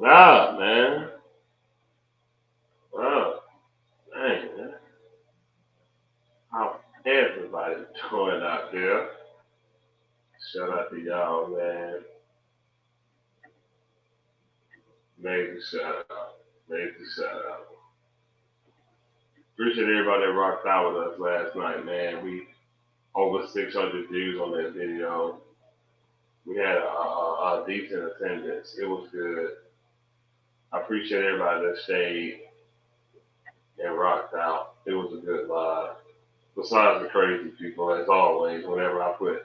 Nah, man. Oh, dang, man. How everybody doing out there? Shout out to y'all, man. Major shout out. Major shout out. Appreciate everybody that rocked out with us last night, man. We over 600 views on that video. We had a decent attendance. It was good. I appreciate everybody that stayed and rocked out. It was a good live. Besides the crazy people, as always, whenever I put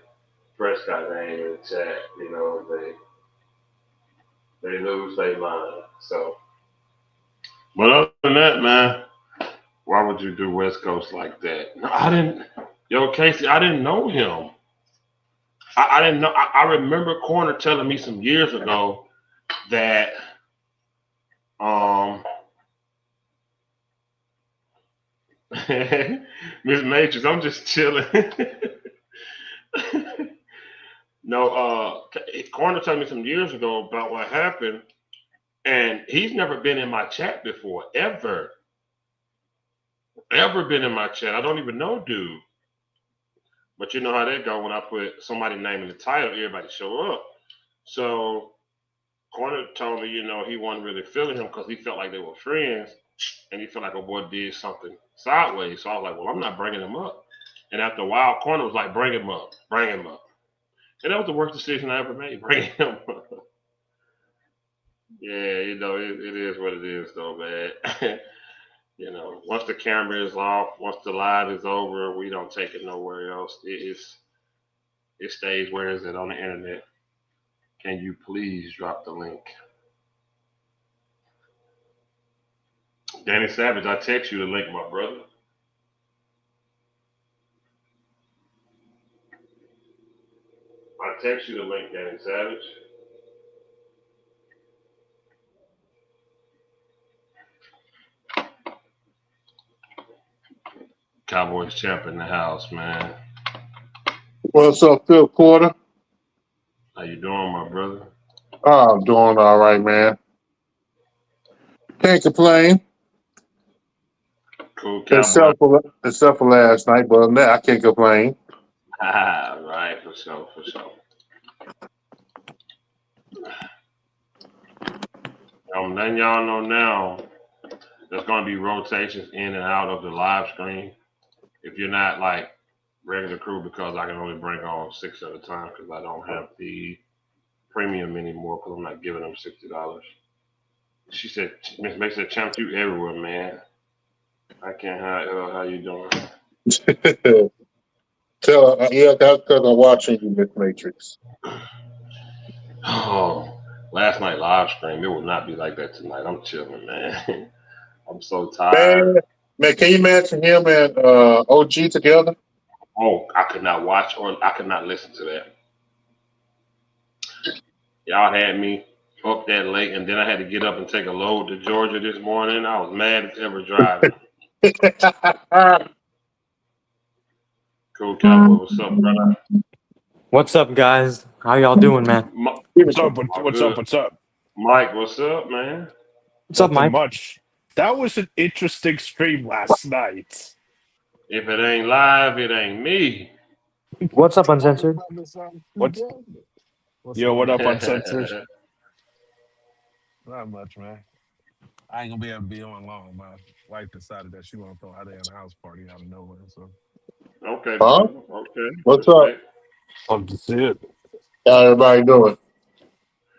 Prescott name in the chat, they lose their mind. So, but other than that, man, why would you do West Coast like that? No, I didn't. Yo, Casey, I didn't know him. I didn't know. I remember Corner telling me some years ago that um Miss Matrix, I'm just chilling. No, Corner told me some years ago about what happened, and he's never been in my chat before, ever been in my chat. I don't even know, dude. But you know how that go when I put somebody's name in the title, everybody show up. So Corner told me, he wasn't really feeling him because he felt like they were friends, and he felt like a boy did something sideways. So I was like, well, I'm not bringing him up. And after a while, Corner was like, bring him up, bring him up. And that was the worst decision I ever made, bringing him up. Yeah, it is what it is, though, man. Once the camera is off, once the live is over, we don't take it nowhere else. It stays where is it on the internet. Can you please drop the link? Danny Savage, I text you the link, my brother. I text you the link, Danny Savage. Cowboys champ in the house, man. What's up, Phil Porter? How you doing, my brother? Oh, I'm doing all right, man. Can't complain. Cool, Cowboy. Except for last night, but now I can't complain. Right, for sure, for sure. Letting y'all know now, there's going to be rotations in and out of the live stream. If you're not like regular crew, because I can only bring on 6 at a time because I don't have the premium anymore because I'm not giving them $60. She said, Miss May said, champ, you everywhere, man. I can't hide. How you doing? Tell her, yeah, that's because I'm watching you, Miss Matrix. Oh, last night live stream, it will not be like that tonight. I'm chilling, man. I'm so tired. Man, can you imagine him and OG together? Oh, I could not watch or I could not listen to that. Y'all had me up that late, and then I had to get up and take a load to Georgia this morning. I was mad as ever driving. Cool Cowboy, what's up, brother? What's up, guys? How y'all doing, man? What's up? What's up? What's up? Mike, what's up, man? What's up, Nothing Mike? much. That was an interesting stream last night. If it ain't live, it ain't me. What's up, Uncensored? What? Yo, what up, Uncensored? Not much, man. I ain't gonna be able to be on long. My wife decided that she want to throw her day in a house party out of nowhere. So Okay, Huh? brother. Okay. What's up? Love to see it. How everybody doing?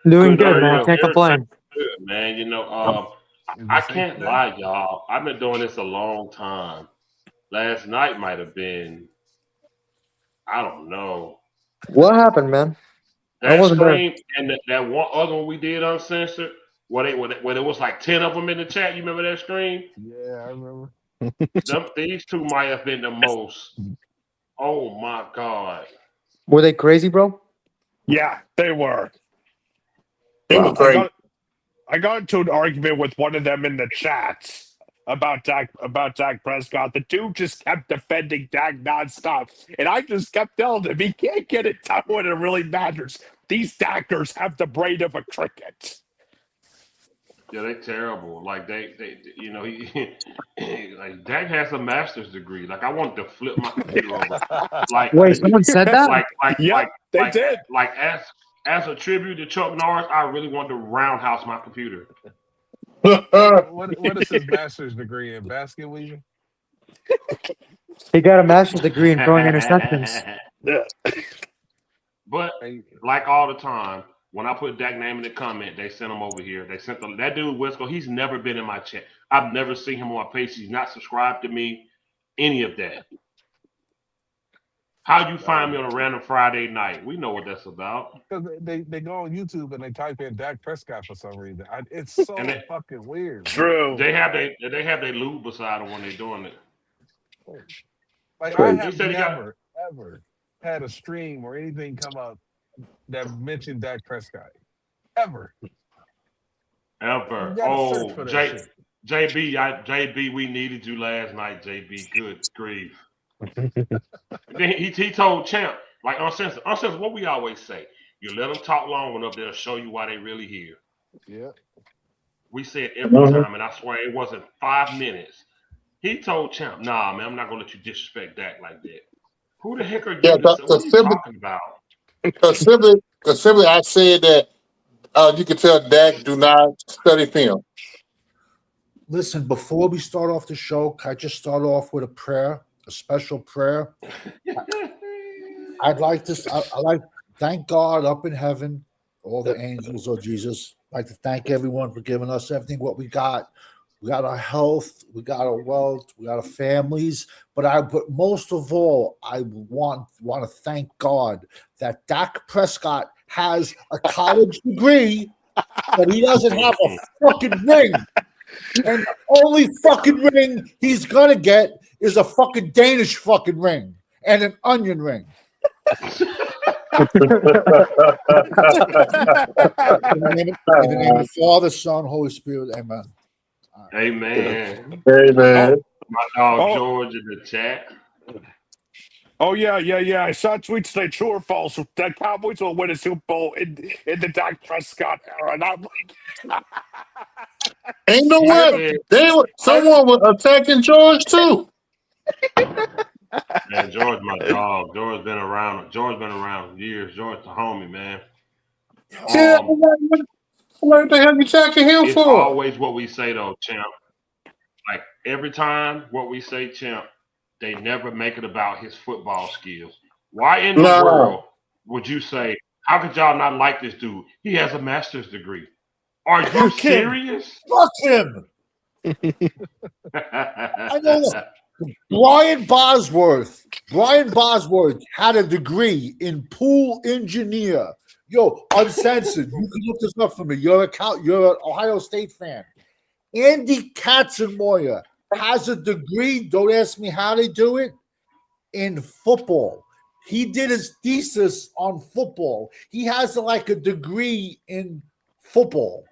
Doing Good, how good, are man. you? Can't complain. Good, man. is I it safe can't today? lie, y'all. I've been doing this a long time. Last night might have been, I don't know. What happened, man? I That wasn't there. stream and that one other one we did uncensored, where there was like 10 of them in the chat. You remember that stream? Yeah, I remember. These two might have been the most. Oh my god! Were they crazy, bro? Yeah, they were. It was I great. got into an argument with one of them in the chat about Dak Prescott. The dude just kept defending Dak nonstop, and I just kept telling him he can't get it done when it really matters. These Dackers have the brain of a cricket. Yeah, they terrible. Like like Dak has a master's degree. Like I wanted to flip my computer over. Like, Wait, someone said that? like, like, Yep, like, they like, did. like as a tribute to Chuck Norris, I really wanted to roundhouse my computer. What is his master's degree in basket weaving? He got a master's degree in throwing interceptions. Yeah. But Hey, like all the time, when I put Dak name in the comment, they sent him over here. They sent that dude Wisco. He's never been in my chat. I've never seen him on my page. He's not subscribed to me. Any of that. How you find me on a random Friday night? We know what that's about. because they go on YouTube and they type in Dak Prescott for some reason. It's And so fucking weird, man. True. they have their lube beside them when they're doing it. Like I He have said he got never ever had a stream or anything come up that mentioned Dak Prescott ever. You ever. gotta search for that shit. JB, we needed you last night, JB. Good grief. Then he told Champ, like uncensored, what we always say. You let them talk long enough, they'll show you why they really here. Yeah. We say it every time, and I swear it wasn't 5 minutes. He told Champ, nah, man, I'm not gonna let you disrespect Dak like that. Who the heck are you Yeah, to say? What are you talking about? because simply I said that you can tell Dak do not study film. Listen, before we start off the show, can I just start off with a prayer, a special prayer? I'd like to. I like thank God up in heaven, all the angels, or Jesus. I'd like to thank everyone for giving us everything what we got. We got our health, we got our wealth, we got our families. But most of all, I want to thank God that Dak Prescott has a college degree, but he doesn't have a fucking ring. And the only fucking ring he's gonna get is a fucking Danish fucking ring and an onion ring. In the name of the Father, Son, Holy Spirit, amen. Amen. Hey Oh, man, My dog oh, George in the chat. oh yeah. I saw tweets today, true or false. The Cowboys will win a Super Bowl in the Dak Prescott era. And I'm like, ain't no I way. said, Someone was attacking George too. man, George, my dog. George been around. George been around years. George the homie, man. Yeah, Um, what the hell you attacking him it's for? always what we say though, champ. Like every time what we say, champ, they never make it about his football skills. Why in the No, world would you say, how could y'all not like this dude? He has a master's degree. Are you Fuck him! serious? Fuck him! I know. Brian Bosworth had a degree in pool engineer. Yo, uncensored. You can look this up for me. You're an Ohio State fan. Andy Katzenmoyer has a degree. Don't ask me how they do it. In football, he did his thesis on football. He has like a degree in football.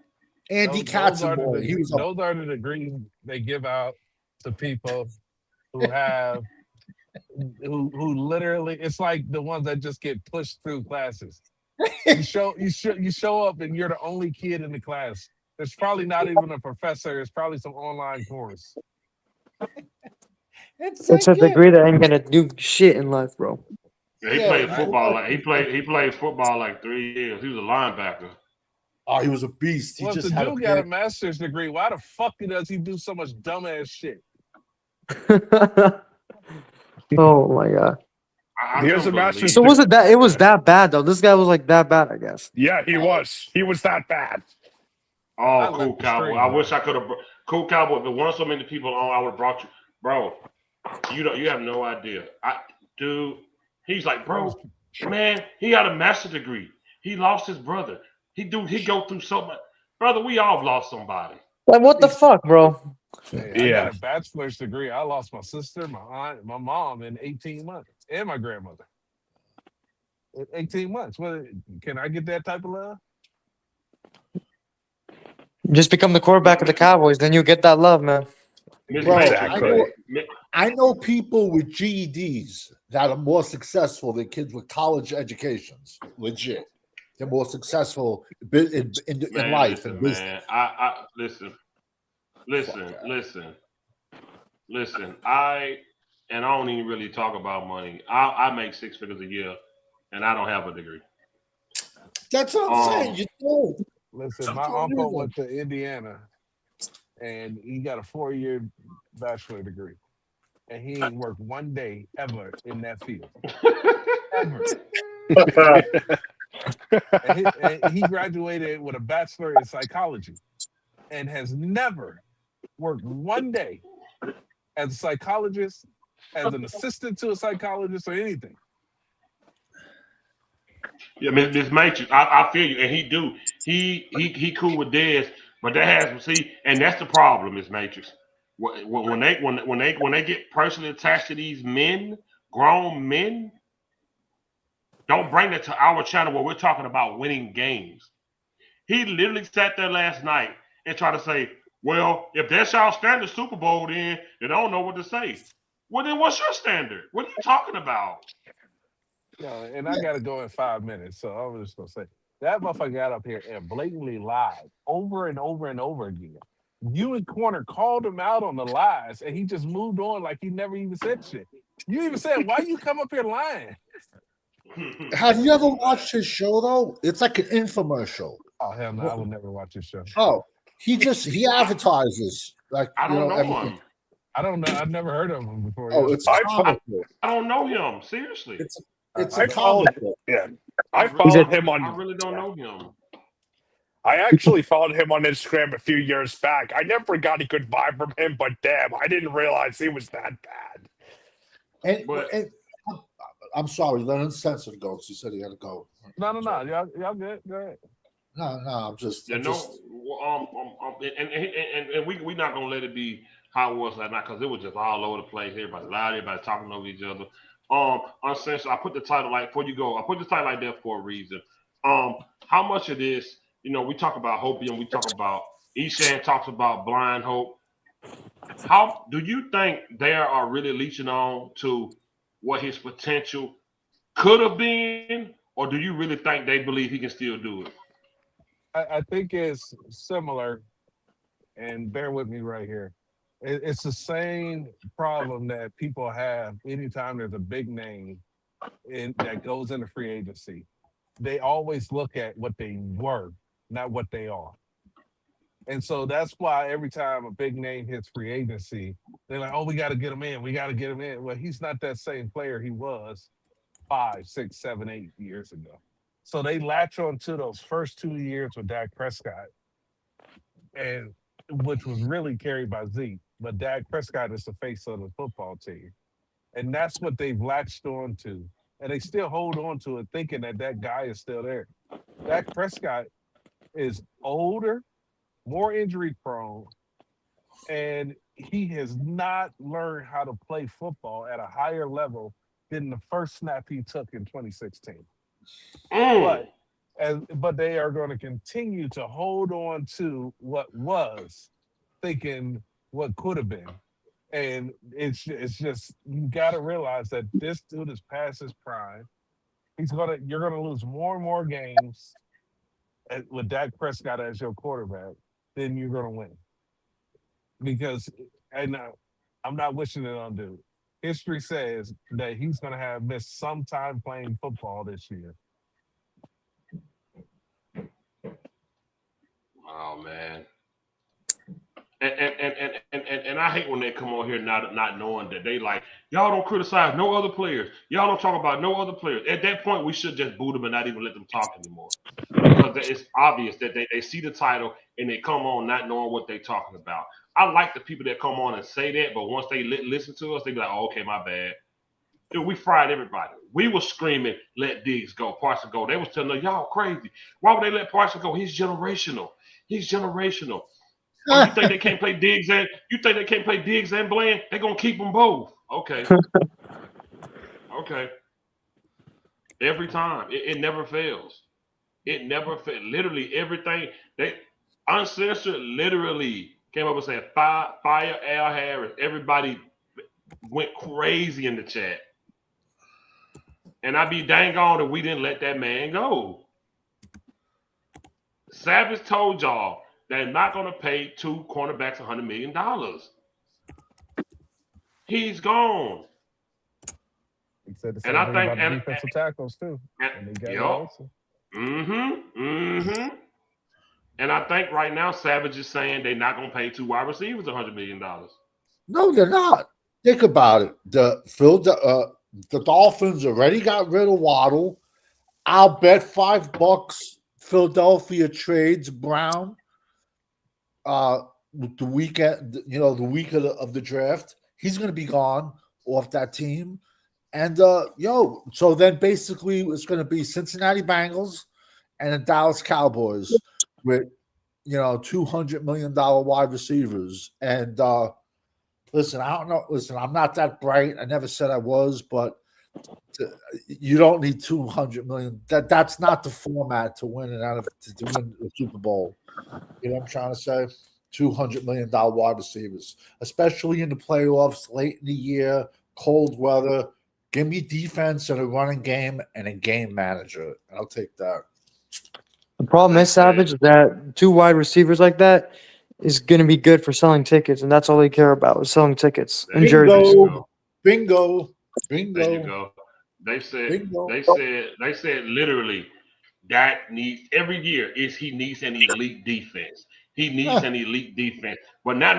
Andy Katzenmoyer. He was a those are the degrees they give out to people who have who literally it's like the ones that just get pushed through classes. You show up and you're the only kid in the class. There's probably not even a professor. It's probably some online course. It's It's like, a degree that ain't gonna do shit in life, bro. He played football like he played football like 3 years. He was a linebacker. Oh, he was a beast. He Well, if the just had a dude got a pair. master's degree, why the fuck does he do so much dumbass shit? Oh my god. I here's a couldn't master's So believe was it. it that? It was that bad though. This guy was like that bad, I guess. Yeah, he was. He was that bad. Oh, I cool left the cowboy. stream, I man. wish I could have. Cool cowboy. If there weren't so many people on, I would have brought you, bro. You have no idea. Dude. He's like, bro, man. He got a master's degree. He lost his brother. He go through so much, brother. We all lost somebody. Like what the fuck, bro? Hey, I got Yeah. a bachelor's degree. I lost my sister, my aunt, my mom in 18 months, and my grandmother. In 18 months. What can I get that type of love? Just become the quarterback of the Cowboys, then you get that love, man. Miss Bro, Exactly. I know people with GEDs that are more successful than kids with college educations. Legit. They're more successful in Man, life and listen, business. man. I listen. I don't even really talk about money. I make 6 figures a year, and I don't have a degree. That's what I'm saying. You do. Listen, my uncle went to Indiana, and he got a 4-year bachelor degree, and he ain't worked one day ever in that field, ever. And he graduated with a bachelor in psychology, and has never worked one day as a psychologist, as an assistant to a psychologist, or anything. Yeah, Miss Matrix, I feel you, and he do. He cool with Dez, but that has and that's the problem, Miss Matrix. When they get personally attached to these men, grown men, don't bring that to our channel where we're talking about winning games. He literally sat there last night and tried to say, "Well, if that's y'all standard Super Bowl, then I don't know what to say." Well, then what's your standard? What are you talking about? And I got to go in 5 minutes, so I'm just gonna say that motherfucker got up here and blatantly lied over and over and over again. You and Corner called him out on the lies, and he just moved on like he never even said shit. You even said, "Why you come up here lying?" Have you ever watched his show though? It's like an infomercial. Oh hell no, I would never watch this show. Oh, he advertises like I don't know everything. him. I don't know. I've never heard of him before. Oh, Yeah. it's I comical. I don't know him. Seriously, It's I a followed. comical. Yeah, I I really, followed I him really, I on. really don't know him. I actually followed him on Instagram a few years back. I never got a good vibe from him, but damn, I didn't realize he was that bad. But And I'm sorry, let Uncensored go. She said he had to go. No. Y'all good? Go ahead. No, I'm just. you know, and we not gonna let it be how it was last night because it was just all over the place. Everybody loud, everybody talking over each other. Uncensored. I put the title like before you go. I put the title like that for a reason. How much of this, we talk about hopium, we talk about Eshan talks about blind hope. How do you think they are really leeching on to what his potential could have been, or do you really think they believe he can still do it? I think it's similar, and bear with me right here. It's the same problem that people have anytime there's a big name that goes into free agency. They always look at what they were, not what they are. And so that's why every time a big name hits free agency, they're like, "Oh, we got to get him in. We got to get him in." Well, he's not that same player he was 5, 6, 7, 8 years ago. So they latch on to those first 2 years with Dak Prescott, and which was really carried by Zeke. But Dak Prescott is the face of the football team. And that's what they've latched on to. And they still hold on to it, thinking that that guy is still there. Dak Prescott is older, more injury prone, and he has not learned how to play football at a higher level than the first snap he took in 2016. Mm. But they are going to continue to hold on to what was, thinking what could have been. And it's just you got to realize that this dude is past his prime. You're gonna lose more and more games with Dak Prescott as your quarterback than you're gonna win. Because and I'm not wishing it on dude. History says that he's gonna have missed some time playing football this year. Oh man. And I hate when they come on here not knowing that they like y'all don't criticize no other players. Y'all don't talk about no other players. At that point, we should just boot them and not even let them talk anymore. Because it's obvious that they see the title and they come on not knowing what they're talking about. I like the people that come on and say that, but once they listen to us, they be like, "Oh, okay, my bad." Dude, we fried everybody. We were screaming, "Let Diggs go, Parsons go." They was telling us, "Y'all crazy. Why would they let Parsons go? He's generational. He's generational." Oh, you think they can't play Diggs and Bland? They're gonna keep them both. Okay. Okay. Every time. It never fails. It never fails. Literally everything they uncensored literally came up and said fire Al Harris. Everybody went crazy in the chat. And I'd be dang on if we didn't let that man go. Savage told y'all they're not going to pay two cornerbacks $100 million. He's gone. He said the And same I thing think, about the defensive tackles too. And they got it yup. also. Mm-hmm. And I think right now Savage is saying they're not going to pay two wide receivers $100 million. No, they're not. Think about it. The Dolphins already got rid of Waddle. I'll bet $5 Philadelphia trades Brown the weekend, the week of the draft. He's going to be gone off that team. And so then basically it's going to be Cincinnati Bengals and the Dallas Cowboys with $200 million wide receivers. And listen, I don't know. Listen, I'm not that bright. I never said I was, but you don't need 200 million. That's not the format to win to win the Super Bowl. You know what I'm trying to say? $200 million wide receivers, especially in the playoffs, late in the year, cold weather. Give me defense and a running game and a game manager. I'll take that. The problem is, Savage, is that two wide receivers like that is going to be good for selling tickets, and that's all they care about is selling tickets and jerseys. Bingo. There you go. They said literally Dak needs every year he needs an elite defense. He needs an elite defense. But now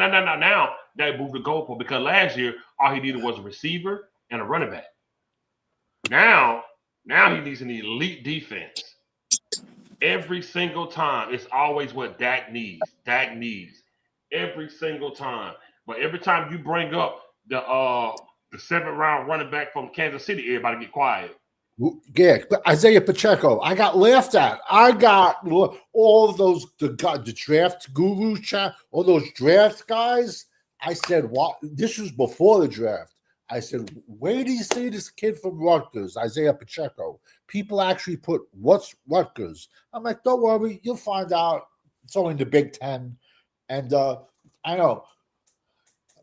they moved the goalpost because last year all he needed was a receiver and a running back. Now he needs an elite defense. Every single time, it's always what Dak needs. Dak needs every single time. But every time you bring up the 7th-round running back from Kansas City, everybody get quiet. Yeah, Isaiah Pacheco. I got laughed at. I got all of those the draft gurus, all those draft guys. I said, "What?" This was before the draft. I said, "Where do you see this kid from Rutgers, Isaiah Pacheco?" People actually put, "What's Rutgers?" I'm like, "Don't worry, you'll find out. It's only the Big Ten." And I know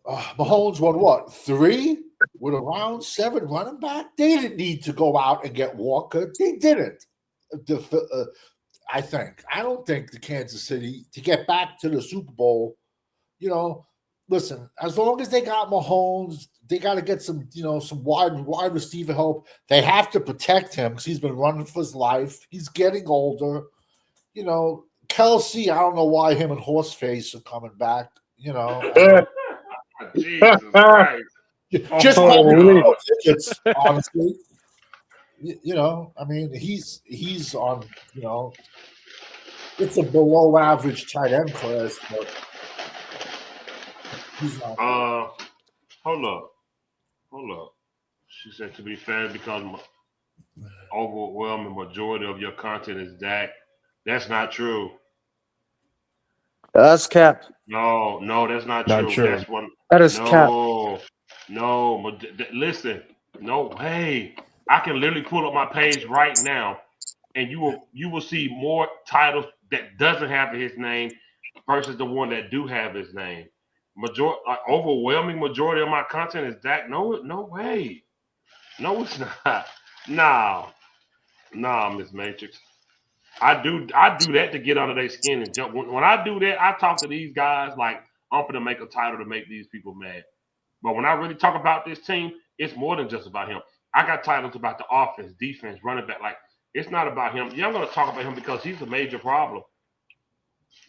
Mahomes won what 3 with a round 7 running back. They didn't need to go out and get Walker. They didn't. I think. I don't think the Kansas City to get back to the Super Bowl. Listen, as long as they got Mahomes, they got to get some wide receiver help. They have to protect him because he's been running for his life. He's getting older. Kelsey, I don't know why him and Horseface are coming back. Jesus Christ. Just tickets, honestly. I mean, he's on, it's a below average tight end class, but he's not. Hold up. She said, to be fair, because overwhelming majority of your content is Dak. That's not true. That's cap. No, that's not true. That's one. That is cap. No. Listen, no way. I can literally pull up my page right now, and you will see more titles that doesn't have his name versus the one that do have his name. Overwhelming majority of my content is Dak. No way. No, it's not. Nah, Miss Matrix. I do that to get under their skin and jump. When I do that, I talk to these guys like I'm gonna make a title to make these people mad. But when I really talk about this team, it's more than just about him. I got titles about the offense, defense, running back. Like it's not about him. Yeah, I'm gonna talk about him because he's a major problem.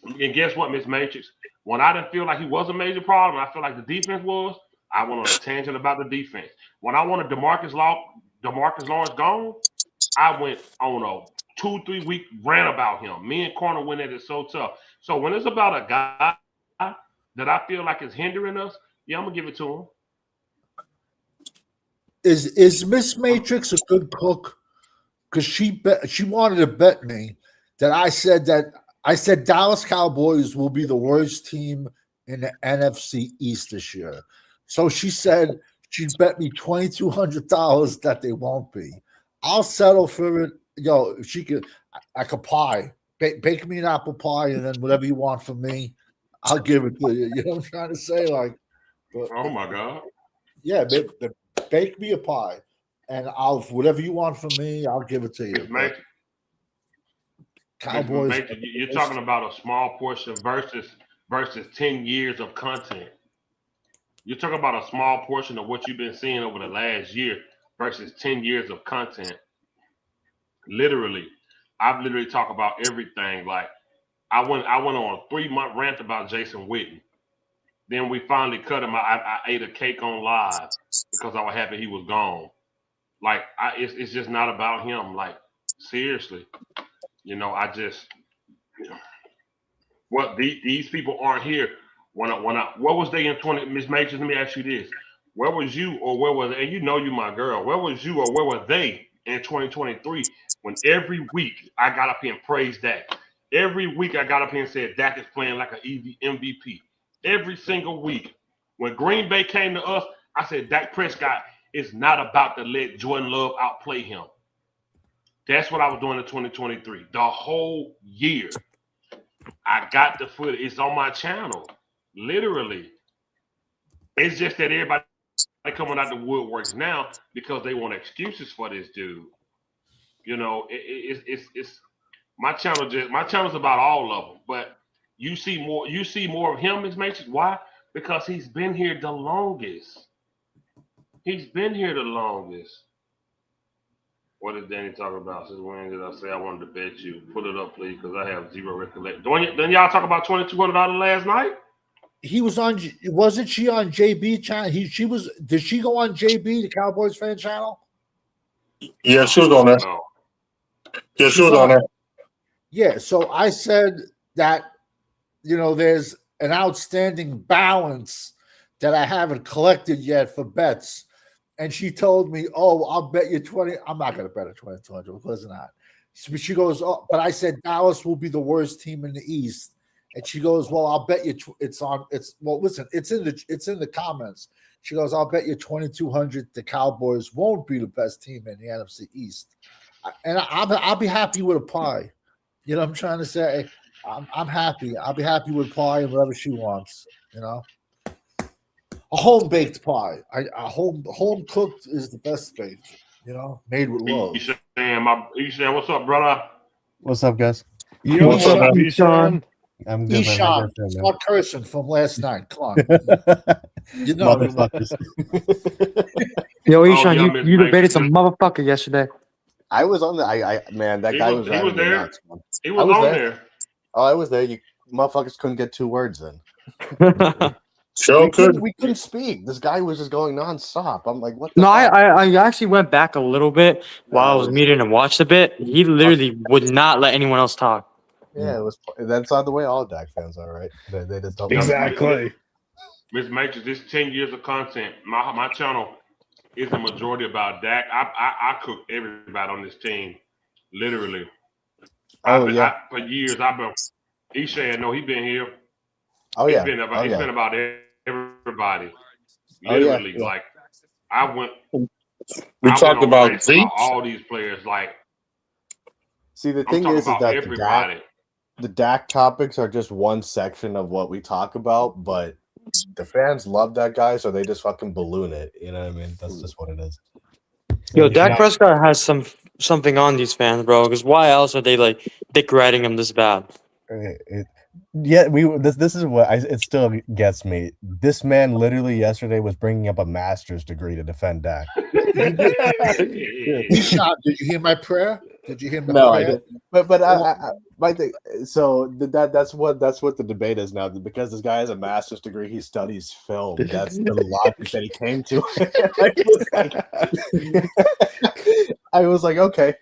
And guess what, Miss Matrix? When I didn't feel like he was a major problem, I feel like the defense was. I went on a tangent about the defense. When I wanted Demarcus Lawrence gone, I went on a 2-3 week rant about him. Me and Corner went at it so tough. So when it's about a guy that I feel like is hindering us, yeah, I'm gonna give it to him. Is Miss Matrix a good cook? Because she wanted to bet me that I said Dallas Cowboys will be the worst team in the NFC East this year. So she said she'd bet me $2,200 that they won't be. I'll settle for it. If she could, like a pie, bake me an apple pie, and then whatever you want from me, I'll give it to you. You know what I'm trying to say? Oh my God. Yeah, bake me a pie, and whatever you want from me, I'll give it to you. Cowboys. Major, you're talking about a small portion versus 10 years of content. You're talking about a small portion of what you've been seeing over the last year versus 10 years of content. Literally, I've literally talked about everything. Like I went on a 3-month rant about Jason Witten. Then we finally cut him. I ate a cake on live because I was happy he was gone. Like it's just not about him. Like seriously, I just these people aren't here. What was they in 20? Miss Majors, let me ask you this: where was you, or where was? And you my girl. Where was you, or where were they in 2023 when every week I got up here and praised Dak? Every week I got up here and said Dak is playing like an MVP. Every single week. When Green Bay came to us, I said Dak Prescott is not about to let Jordan Love outplay him. That's what I was doing in 2023. The whole year. I got the footage. It's on my channel. Literally. It's just that everybody coming out the woodworks now because they want excuses for this dude. It's my channel's about all of them, but you see more of him, Ms. Matrix. Why? Because he's been here the longest. He's been here the longest. What did Danny talk about? Since when did I say I wanted to bet you? Put it up, please, because I have zero recollection. Didn't y'all talk about $2,200 last night? He was on. Wasn't she on JB channel? She was. Did she go on JB, the Cowboys fan channel? Yeah, she was on there. No. Yeah, she was on there. Yeah. So I said that there's an outstanding balance that I haven't collected yet for bets. And she told me, "Oh, I'll bet you 20." I'm not going to bet her 2,200. Of course not. She goes, "Oh," but I said Dallas will be the worst team in the East. And she goes, "Well, I'll bet you listen, it's in the comments." She goes, "I'll bet you 2,200 the Cowboys won't be the best team in the NFC East." And I'll be happy with a pie. You know what I'm trying to say? I'm happy. I'll be happy with pie and whatever she wants. A home baked pie. A home cooked is the best baked. Made with love. You saying what's up, brother? What's up, guys? Yo, What's up, Eshan? I'm good. Eshan, start cursing from last night. Come on. Motherfuckers. Yo, Oh, Eshan, yeah, Miss you debated Matrix. some motherfucker yesterday. I was on the man, that He guy was- was he driving was me there. nuts, man. He I was was on there. there. Oh, I was there. You motherfuckers couldn't get 2 words in. Sure could. We couldn't speak. This guy was just going nonstop. I'm like, what the No, fuck? I actually went back a little bit while I was muted and watched a bit. He literally would not let anyone else talk. Yeah, it was. That's not the way all Dak fans are, right? They just don't. Exactly. Miss Matrix, this 10 years of content. My channel is the majority about Dak. I cook everybody on this team, literally. Oh, yeah. For years, I've been. Eshan, no, he been here. Oh It's yeah. been about. Oh, It's yeah. been about everybody. Oh, yeah. Literally, Yeah. like I went. We I talked went on about rants Zeke. all these players. Like See, the I'm thing talking is about that everybody. the Dak topics are just one section of what we talk about, but the fans love that guy, so they just fucking balloon it. You know what I mean? That's just what it is. Yo, Dak Prescott has something on these fans, bro. Because why else are they like dick riding him this bad? This is what it still gets me. This man literally yesterday was bringing up a master's degree to defend Dak. Eshan, did you hear my prayer? Did you hear my No, prayer? I didn't. But I my thing. So that's what the debate is now. Because this guy has a master's degree, he studies film. That's the logic that he came to. I was like, okay,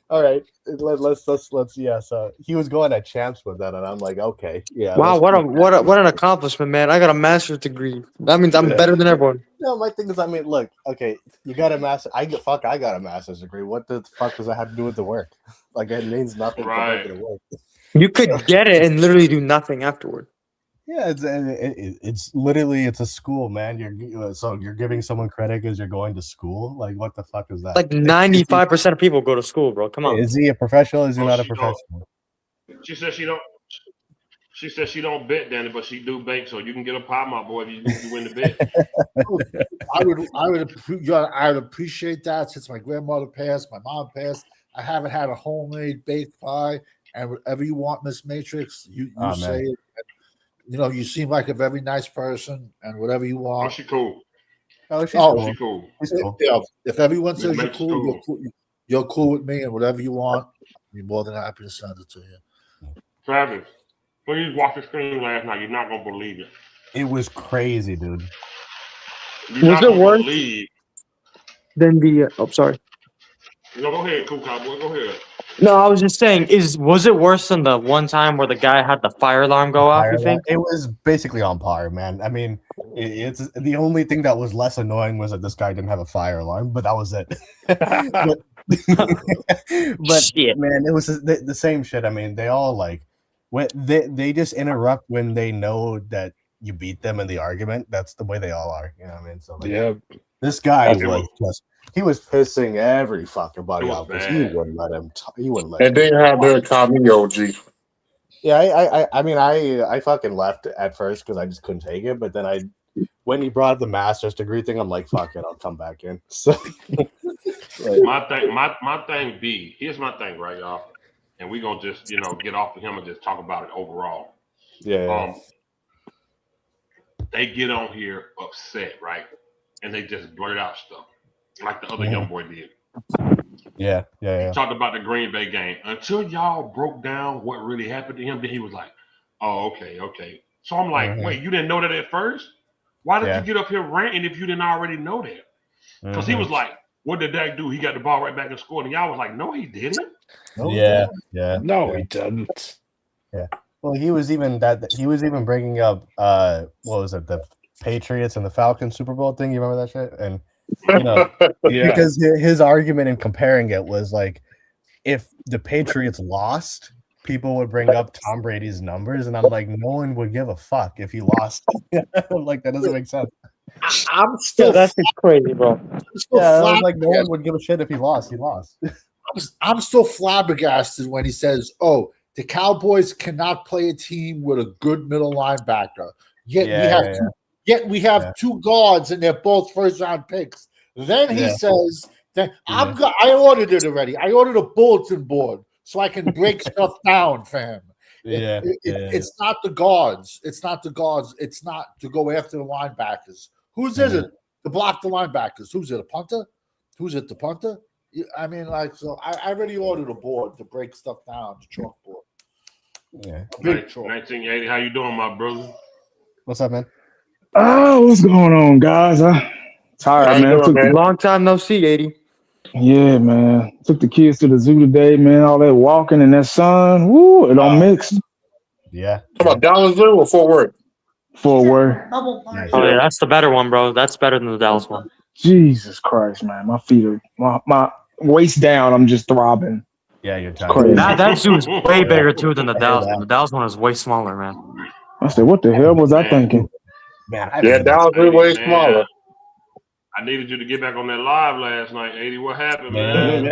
all right, let's yeah. So he was going at champs with that, and I'm like, okay, yeah. Wow, what an accomplishment, man! I got a master's degree. That means I'm better than everyone. No, my thing is, I mean, look, okay, you got a master. I got a master's degree. What the fuck does that have to do with the work? Like, it means nothing compared to the work. You could get it and literally do nothing afterward. Yeah, it's literally it's a school, man. You're giving someone credit because you're going to school. Like, what the fuck is that? Like 95% of people go to school, bro. Come on. Is he a professional? Is he not a professional? She said she don't. She said she don't bet, Danny, but she do bake, so you can get a pie, my boy, if you win the bet. I would appreciate that since my grandmother passed, my mom passed. I haven't had a homemade baked pie and whatever you want, Miss Matrix, you Oh, say man. it. You know, you seem like a very nice person, and whatever you Oh, want. she cool. Oh, she's Oh, cool. She cool. She's cool. Yeah, if everyone Miss says you're Matrix cool, cool. you're cool with me, and whatever you want, I'll be more than happy to send it to you. Travis, please watch the stream last night. You're not gonna believe it. It was crazy, dude. You're Was not it gonna worse believe. than the? Oh, sorry. No, go ahead, cool cowboy. Go ahead. No, I was just saying. Was it worse than the one time where the guy had the fire alarm go off? You think? It was basically on par, man. I mean, it's the only thing that was less annoying was that this guy didn't have a fire alarm, but that was it. but Shit. man, it was the same shit. I mean, they all like when they just interrupt when they know that you beat them in the argument. That's the way they all are. You know what I mean? So like, Yeah. this guy It was just he was pissing every fucking body It was off because he bad. wouldn't let him. He wouldn't let. And him. then have their cameo, G. Yeah, I mean, I fucking left at first because I just couldn't take it. But then when he brought up the master's degree thing, I'm like, fuck it, I'll come back in. So My thing B. Here's my thing, right, y'all. And we gonna just get off of him and just talk about it overall. yeah. They get on here upset, right? And they just blurt out stuff like the other young boy did. Yeah. He talked about the Green Bay game. Until y'all broke down what really happened to him, then he was like, oh, okay. So I'm like, wait, you didn't know that at first? Why did you get up here ranting if you didn't already know that? Because he was like, what did Dak do? He got the ball right back and scored. And y'all was like, no, he didn't. Yeah. No, he didn't. Yeah. Well, he was even bringing up what was it, the Patriots and the Falcons Super Bowl thing? You remember that shit? And Yeah. because his argument in comparing it was like, if the Patriots lost, people would bring up Tom Brady's numbers, and I'm like, no one would give a fuck if he lost. I'm like, that doesn't make sense. I'm still, That's crazy, bro. Yeah, I was like, no one would give a shit if he lost. He lost. I'm still flabbergasted when he says, "Oh, the Cowboys cannot play a team with a good middle linebacker. Yet we have two guards, and they're both first-round picks." Then he says that I ordered it already. I ordered a bulletin board so I can break stuff down for him. It's not the guards. It's not the guards. It's not to go after the linebackers. Whose is it to block the linebackers? Who's it? A punter? Who's it? The punter? I mean, like, so I already ordered a board to break stuff down, the chalkboard. Yeah. 1980, how you doing, my brother? What's up, man? Oh, what's going on, guys? Tired, man. Long time no see, 80. Yeah, man. Took the kids to the zoo today, man. All that walking and that sun. Woo, it all mixed. Yeah. How about Dallas Zoo or Fort Worth? Fort Worth. Oh yeah, that's the better one, bro. That's better than the Dallas one. Jesus Christ, man. My feet are my waist down. I'm just throbbing. Yeah, you're tired. That zoo is way bigger too than the Dallas one. The Dallas one is way smaller, man. I said, what the hell was I thinking? Man, Dallas is way smaller. I needed you to get back on that live last night, 80. What happened, man?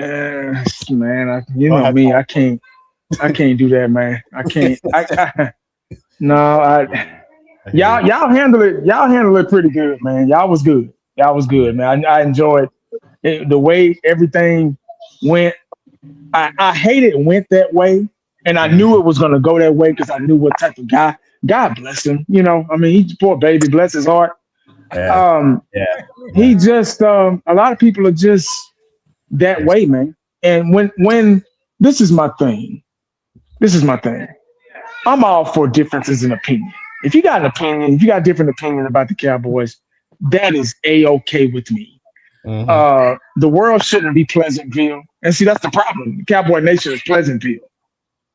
Man, you know me. I can't do that, man. I can't. Y'all handle it. Y'all handle it pretty good, man. Y'all was good, man. I enjoyed it, the way everything went. I hate it went that way, and I knew it was gonna go that way because I knew what type of guy. God bless him. You know, I mean, he's poor baby, bless his heart. He just a lot of people are just that way, man. And when this is my thing. I'm all for differences in opinion. If you got an opinion, if you got different opinion about the Cowboys, that is A-okay with me. The world shouldn't be Pleasantville. And see, that's the problem. The Cowboy Nation is Pleasantville.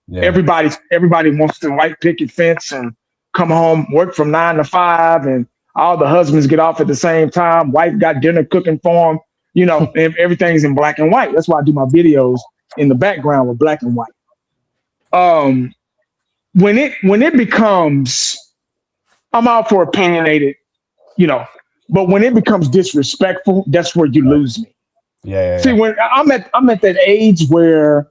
Yeah. Everybody wants to white picket fence and come home, work from 9 to 5, and all the husbands get off at the same time. Wife got dinner cooking for them. You know, and everything's in black and white. That's why I do my videos in the background with black and white. When it becomes, I'm all for opinionated, you know, but when it becomes disrespectful, that's where you lose me. Yeah. See, when I'm at that age where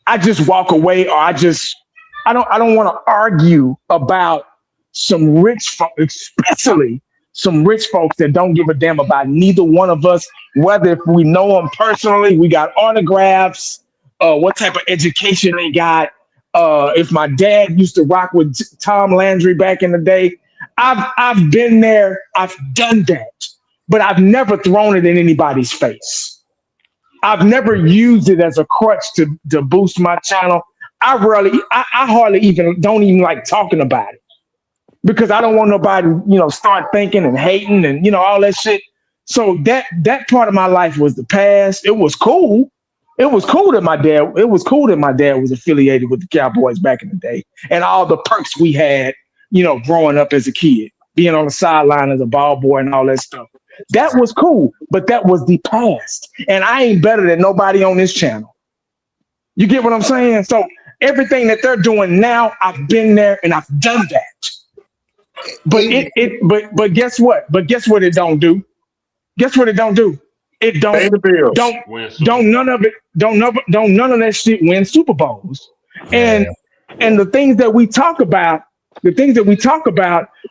I just walk away, or I don't want to argue about some rich folks, especially some rich folks that don't give a damn about neither one of us, whether if we know them personally, we got autographs, what type of education they got. If my dad used to rock with Tom Landry back in the day, I've been there, I've done that, but I've never thrown it in anybody's face. I've never used it as a crutch to boost my channel. I hardly don't even like talking about it because I don't want nobody, start thinking and hating and, all that shit. So that part of my life was the past. It was cool. It was cool that my dad was affiliated with the Cowboys back in the day and all the perks we had, growing up as a kid, being on the sideline as a ball boy and all that stuff. That was cool, but that was the past. And I ain't better than nobody on this channel. You get what I'm saying? So everything that they're doing now, I've been there and I've done that. But but guess what? But guess what it don't do? Guess what it don't do? It don't none of that shit win Super Bowls. And the things that we talk about,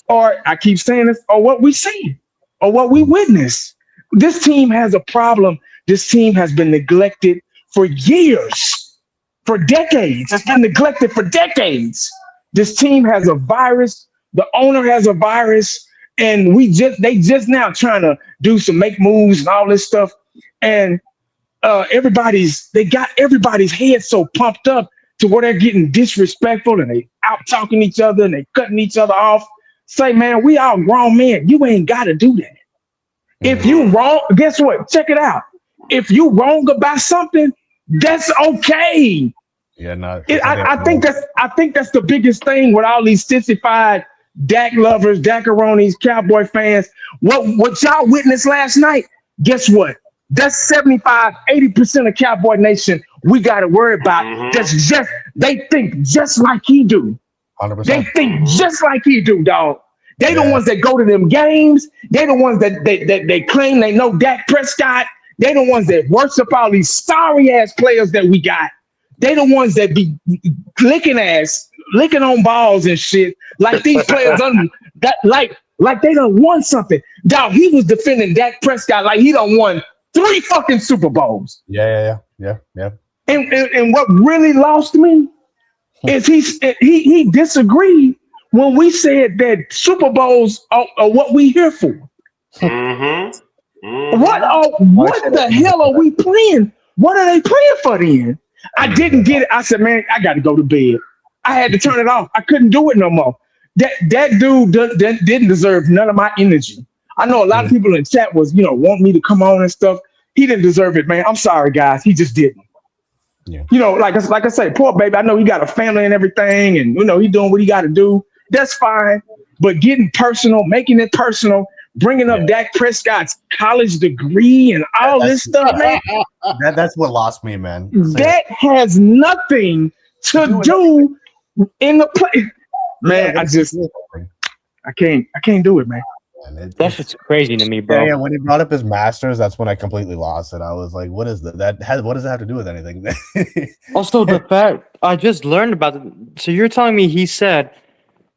are, I keep saying this, are what we see or what we witness. This team has a problem. This team has been neglected for years, for decades. It's been neglected for decades. This team has a virus. The owner has a virus. And they just now trying to do some make moves and all this stuff. And they got everybody's head so pumped up to where they're getting disrespectful and they out talking each other and they cutting each other off. Say, man, we all grown men. You ain't got to do that. If you wrong, guess what? Check it out. If you wrong about something, that's okay. Yeah, no. I think that's the biggest thing with all these sissified Dak lovers, Dakaronis, Cowboy fans. What y'all witnessed last night? Guess what? That's 75-80% of Cowboy Nation we got to worry about. They think just like he do. 100%. They think just like he do, dog. They the ones that go to them games. They the ones that they claim they know Dak Prescott. They the ones that worship all these sorry ass players that we got. They the ones that be licking on balls and shit. Like these players like they done won something. Dog, he was defending Dak Prescott like he done won 3 fucking Super Bowls. Yeah. And what really lost me is he disagreed when we said that Super Bowls are what we here for. What the hell are we playing? What are they playing for then? I didn't get it. I said, man, I got to go to bed. I had to turn it off. I couldn't do it no more. That dude didn't deserve none of my energy. I know a lot of people in chat was, want me to come on and stuff. He didn't deserve it, man. I'm sorry, guys. He just didn't. Yeah. Like I say, poor baby. I know he got a family and everything, and he doing what he got to do. That's fine. But getting personal, making it personal, bringing up Dak Prescott's college degree and all this stuff, man. That's what lost me, man. That has nothing to do in the play. Man, I can't do it, man. That's just crazy to me, bro. Yeah, when he brought up his masters, that's when I completely lost it. I was like, what is that? What does that have to do with anything? Also, the fact I just learned about it. So you're telling me he said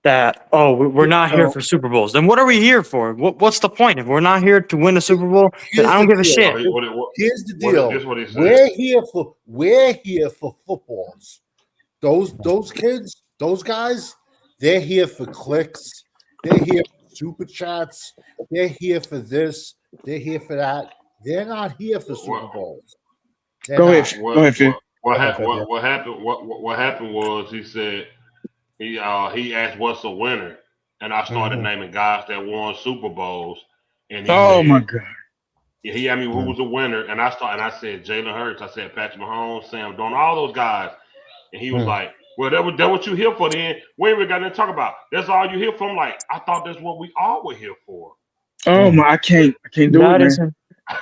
that, we're not here for Super Bowls. Then what are we here for? What's the point? If we're not here to win a Super Bowl, then I don't give a shit. Here's the deal. We're here for footballs. Those kids, those guys, they're here for clicks. They're here for super chats. They're here for this. They're here for that. They're not here for Super Bowls. Go ahead, Phil. What happened was he said he asked what's a winner, and I started naming guys that won Super Bowls. And my God. He asked me who was a winner, and I said Jalen Hurts. I said Patrick Mahomes, Sam Darnold, all those guys. And he was like, well, that what you here for then. We ain't got nothing to talk about. That's all you here for. I'm like, I thought that's what we all were here for. Oh my, I can't do it, man.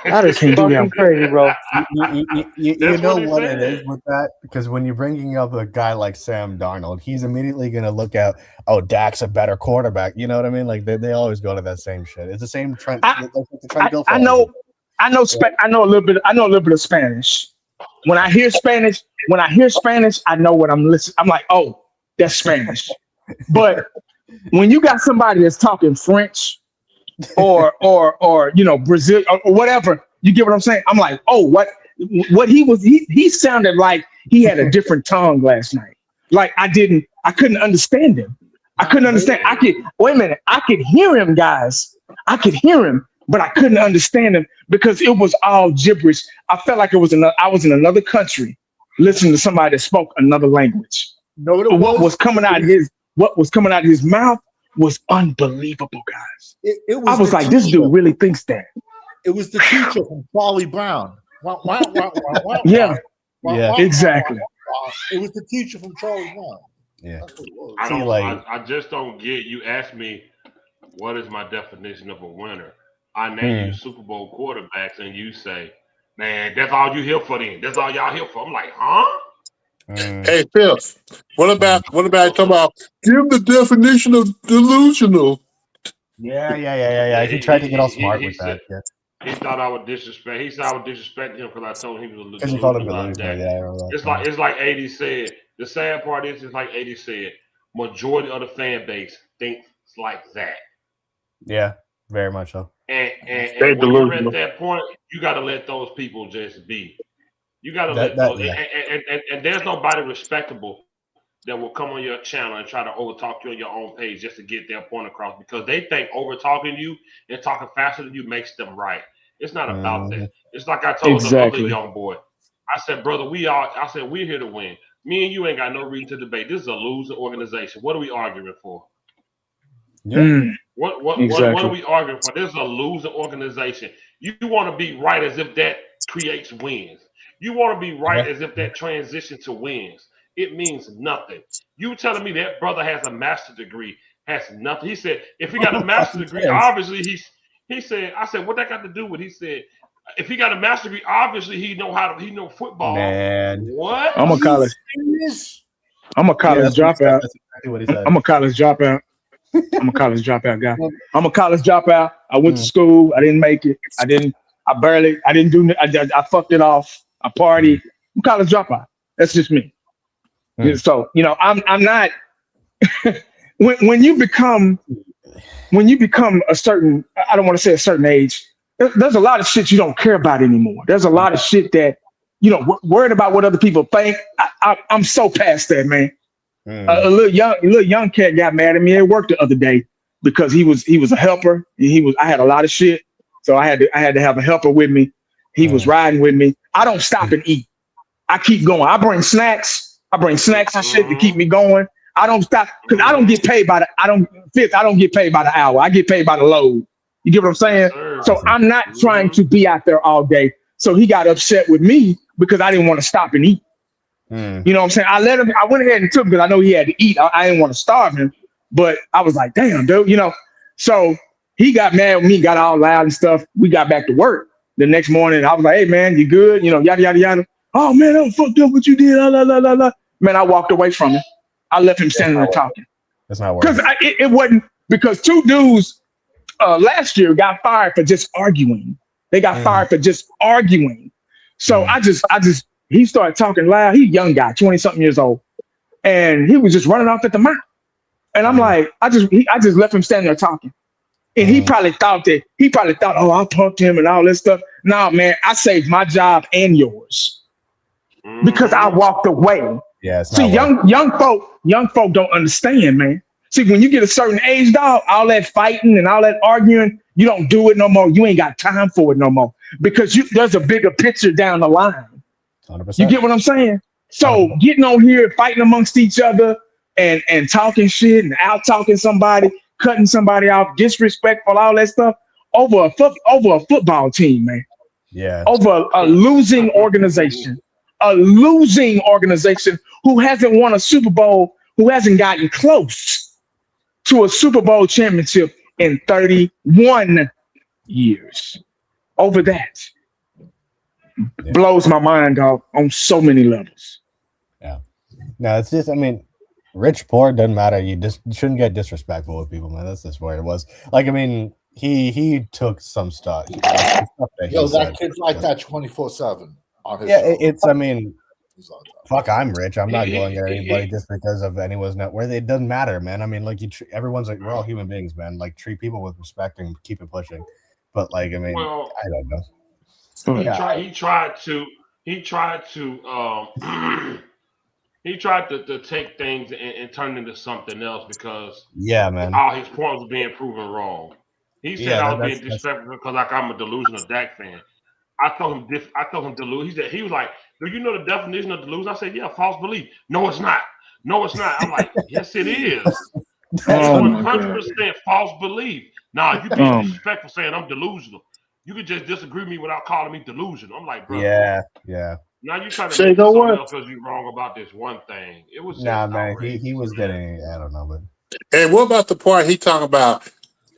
That is fucking crazy, bro. You know what it is with that? Because when you're bringing up a guy like Sam Darnold, he's immediately going to look at, Dak's a better quarterback. You know what I mean? Like they always go to that same shit. It's the same trend. I know a little bit of Spanish. When I hear Spanish, I know what I'm listening. I'm like, oh, that's Spanish. But when you got somebody that's talking French or Brazil or whatever, you get what I'm saying? I'm like, oh, what he sounded like he had a different tongue last night. Like I couldn't understand him. I couldn't understand. Wait a minute. I could hear him, guys. I could hear him, but I couldn't understand him because it was all gibberish. I felt like I was in another country listening to somebody that spoke another language. No, what was coming out of his mouth was unbelievable, guys. I was like, this dude really thinks that. It was the teacher from Charlie Brown. Yeah, exactly. It was the teacher from Charlie Brown. Yeah. I just don't get. You asked me, what is my definition of a winner? I name you Super Bowl quarterbacks, and you say, man, that's all you here for then. That's all y'all here for. I'm like, huh? Hey, Phil, what about talking about give the definition of delusional? Yeah. He tried to get all smart with that. Yeah. He thought I would disrespect. He said I would disrespect him because I told him he was a Because he called him delusional. Yeah, it's like 80 said. The sad part is, it's like 80 said. Majority of the fan base thinks like that. Yeah, very much so. And when you're at that point, you got to let those people just be. You got to let those. And there's nobody respectable that will come on your channel and try to overtalk you on your own page just to get their point across because they think overtalking you and talking faster than you makes them right. It's not about that. It's like I told the other young boy. I said, brother, we're here to win. Me and you ain't got no reason to debate. This is a losing organization. What are we arguing for? Yeah. What are we arguing for? This is a losing organization. You want to be right as if that creates wins. You want to be right as if that transition to wins. It means nothing. You telling me that brother has a master's degree has nothing. He said, if he got a master's degree, obviously he said, I said, what that got to do with? He said, if he got a master's degree, obviously he know football. Man. What? I'm a college dropout. That's exactly what he said. I'm a college dropout. I'm a college dropout guy. I'm a college dropout. I went to school. I didn't make it. I fucked it off. I partied. I'm a college dropout. That's just me. So, I'm not when you become a certain, I don't want to say a certain age, there's a lot of shit you don't care about anymore. There's a lot of shit that, worried about what other people think. I'm so past that, man. A little young cat got mad at me at work the other day because he was a helper and I had a lot of shit. So I had to have a helper with me. He was riding with me. I don't stop and eat. I keep going. I bring snacks and shit to keep me going. I don't stop because I don't get paid by I don't get paid by the hour. I get paid by the load. You get what I'm saying? So I'm not trying to be out there all day. So he got upset with me because I didn't want to stop and eat. You know what I'm saying? I went ahead and took him because I know he had to eat. I didn't want to starve him, but I was like, damn, dude, So he got mad with me, got all loud and stuff. We got back to work the next morning. I was like, hey man, you good? Yada, yada, yada. Oh man, I'm fucked up what you did. La, la, la, la. Man, I walked away from him. I left him standing there talking. That's not working. Because it wasn't because two dudes last year got fired for just arguing. They got fired for just arguing. So he started talking loud. He's a young guy, 20-something years old. And he was just running off at the mouth. And I'm like, I just left him standing there talking. And he probably thought, oh, I punked him and all this stuff. No, man, I saved my job and yours. Because I walked away. Yeah. See, young folk don't understand, man. See, when you get a certain age, dog, all that fighting and all that arguing, you don't do it no more. You ain't got time for it no more because there's a bigger picture down the line. 100%. You get what I'm saying? So getting on here, fighting amongst each other and talking shit and out talking somebody, cutting somebody off, disrespectful, all that stuff over a football team, man. Yeah. Over a losing organization. Who hasn't won a Super Bowl, who hasn't gotten close to a Super Bowl championship in 31 years. Over that. Yeah. Blows my mind, dog, on so many levels. Yeah. No, it's just, rich, poor, doesn't matter. You shouldn't get disrespectful with people, man. That's just where it was. He took some stuff. That kid's like that 24/7. Fuck, I'm rich. I'm not going at anybody just because of anyone's net worth. It doesn't matter, man. Everyone's like, we're all human beings, man. Like, treat people with respect and keep it pushing. But I don't know. He tried to he tried to he tried to take things and turn it into something else because Yeah, man. all his points were being proven wrong. He said Yeah, I was being that's disrespectful because like I'm a delusional Dak fan. I told him delusion. He was like, "Do you know the definition of delusion?" I said, "Yeah, false belief." No, it's not. No, it's not. I'm like, "Yes, it is. It's that's Oh one my hundred god. percent false belief." Nah, you being Um, disrespectful saying I'm delusional. You could just disagree with me without calling me delusional. I'm like, brother, yeah. now you're trying to so you make it know something what? else because you're wrong about this one thing. It was just Nah, man. He outrageous, was man. getting, I don't know, but And what about the part he talking about?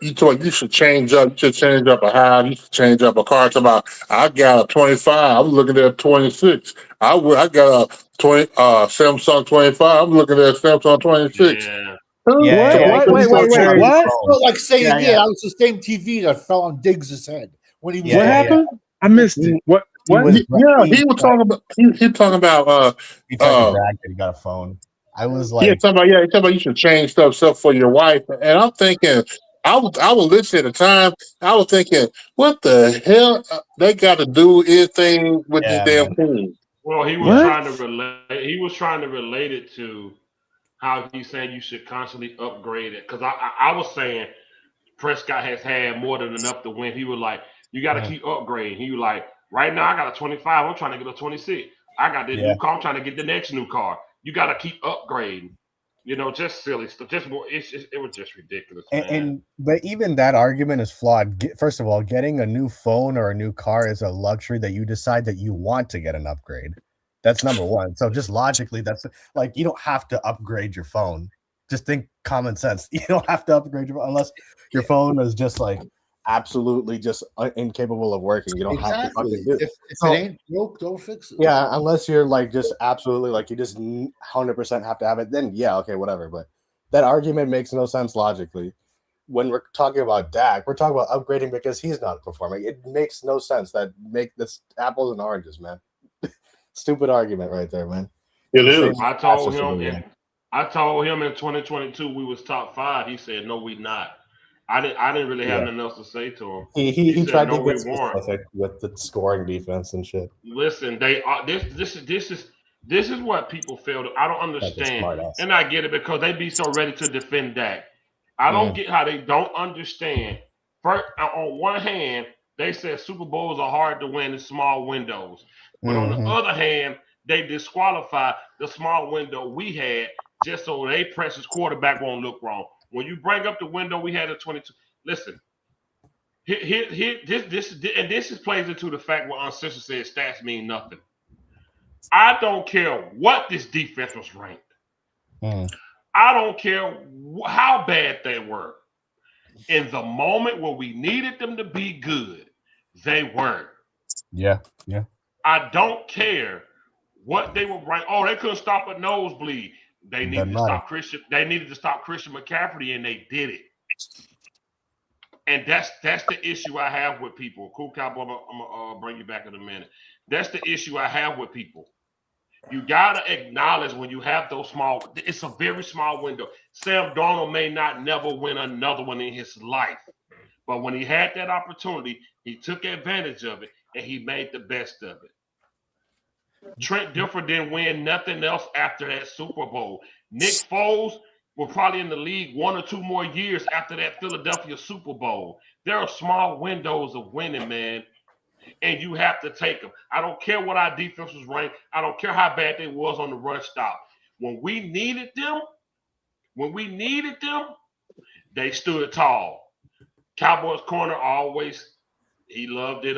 You told you should change up. You should change up a house. You should change up a car. Talking about I got a 25. I'm looking at 26. I got a 20 Samsung 25. I'm looking at Samsung 26. Yeah. Huh? yeah, What? So yeah. I What? said, He you Wait, was wait, gotta wait. comparing change. his What? phone. Well, like saying, Yeah, yeah, yeah, that was the same TV that fell on Diggs's head when he was yeah, What yeah, on. yeah. happened? I missed it. He What? he What? was Yeah, he was talking about. He talking about. he tried to Uh, brag that he got a phone. I was Yeah, like, talking about he talking about you should change stuff for your wife. And I'm thinking, I was listening at the time. I was thinking, what the hell they got to do anything with this yeah, damn man. thing? Well, he was Yeah. What? trying to relate. He was trying to relate it to how he's saying you should constantly upgrade it. Because I was saying Prescott has had more than enough to win. He was like, you got to Mm, keep upgrading. He was like, right now I got a 25. I'm trying to get a 26. I got this yeah. new car. I'm trying to get the next new car. You got to keep upgrading. Just silly stuff. Just more. It was just ridiculous, man. And but even that argument is flawed. First of all, getting a new phone or a new car is a luxury that you decide that you want to get an upgrade. That's number one. So just logically, that's like you don't have to upgrade your phone. Just think common sense. You don't have to upgrade your phone unless your phone is just like absolutely just incapable of working. You don't have to Exactly. fucking do it. If it So ain't broke, don't fix it. yeah, unless you're like just absolutely like you just 100% have to have it, then yeah, okay, whatever. But that argument makes no sense logically. When we're talking about Dak, we're talking about upgrading because he's not performing. It makes no sense. That make this apples and oranges, man. Stupid argument right there, man. It The same is. with I Pastor told Super him Bowl. in I told him in 2022 we was top five. He said no, we not. I didn't really have Yeah, nothing else to say to him. he He said tried to no, we get weren't. specific with the scoring defense and shit. Listen, they are this is what people fail to. I don't Like a understand, smart ass. and I get it because they be so ready to defend Dak. I don't Mm, get how they don't understand. First, on one hand, they said Super Bowls are hard to win in small windows, but on the hmm other hand, they disqualify the small window we had just so they precious quarterback won't look wrong. When you bring up the window we had at 22, listen, this is plays into the fact what Aunt Sister said stats mean nothing. I don't care what this defense was ranked. mm, I don't care how bad they were. In the moment where we needed them to be good, they weren't. yeah, yeah. I don't care what they were ranked. Oh, they couldn't stop a nosebleed. They needed Doesn't to matter. stop Christian. They needed to stop Christian McCaffrey, and they did it. And that's the issue I have with people. Cool Cowboy, I'm gonna bring you back in a minute. That's the issue I have with people. You gotta acknowledge when you have those small. It's a very small window. Sam Darnold may not never win another one in his life, but when he had that opportunity, he took advantage of it and he made the best of it. Trent Dilfer didn't win nothing else after that Super Bowl. Nick Foles will probably in the league 1 or 2 more years after that Philadelphia Super Bowl. There are small windows of winning, man, and you have to take them. I don't care what our defense was ranked. I don't care how bad they was on the run stop. When we needed them, when we needed them, they stood tall. Cowboys corner always he loved it.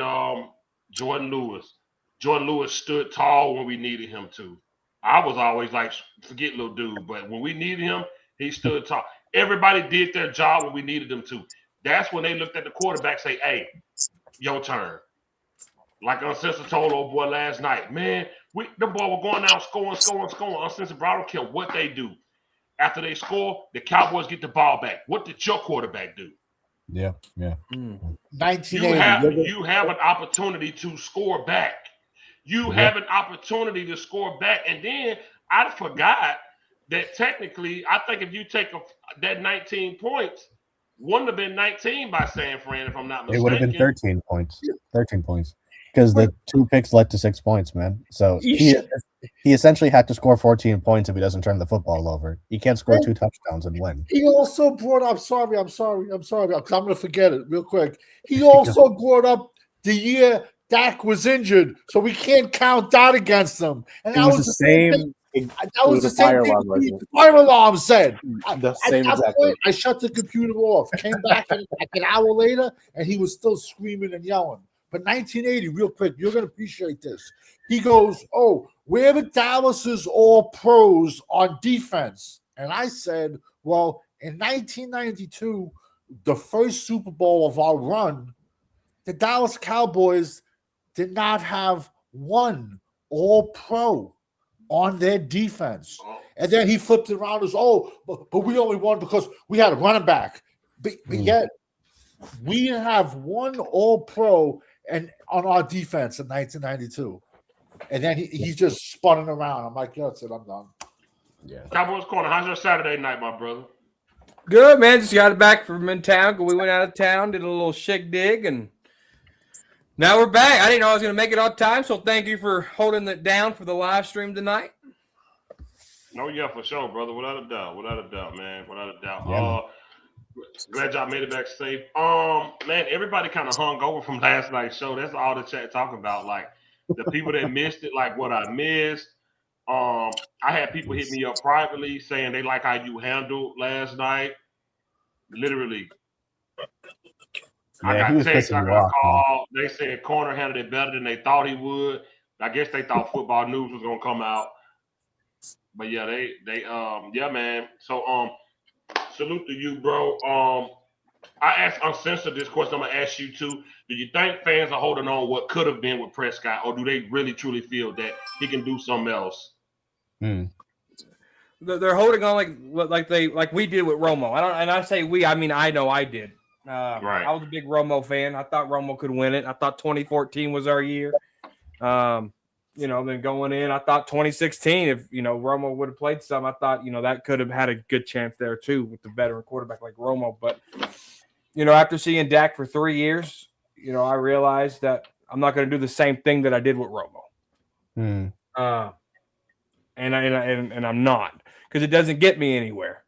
Jordan Lewis. Jordan Lewis stood tall when we needed him to. I was always like, forget little dude, but when we needed him, he stood tall. Everybody did their job when we needed them to. That's when they looked at the quarterback, say, "Hey, your turn." Like Uncensored told old boy last night, man, the boy were going out scoring. Uncensored, bro, I don't care what they do. After they score, the Cowboys get the ball back. What did your quarterback do? Yeah, yeah. You 1980. have you have an opportunity to score back. You Yeah. have an opportunity to score back, and then I forgot that technically, I think if you take that 19 points, wouldn't have been 19 by San Fran, if I'm not It would have been mistaken. 13 points. 13 points. because the 2 picks led to 6 points, man. So he essentially had to score 14 points if he doesn't turn the football over. He can't score 2 touchdowns and win. He also brought up. I'm sorry. I'm going to forget it real quick. He also brought up the year Dak was injured, so we can't count that against him. And that was the same thing. That was the same thing the fire alarm said. The same exact thing. I shut the computer off, came back like an hour later, and he was still screaming and yelling. But 1980, real quick, you're going to appreciate this. He goes, "Oh, where the Dallas's all pros on defense?" And I said, "Well, in 1992, the first Super Bowl of our run, the Dallas Cowboys did not have one all pro on their defense." And then he flipped it around as, but we only won because we had a running back. But yet, we have one all pro and on our defense in 1992. And then he just spun it around. I'm like, that's it, I'm done. Yeah. Cowboys Corner, how's your Saturday night, my brother? Good, man. Just got it back from in town. We went out of town, did a little shindig, and now we're back. I didn't know I was going to make it on time, so thank you for holding it down for the live stream tonight. No, yeah, for sure, brother. Without a doubt, man. Without a doubt. Yeah, glad y'all made it back safe. Man, everybody kind of hung over from last night's show. That's all the chat talking about. Like the people that missed it, like what I missed. I had people hit me up privately saying they like how you handled last night. Literally. Yeah, I got text, I got call. They said Corner handled it better than they thought he would. I guess they thought football news was gonna come out. But yeah, they yeah, man. So salute to you, bro. I asked Uncensored this question. I'm gonna ask you too. Do you think fans are holding on what could have been with Prescott, or do they really truly feel that he can do something else? They're holding on like we did with Romo. I say we. I mean I know I did. Right. I was a big Romo fan. I thought Romo could win it. I thought 2014 was our year. Then going in, I thought 2016, if, Romo would have played some, I thought, that could have had a good chance there too with the veteran quarterback like Romo. But, after seeing Dak for 3 years, I realized that I'm not going to do the same thing that I did with Romo. And I'm not, because it doesn't get me anywhere.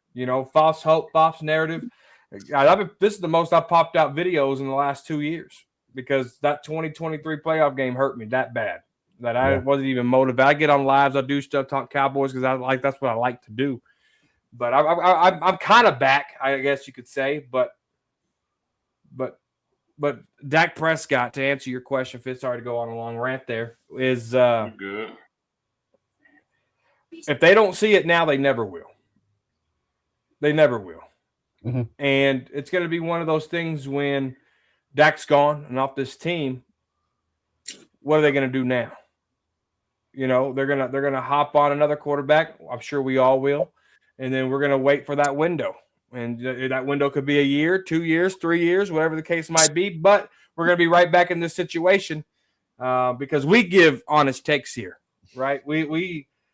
False hope, false narrative. This is the most I've popped out videos in the last 2 years because that 2023 playoff game hurt me that bad that I wasn't even motivated. I get on lives, I do stuff, talk Cowboys because that's what I like to do. But I'm kind of back, I guess you could say. But Dak Prescott, to answer your question, Fitz, sorry to go on a long rant there, is good. If they don't see it now, they never will. They never will. Mm-hmm. And it's going to be one of those things when Dak's gone and off this team, what are they going to do now? They're gonna hop on another quarterback. I'm sure we all will, and then we're gonna wait for that window. And that window could be a year, 2 years, 3 years, whatever the case might be. But we're gonna be right back in this situation because we give honest takes here, right?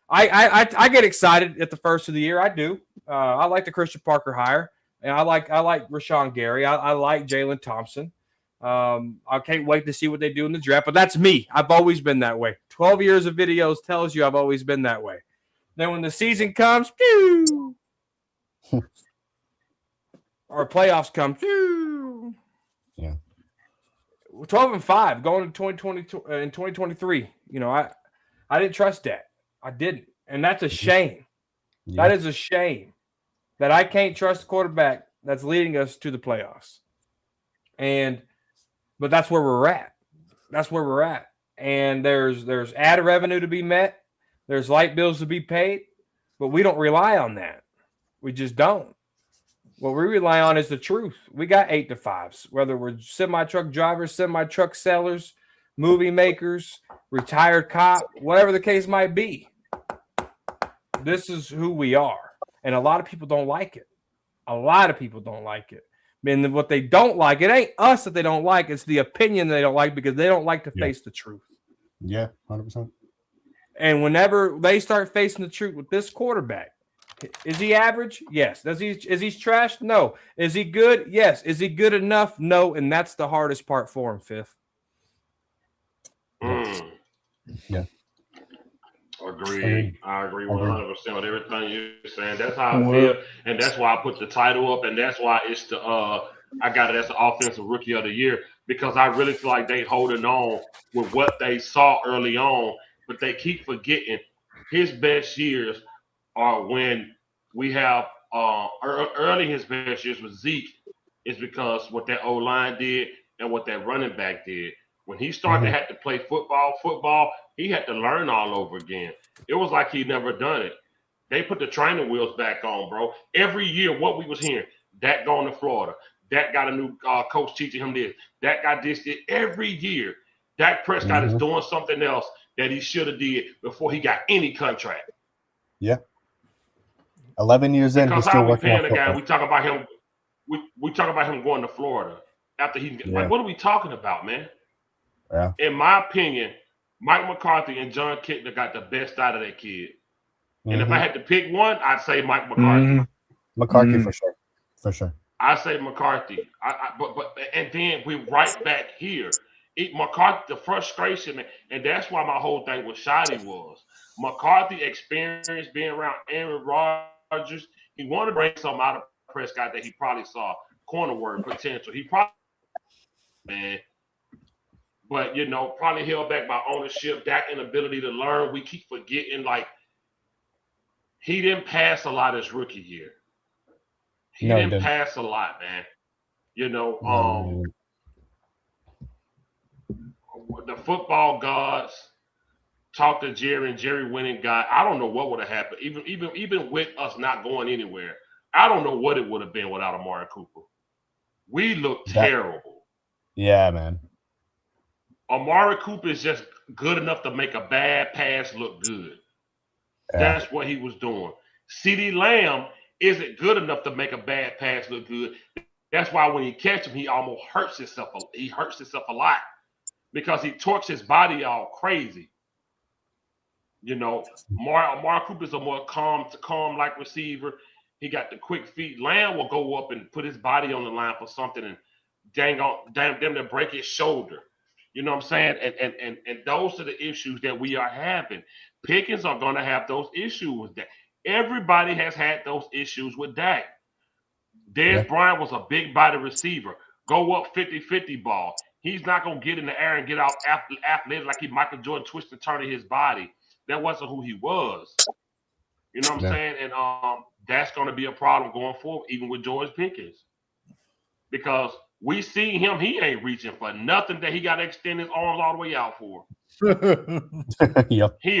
I get excited at the first of the year. I do. I like the Christian Parker hire, and I like Rashawn Gary. I like Jalen Thompson. I can't wait to see what they do in the draft, but that's me. I've always been that way. 12 years of videos tells you I've always been that way. Then when the season comes, or playoffs come, 12-5 going to 2022 in 2023. I didn't trust that. I didn't, and that's a shame. That is a shame that I can't trust the quarterback that's leading us to the playoffs. But that's where we're at. That's where we're at. And there's ad revenue to be met. There's light bills to be paid. But we don't rely on that. We just don't. What we rely on is the truth. We got 8 to 5s, whether we're semi-truck drivers, semi-truck sellers, movie makers, retired cop, whatever the case might be. This is who we are. And a lot of people don't like it. A lot of people don't like it. And what they don't like, it ain't us that they don't like. It's the opinion they don't like because they don't like to face the truth. Yeah, 100%. And whenever they start facing the truth with this quarterback, is he average? Yes. Is he trash? No. Is he good? Yes. Is he good enough? No. And that's the hardest part for him, Fifth. Mm. Yeah. Agreed. I agree Agreed. 100% with everything you're saying. That's how I Well, feel, and that's why I put the title up, and that's why it's the I got it as the offensive rookie of the year because I really feel like they holding on with what they saw early on, but they keep forgetting his best years are when we have early his best years with Zeke is because what that O line did and what that running back did. When he started to Mhm. have to play football, he had to learn all over again. It was like he never done it. They put the training wheels back on, bro. Every year, what we was hearing, Dak going to Florida. Dak got a new coach teaching him this. Dak got this. Every year, Dak Prescott is Mhm. doing something else that he should have did before he got any contract. Yeah. 11 years in, he's Because still how we working on paying the guy? football. We talk about him. We talk about him going to Florida after he like. Yeah. What are we talking about, man? Yeah. In my opinion, Mike McCarthy and John Kitna got the best out of that kid. And if I Mhm. had to pick one, I'd say Mike McCarthy. mm, McCarthy for sure. For sure. I say McCarthy. But and then we right back here. McCarthy, the frustration, and that's why my whole thing with Shoddy was McCarthy experience being around Aaron Rodgers. He wanted to bring something out of Prescott that he probably saw corner word potential. He probably man, but probably held back by ownership, that inability to learn. We keep forgetting like he didn't pass a lot his rookie year. He No, he didn't didn't. pass a lot, man. You know, No, he didn't. the football gods talked to Jerry, and Jerry went and got. I don't know what would have happened, even with us not going anywhere. I don't know what it would have been without Amari Cooper. We look That. terrible. Yeah, man. Amari Cooper is just good enough to make a bad pass look good. Yeah. That's what he was doing. CeeDee Lamb isn't good enough to make a bad pass look good. That's why when he catch him, he almost hurts himself. He hurts himself a lot because he torques his body all crazy. Amari Cooper's a more calm like receiver. He got the quick feet. Lamb will go up and put his body on the line for something and damn them to break his shoulder. You know what I'm saying? And those are the issues that we are having. Pickens are going to have those issues with that. Everybody has had those issues with Dak. Yeah. Dez Bryant was a big body receiver. Go up 50-50 ball. He's not going to get in the air and get out athletic like he Michael Jordan twist and turn his body. That wasn't who he was. You know what I'm Yeah. saying? And that's going to be a problem going forward, even with George Pickens. Because we see him, he ain't reaching for nothing that he got to extend his arms all the way out for. Yep. He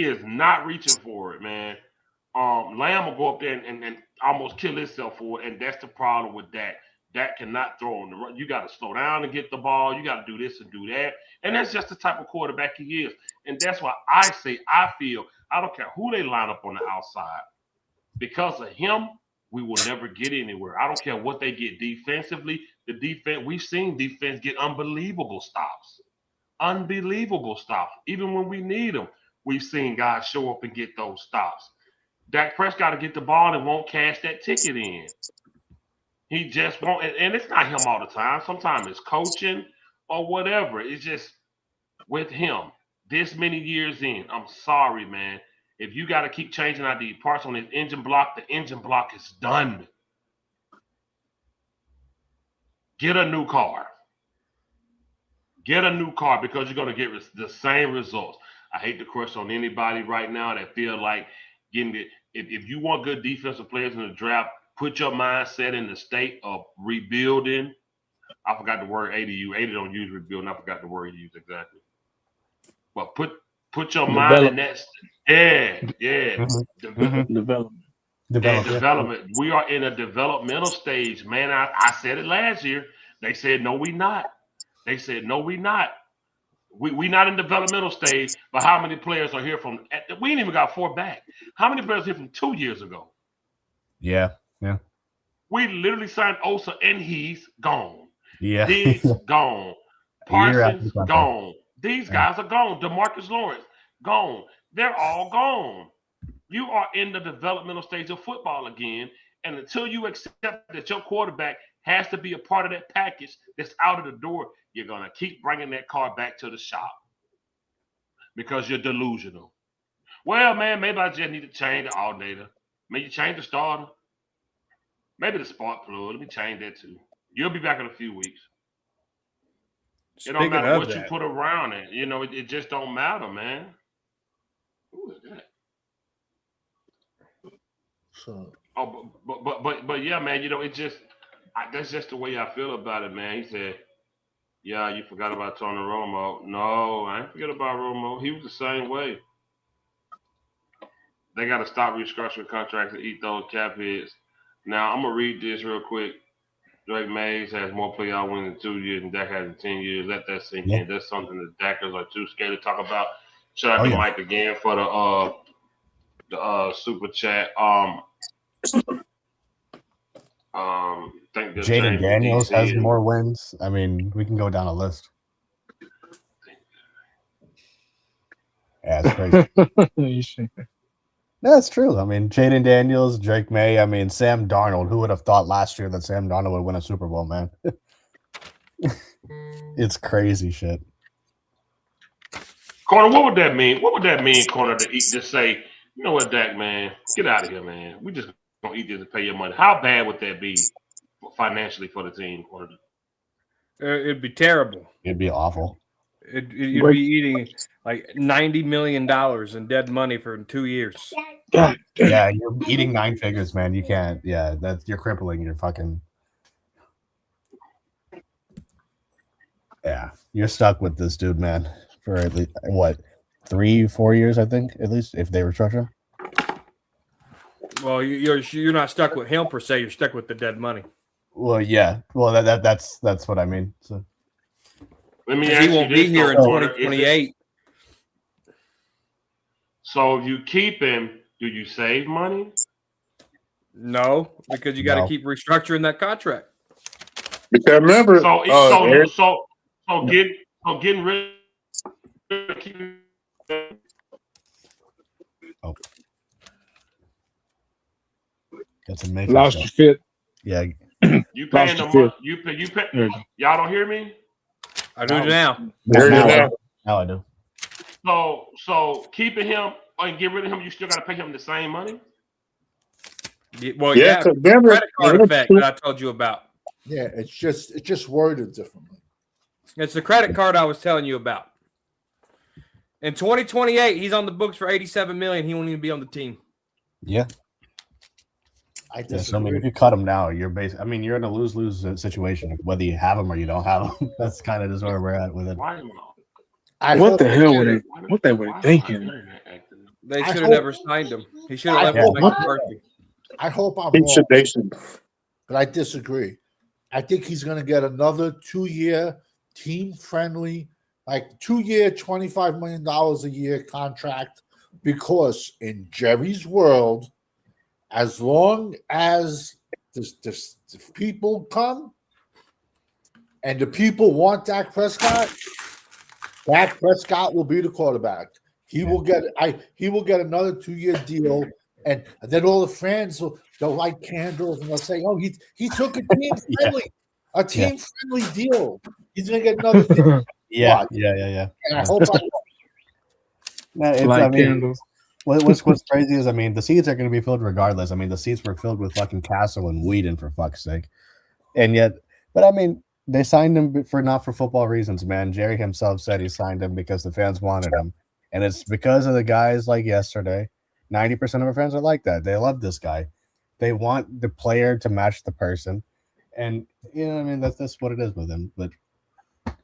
is not reaching for it, man. Lamb will go up there and almost kill himself for it, and that's the problem with Dak. Dak cannot throw on the run. You got to slow down to get the ball. You got to do this and do that, and that's just the type of quarterback he is. And that's why I say I feel I don't care who they line up on the outside. Because of him, we will never get anywhere. I don't care what they get defensively. The defense we've seen defense get unbelievable stops. Unbelievable stops. Even when we need them, we've seen guys show up and get those stops. Dak Prescott to get the ball and won't cash that ticket in. He just won't, and it's not him all the time. Sometimes it's coaching or whatever. It's just with him. This many years in, I'm sorry, man. If you got to keep changing out the parts on his engine block, the engine block is done. Get a new car. Get a new car because you're going to get the same results. I hate to crush on anybody right now that feel like getting it. If you want good defensive players in the draft, put your mindset in the state of rebuilding. I forgot the word ADU. ADU don't use rebuilding. I forgot the word you use exactly. But put your mind in that. Yeah. Mhm. development. Develop. Yeah. Development. We are in a developmental stage, man. I said it last year. They said no, we not. They said no, we not. We not in developmental stage, but how many players are here from? We ain't even got 4 back. How many players are here from 2 years ago? Yeah. Yeah. We literally signed Osa and he's gone. Yeah. Diggs gone. A year after the Parsons contract. gone. These Yeah. guys are gone. DeMarcus Lawrence gone. They're all gone. You are in the developmental stage of football again, and until you accept that your quarterback has to be a part of that package that's out of the door, you're gonna keep bringing that car back to the shop. because you're delusional. Well, man, maybe I just need to change the alternator. Maybe you change the starter. Maybe the spark plug. Let me change that too. You'll be back in a few weeks. It don't Speaking matter of what you that, put around it. You know, it just don't matter, man. Who is that? So Oh, but yeah, man. You know, that's just the way I feel about it, man. He said, "Yeah, you forgot about Tony Romo." No, I ain't forget about Romo. He was the same way. They got to stop restructuring contracts and eat those cap hits. Now I'm gonna read this real quick. Drake Mays has more playoff wins in 2 years than Dak has in 10 years. Let that sink Yeah. in. That's something that Dackers are too scared to talk about. Shout out Oh, to yeah. Mike again for the super chat. Think the Jaden change with Daniels has DC. more wins. I mean, we can go down a list. Yeah, it's crazy. That's true. I mean, Jaden Daniels, Drake May. I mean, Sam Darnold. Who would have thought last year that Sam Darnold would win a Super Bowl, man? It's crazy shit. Corner, what would that mean? What would that mean, Corner, to eat, just say, you know what, Dak, man, get out of here, man. We just gonna eat this and pay your money. How bad would that be financially for the team, Corner? it'd be terrible. It'd be awful. You'd be eating like $90 million in dead money for 2 years. God damn. Yeah, you're eating 9 figures, man. You can't. Yeah, you're crippling. You're fucking. Yeah, you're stuck with this dude, man, for at least what 3-4 years, I think, at least if they restructure. Well, you're not stuck with him per se. You're stuck with the dead money. Well, yeah. Well, that's what I mean. So Let me He ask you won't be this, here in though, Corner. 2028. So if you keep him, do you save money? No, because you got to No. keep restructuring that contract. Because remember, Eric, So getting rid of keeping that's a matrix. Lost though. your fit. Yeah, you paying Lost the your money. You pay. There you go. Y'all don't hear me? I do now. there now, you go. now I do. So keeping him and get rid of him, you still got to pay him the same money. Well, Yeah, yeah, 'cause remember, credit card effect that I told you about. yeah, it's just worded differently. It's the credit card I was telling you about. In 2028, he's on the books for $87 million. He won't even be on the team. Yeah. I Yeah, so I disagree. mean, if you cut him now, you're you're in a lose-lose situation, whether you have him or you don't have him. That's kind of just where we're at with it. Why? What the hell were they? What they were thinking? They I should have hope- never signed him. He should have left I with hope- Mike McCarthy. I hope I'm He wrong, should, they should. but I disagree. I think he's going to get another 2-year team-friendly, like 2-year, $25 million a year contract, because in Jerry's world, as long as the people come and the people want Dak Prescott will be the quarterback. He will get another 2-year deal, and then all the fans they'll light candles and they'll say, "Oh, he took a team friendly deal. He's gonna get another deal." Yeah, Watch. yeah. And I hope Like candles. What's crazy is, I mean, the seats are going to be filled regardless. I mean, the seats were filled with fucking Castle and Whedon, for fuck's sake. And yet, but I mean, they signed him not for football reasons, man. Jerry himself said he signed him because the fans wanted him. And it's because of the guys like yesterday. 90% of our fans are like that. They love this guy. They want the player to match the person. And, you know, I mean, that's what it is with him. But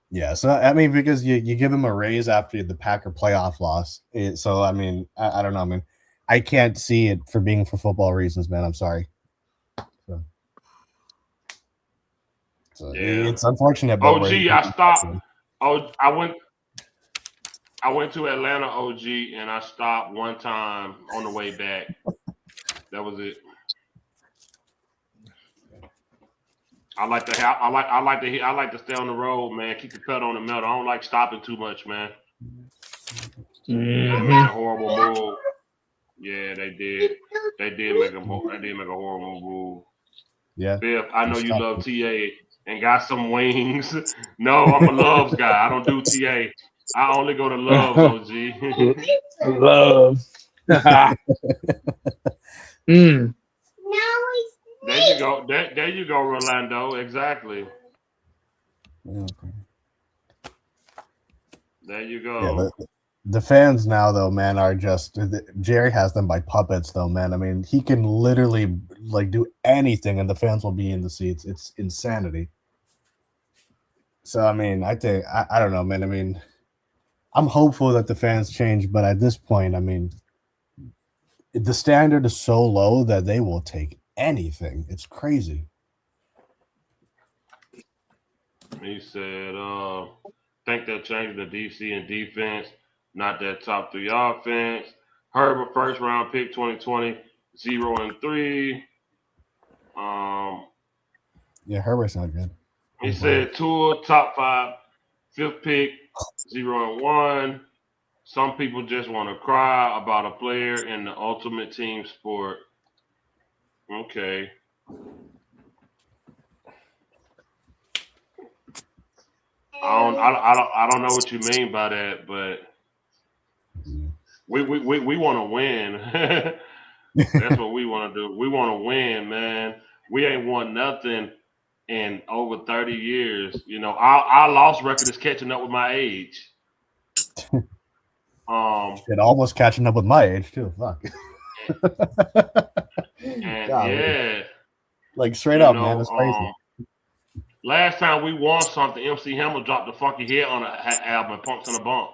yeah, so I mean, because you give him a raise after the Packer playoff loss. So I mean, I don't know. I mean, I can't see it for being for football reasons, man. I'm sorry. So Yeah. it's unfortunate. But OG, I stopped. I went to Atlanta, OG, and I stopped one time on the way back. That was it. I like to stay on the road, man. Keep the pedal on the metal. I don't like stopping too much, man. Yeah, they made a horrible move. Yeah, they did. They did make a horrible move. Yeah. Biff, I know you love TA and got some wings. No, I'm a loves guy. I don't do TA. I only go to Love's, OG. Love. Mm. There you go. There you go, Rolando. Exactly. Okay. There you Yeah, go. the fans now, though, man, are just Jerry has them by puppets, though, man. I mean, he can literally like do anything, and the fans will be in the seats. It's insanity. So, I mean, I think I don't know, man. I mean, I'm hopeful that the fans change, but at this point, I mean, the standard is so low that they will take anything. It's crazy. He said, think they're changing the DC and defense, not that top three offense. Herbert first round pick 2020, 0-3. Um, Yeah, Herbert's not good. he said Tua top five, fifth pick, 0-1. Some people just want to cry about a player in the ultimate team sport. Okay. I don't know what you mean by that, but we want to win. That's what we want to do. We want to win, man. We ain't won nothing in over 30 years. You know, our loss record is catching up with my age. Shit, almost catching up with my age too. Fuck. And Golly. yeah, Like straight you up, know, man, it's crazy. last time we won something, MC Hammer dropped the funky head on an album, Punks in a Bump.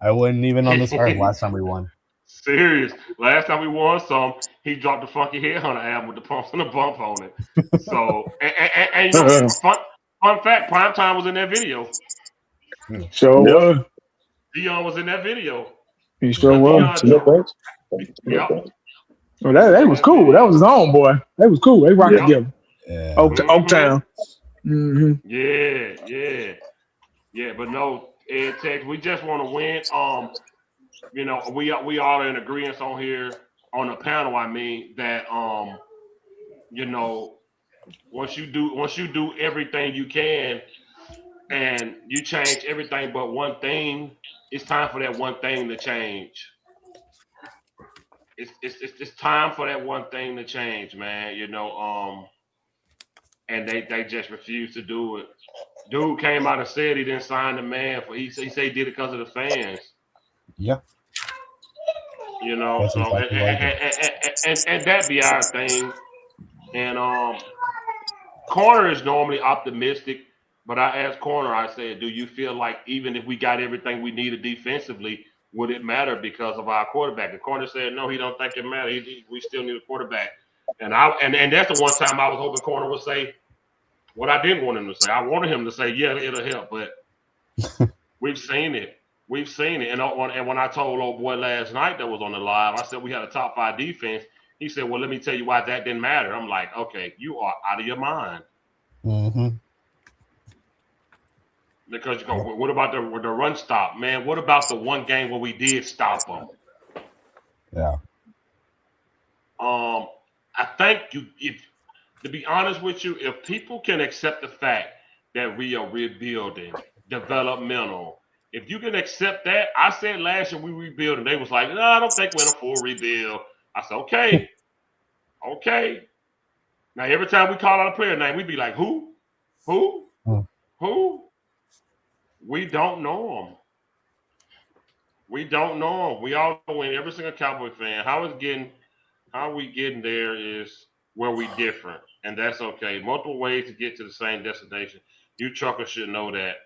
I wasn't even on this earth last time we won. Serious. Last time we won some, he dropped the funky head on the album with the Pumps and the Bump on it. So, and you know, fun fact, Primetime was in that video. Sure was. Dion was in that video. He sure Because was. Yep. Well, that was cool. That was his own boy. That was cool. They rocked Yep. together. Yeah. Oaktown. Mm-hmm. Yeah. But no, Ed Tex, we just want to win. You know, we all are in agreement on here on the panel. I mean that you know, once you do everything you can and you change everything but one thing, it's time for that one thing to change. It's time for that one thing to change, man. You know, and they just refuse to do it. Dude came out and said he didn't sign the man for he said he did it because of the fans. Yeah. You know, That's so exactly what I did. and that be our thing. And Corner is normally optimistic, but I asked Corner, I said, do you feel like even if we got everything we needed defensively, would it matter because of our quarterback? And Corner said, no, he don't think it matters. We still need a quarterback. And and that's the one time I was hoping Corner would say what I didn't want him to say. I wanted him to say, yeah, it'll help, but we've seen it. We've seen it. And when I told old boy last night that was on the live, I said we had a top 5 defense. He said, well, let me tell you why that didn't matter. I'm like, okay, you are out of your mind. Mm-hmm. Because you go, what about the run stop, man? What about the one game where we did stop them? Yeah. I think if to be honest with you, if people can accept the fact that we are rebuilding, developmental, if you can accept that, I said last year we rebuild, and they was like, no, I don't think we're in a full rebuild. I said, okay. Now every time we call out a player name, we'd be like, who? We don't know them. We don't know them. We all know in every single Cowboy fan how we getting there is where we different, and that's okay. Multiple ways to get to the same destination. You truckers should know that.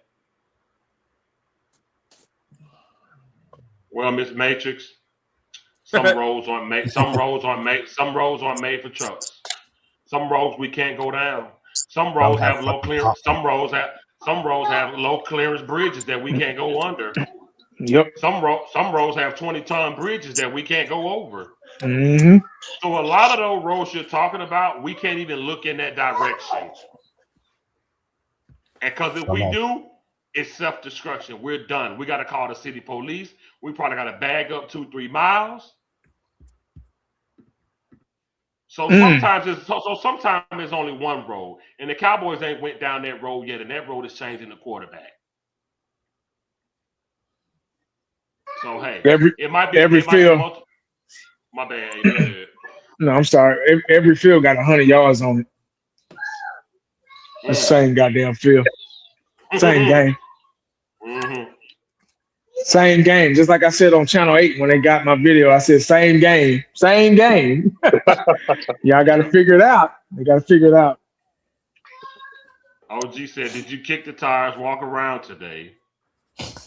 Well, Miss Matrix, some roads aren't made. Some roads aren't made. Some roads aren't made for trucks. Some roads we can't go down. Some roads have low clearance. Some roads have low clearance bridges that we can't go under. Yep. Some roads have 20-ton bridges that we can't go over. Mm-hmm. So a lot of those roads you're talking about, we can't even look in that direction. And because if we do, it's self-destruction. We're done. We got to call the city police. We probably got to bag up 2-3 miles. So sometimes it's only one road, and the Cowboys ain't went down that road yet, and that road is changing the quarterback. So hey, Every it might be every field. multiple. My bad. Go ahead. No, I'm sorry. Every field got 100 yards on it. The same goddamn field. Same game. Mm-hmm. Same game. Just like I said on Channel 8 when they got my video, I said same game. Same game. Y'all got to figure it out. They got to figure it out. OG said, "Did you kick the tires, walk around today,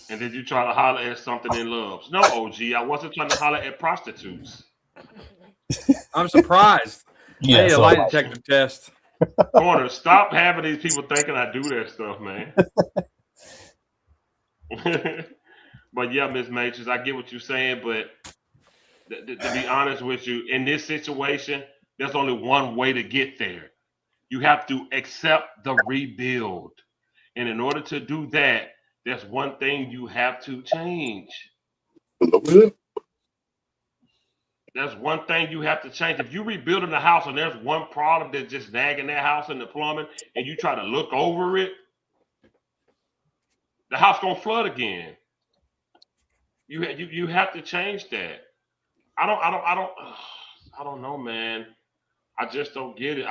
and did you try to holler at something in loves?" No, OG, I wasn't trying to holler at prostitutes. I'm surprised. I need a so lie detector test. Corner, stop having these people thinking I do that stuff, man. But yeah, Miss Matrix, I get what you're saying, but to be honest with you, in this situation, there's only one way to get there. You have to accept the rebuild. And in order to do that, there's one thing you have to change. There's one thing you have to change. If you're rebuilding the house and there's one problem that's just nagging that house in the plumbing and you try to look over it, the house gonna flood again. You have to change that. I don't know, man. I just don't get it.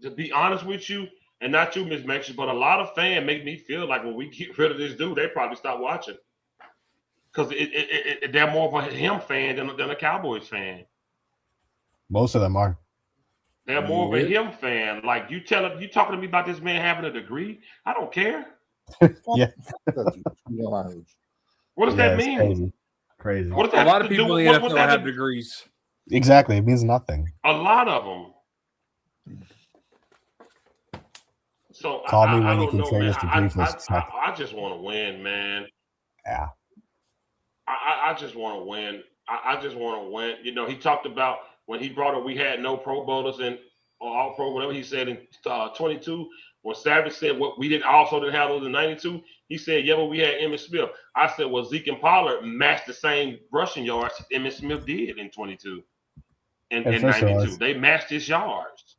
To be honest with you, and not you, Miss Matrix, but a lot of fans make me feel like when we get rid of this dude, they probably stop watching because they're more of a him fan than a Cowboys fan. Most of them are. They're more of a him fan. Like you talking to me about this man having a degree? I don't care. Yeah. What does that mean? Crazy. Crazy. What does A that lot have of to do people with in the what NFL that have degrees. Exactly. It means nothing. A lot of them. So Call me I when you don't can know, trade man. this degree for I just want to win, man. Yeah. I just want to win. I just want to win. You know, he talked about when he brought up we had no Pro Bowlers and or all Pro, whatever he said in 22. When Savage said what we didn't have those in 92, he said, yeah, but we had Emmitt Smith. I said, well, Zeke and Pollard matched the same rushing yards Emmitt Smith did in 22 and in 92. They matched his yards.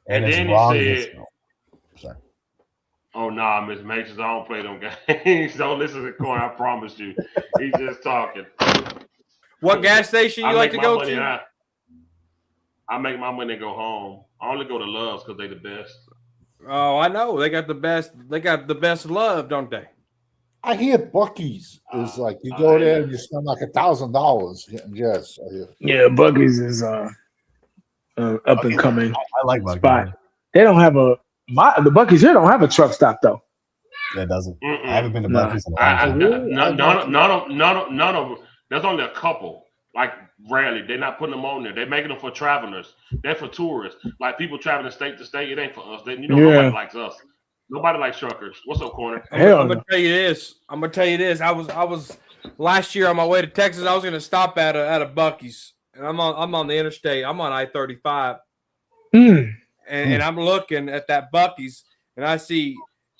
And then he said, sorry. oh, nah, Miss Matrix, I don't play them games. Don't listen to the corner, I promise you. He's just talking. What gas station you like to go to? I make my money and go home. I only go to Love's because they the best. Oh, I know. They got the best. They got the best love, don't they? I hear Bucky's is like you go there and you spend like $1,000 getting gas. Yeah, Bucky's is up and coming. I like Bucky's. Spot. They don't have the Bucky's here don't have a truck stop though. Yeah, it doesn't. Mm-mm. I haven't been to Bucky's in a long time. None of them. There's only a couple. Like rarely, they're not putting them on there. They're making them for travelers. They're for tourists. Like people traveling state to state. It ain't for us. Nobody likes us. Nobody likes truckers. What's up, corner? I'm gonna tell you this. I was last year on my way to Texas. I was gonna stop at a Bucky's, and I'm on the interstate. I'm on I-35, and I'm looking at that Bucky's, and I see.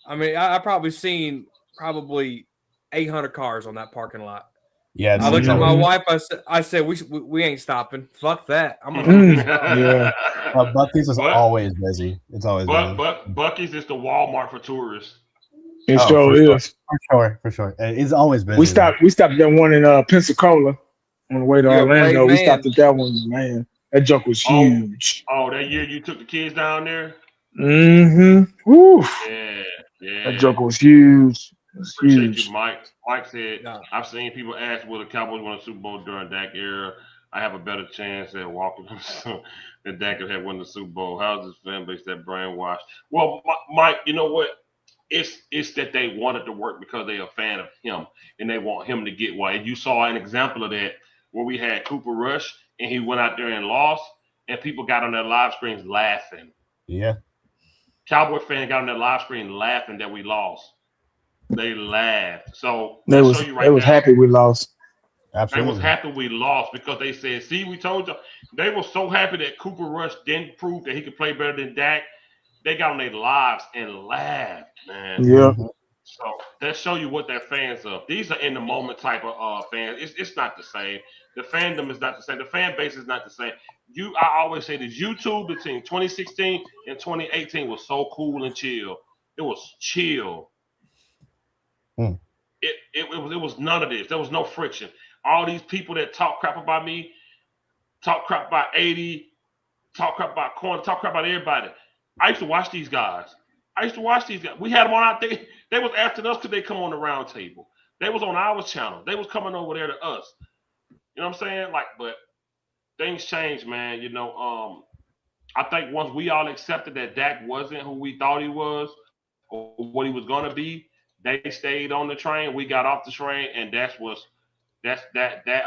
I mean, I probably seen 800 cars on that parking lot. Yeah, I looked at my wife. I said, we ain't stopping. Fuck that. I'm yeah. Bucky's is always busy. It's always busy. Bucky's is the Walmart for tourists. It sure is. For sure. It's always busy. We stopped at one in Pensacola on the way to Orlando. We stopped at that one, man. That junk was huge. Oh, that year you took the kids down there? Mm-hmm. Woo. Yeah. That junk was huge. Appreciate you, Mike. Mike said, I've seen people ask, will the Cowboys win a Super Bowl during Dak era? I have a better chance at walking than Dak had won the Super Bowl. How's this fan base that brainwashed? Well, Mike, you know what? It's that they wanted to work because they're a fan of him and they want him to get one. And you saw an example of that where we had Cooper Rush and he went out there and lost and people got on their live screens laughing. Yeah. Cowboy fan got on their live screen laughing that we lost. They laughed. So they was happy we lost. Absolutely. They was happy we lost because they said, see, we told you. They were so happy that Cooper Rush didn't prove that he could play better than Dak. They got on their lives and laughed, man. Yeah. So that show you what their fans are. These are in the moment type of fans. It's not the same. The fandom is not the same. The fan base is not the same. I always say this, YouTube between 2016 and 2018 was so cool and chill. It was chill. It was none of this. There was no friction. All these people that talk crap about me, talk crap about 80, talk crap about Corner, talk crap about everybody. I used to watch these guys. We had them on out there. They was asking us could they come on the round table. They was on our channel. They was coming over there to us. You know what I'm saying? Like, but things change, man. You know, I think once we all accepted that Dak wasn't who we thought he was or what he was gonna be, they stayed on the train. We got off the train, and that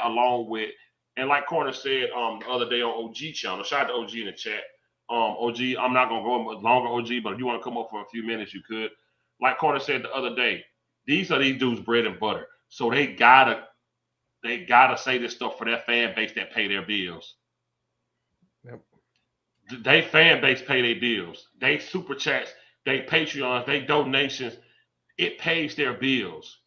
along with, and like Corner said the other day on OG channel. Shout out to OG in the chat. OG, I'm not gonna go much longer, OG, but if you want to come up for a few minutes, you could. Like Corner said the other day, these are these dudes' bread and butter, so they gotta say this stuff for their fan base that pay their bills. Yep. They fan base pay their bills. They super chats, they Patreons, they donations. It pays their bills.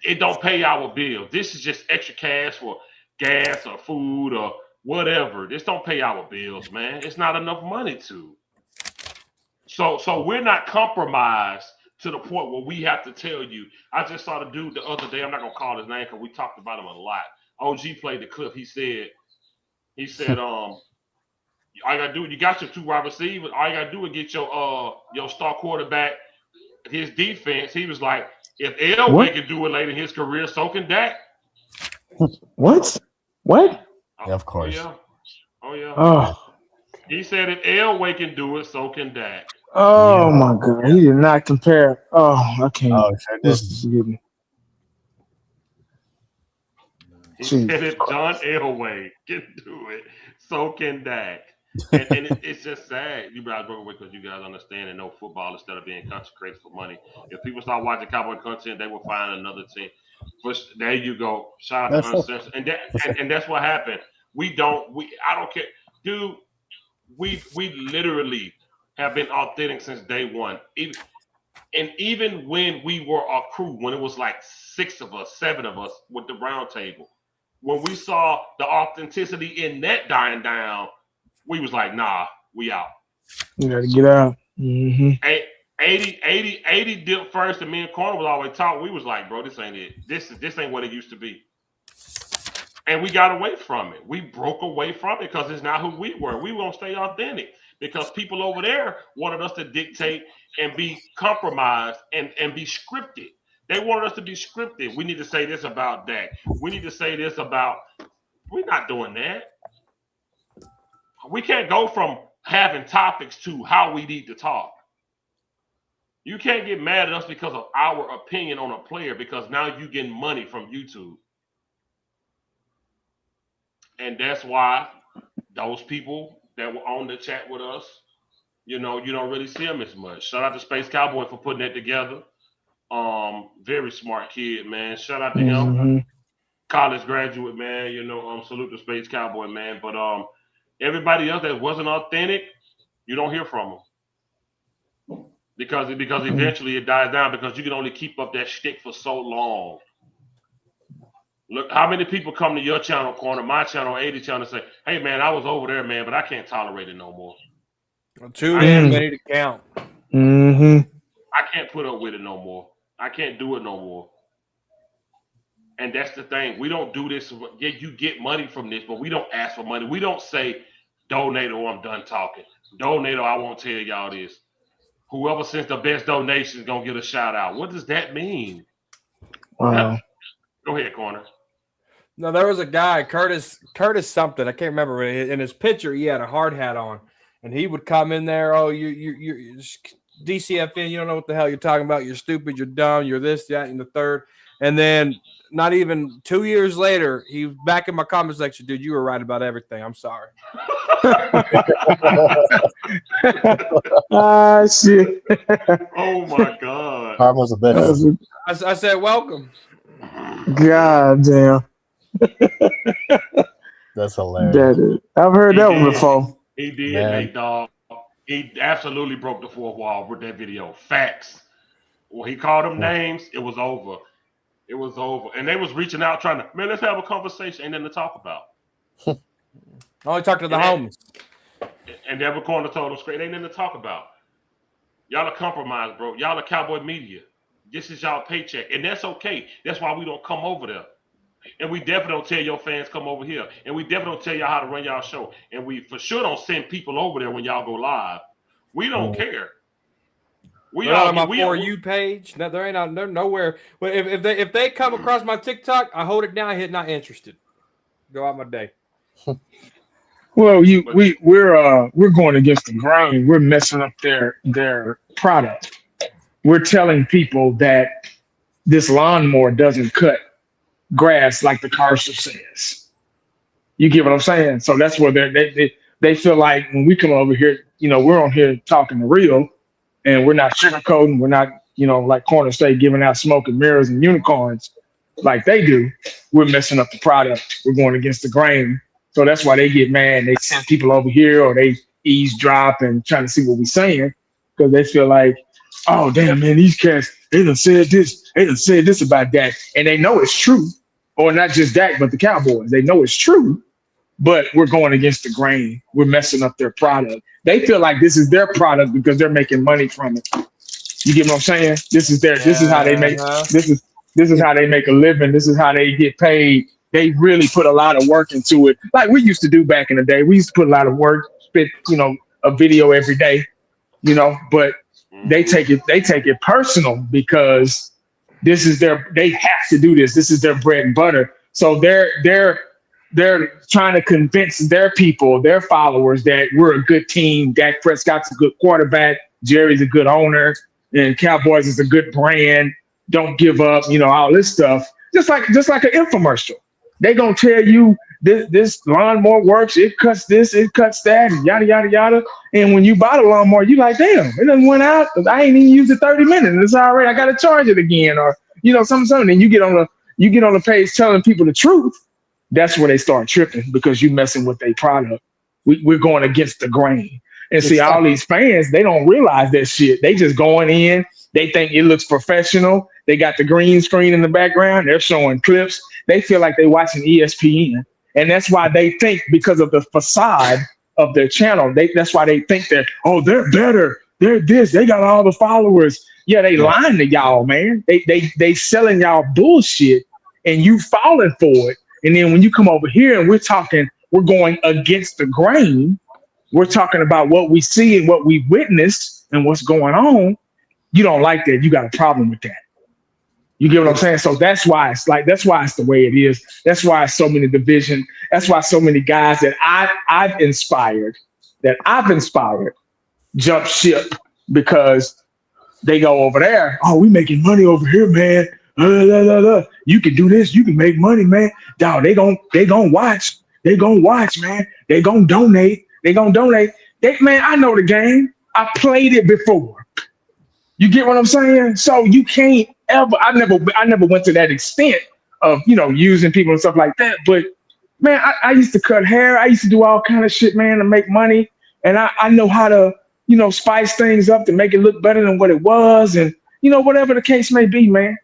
It don't pay our bills. This is just extra cash for gas or food or whatever. This don't pay our bills, man. It's not enough money to. So we're not compromised to the point where we have to tell you. I just saw the dude the other day. I'm not gonna call his name because we talked about him a lot. OG played the clip. He said, all you gotta do, you got your 2 wide receivers. All you gotta do is get your star quarterback, his defense. He was like, if Elway can do it late in his career, so can Dak. What? Yeah, of course. Oh yeah. Oh. He said if Elway can do it, so can Dak. Oh my God! He did not compare. Oh, I can't. Oh, sure did. This is good. He said if John Elway can do it, so can Dak. And it's just sad. You guys broke away because you guys understand and know football instead of being consecrated for money. If people start watching Cowboy content, they will find another team. But there you go. Shout out to Uncensored. And that's what happened. I don't care. Dude, we literally have been authentic since day one. Even when we were a crew, when it was like 6 of us, 7 of us with the round table, when we saw the authenticity in that dying down, we was like, nah, we out. You gotta get out. Mm-hmm. 80 dipped first, and me and Corner was always talking. We was like, bro, this ain't it. This ain't what it used to be. And we got away from it. We broke away from it because it's not who we were. We won't stay authentic because people over there wanted us to dictate and be compromised and be scripted. They wanted us to be scripted. We need to say this about Dak. We need to say this about. We're not doing that. We can't go from having topics to how we need to talk. You can't get mad at us because of our opinion on a player because now you're getting money from YouTube. And that's why those people that were on the chat with us, you know, you don't really see them as much. Shout out to Space Cowboy for putting that together. Very smart kid, man. Shout out to him. College graduate, man. You know, salute to Space Cowboy, man. But everybody else that wasn't authentic, you don't hear from them. Because eventually it dies down because you can only keep up that shtick for so long. Look, how many people come to your channel, Corner, my channel, 80 channel, and say, hey, man, I was over there, man, but I can't tolerate it no more. Too damn many to count. Mm-hmm. I can't put up with it no more. I can't do it no more. And that's the thing. We don't do this. Yeah, you get money from this, but we don't ask for money. We don't say, donate or I'm done talking. Donate or I won't tell y'all this. Whoever sends the best donation is going to get a shout out. What does that mean? Wow. Go ahead, Corner. No, there was a guy, Curtis something. I can't remember. In his picture, he had a hard hat on, and he would come in there. Oh, you're DCFN. You don't know what the hell you're talking about. You're stupid. You're dumb. You're this, that, and the third. And then not even 2 years later, he was back in my comment section. Dude, you were right about everything. I'm sorry. Shit. Oh my God. Karma's a bitch. I said, welcome. God damn. That's hilarious. I've heard that one before. He did, Man. Nate Dogg. He absolutely broke the fourth wall with that video. Facts. When he called them names, it was over. It was over. And they was reaching out trying to, man, let's have a conversation. Ain't nothing to talk about. I only talk to the homies. And every corner told them straight, ain't nothing to talk about. Y'all are compromised, bro. Y'all are cowboy media. This is y'all paycheck, and that's okay. That's why we don't come over there. And we definitely don't tell your fans come over here. And we definitely don't tell y'all how to run y'all show. And we for sure don't send people over there when y'all go live. We don't care. We They're all not on we my For You page. No, they're nowhere. But if they come across my TikTok, I hold it down. I hit not interested. Go out my day. Well, we're going against the grain. We're messing up their product. We're telling people that this lawnmower doesn't cut grass like the commercial says. You get what I'm saying? So that's where they feel like when we come over here, we're on here talking the real, and we're not sugarcoating. We're not, like Corner State giving out smoke and mirrors and unicorns like they do. We're messing up the product. We're going against the grain. So that's why they get mad. They send people over here or they eavesdrop and trying to see what we're saying because they feel like, oh, damn, man, these cats, they done said this about that. And they know it's true. Or not just that, but the Cowboys. They know it's true, but we're going against the grain. We're messing up their product. They feel like this is their product because they're making money from it. You get what I'm saying? This is how they make this is how they make a living. This is how they get paid. They really put a lot of work into it. Like we used to do back in the day. We used to put a lot of work, spit, a video every day, but they take it personal because this is they have to do this. This is their bread and butter. So they're trying to convince their people, their followers, that we're a good team. Dak Prescott's a good quarterback. Jerry's a good owner, and Cowboys is a good brand. Don't give up, all this stuff. Just like an infomercial. They gonna tell you this lawnmower works. It cuts this, it cuts that, and yada yada yada. And when you buy the lawnmower, you like, damn, it done went out. I ain't even used it 30 minutes. It's all right. I gotta charge it again, or something. And you get on the page telling people the truth. That's where they start tripping because you messing with their product. We're going against the grain. And see, all these fans, they don't realize that shit. They just going in. They think it looks professional. They got the green screen in the background. They're showing clips. They feel like they're watching ESPN. And that's why they think, because of the facade of their channel, that's why they think that, oh, they're better. They're this. They got all the followers. Yeah, they lying to y'all, man. They selling y'all bullshit, and you falling for it. And then when you come over here and we're going against the grain. We're talking about what we see and what we witnessed and what's going on. You don't like that. You got a problem with that. You get what I'm saying? So that's why it's the way it is. That's why so many division. That's why so many guys that I've inspired jump ship because they go over there. Oh, we making money over here, man. You can do this. You can make money, man. Dog, they gonna watch. They gonna watch, man. They gonna donate. Man, I know the game. I played it before. You get what I'm saying? So you can't ever. I never went to that extent of using people and stuff like that. But man, I used to cut hair. I used to do all kind of shit, man, to make money. And I know how to spice things up to make it look better than what it was, and whatever the case may be, man.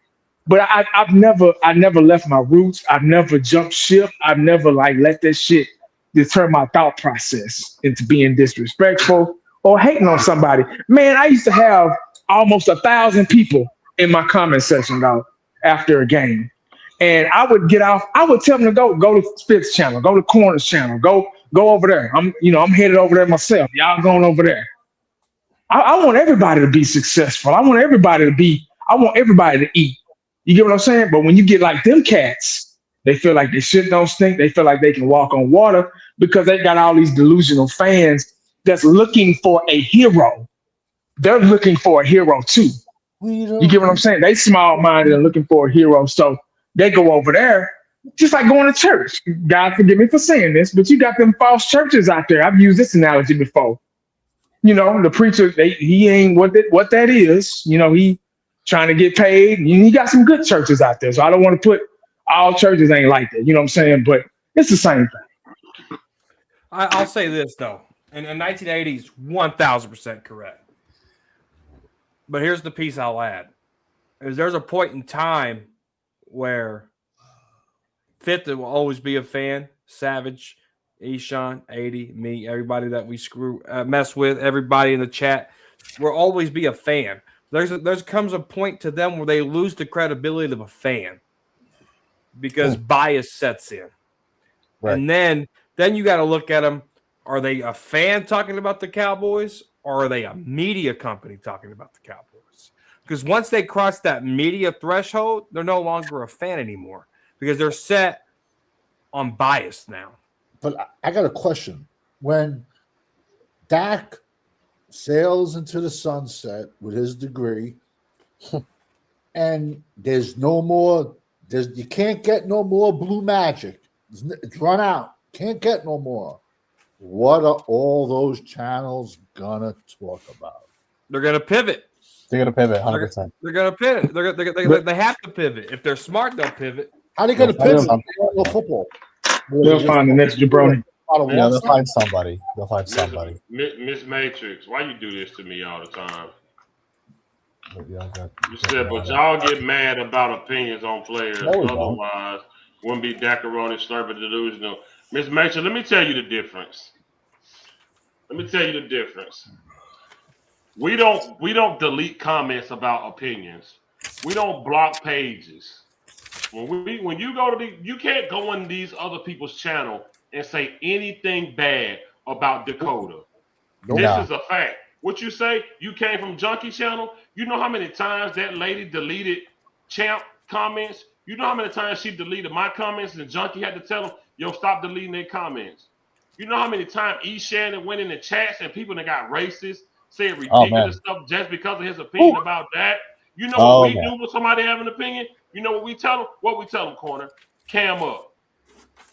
But I never left my roots. I've never jumped ship. I've never let that shit deter my thought process into being disrespectful or hating on somebody. Man, I used to have almost 1,000 people in my comment section, dog, after a game. And I would get off. I would tell them to go to Spit's channel, go to Corner's channel, go over there. I'm headed over there myself. Y'all going over there. I want everybody to be successful. I want everybody to eat. You get what I'm saying? But when you get like them cats, they feel like their shit don't stink. They feel like they can walk on water because they got all these delusional fans that's looking for a hero. They're looking for a hero too. You get what I'm saying? They small-minded and looking for a hero. So they go over there, just like going to church. God forgive me for saying this, but you got them false churches out there. I've used this analogy before. The preacher, he ain't what that is. He trying to get paid. You got some good churches out there. So I don't want to put all churches ain't like that. You know what I'm saying? But it's the same thing. I'll say this, though. In 1980s, 1,000% correct. But here's the piece I'll add. There's a point in time where Fifth will always be a fan. Savage, Eshawn, 80, me, everybody that we mess with, everybody in the chat will always be a fan. There's comes a point to them where they lose the credibility of a fan because bias sets in. Right. And then you got to look at them. Are they a fan talking about the Cowboys, or are they a media company talking about the Cowboys? Because once they cross that media threshold, they're no longer a fan anymore because they're set on bias now. But I got a question. When Dak sails into the sunset with his degree, and there's no more, you can't get no more blue magic. It's run out. Can't get no more. What are all those channels gonna talk about? They're going to pivot. They're gonna pivot 100%. They're going to pivot. They have to pivot. If they're smart, they'll pivot. How are they gonna They'll find pivot? something. They don't know football. They'll find the next jabroni. Yeah, they'll find somebody. They'll find somebody. Miss Matrix, why you do this to me all the time? You You said, but y'all get mad about opinions on players. No, we don't. Otherwise, wouldn't be Dacaroni, slurping, delusional. Miss Matrix, let me tell you the difference. We don't delete comments about opinions. We don't block pages. When you go to you can't go on these other people's channel and say anything bad about Dakota. This is a fact. What you say, you came from Junkie channel. You know how many times that lady deleted Champ comments? You know how many times she deleted my comments and Junkie had to tell them, yo, stop deleting their comments. You know how many times E. Shannon went in the chats and people that got racist, said ridiculous stuff just because of his opinion about that. You know what we do when somebody have an opinion? You know what we tell them? What we tell them, Corner? Cam up.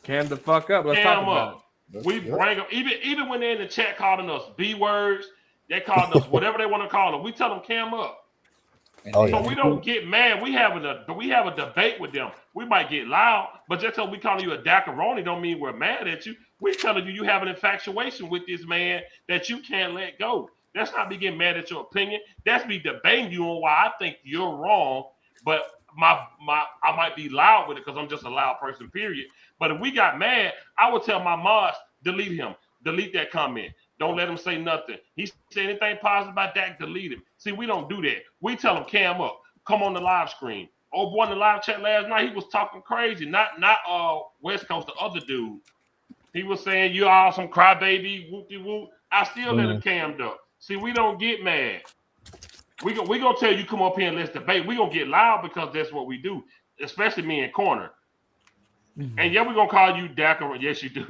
Cam the fuck up. Let's talk about it. We bring them, even when they're in the chat calling us B words, they calling us whatever they want to call them. We tell them cam up. So we don't get mad. We have a debate with them. We might get loud, but just because we calling you a Dacaroni don't mean we're mad at you. We're telling you have an infatuation with this man that you can't let go. That's not me getting mad at your opinion. That's me debating you on why I think you're wrong. But I might be loud with it because I'm just a loud person, period. But if we got mad, I would tell my mods, delete him. Delete that comment. Don't let him say nothing. He said anything positive about Dak, delete him. See, we don't do that. We tell him cam up. Come on the live screen. Oh boy, in the live chat last night, he was talking crazy. Not West Coast, the other dude. He was saying, you all some crybaby, whoop-de-whoop. I still let him cammed up. See, we don't get mad. We gonna tell you come up here and let's debate. We gonna get loud because that's what we do, especially me in Corner. And yeah, we gonna call you Dak. Yes, you do.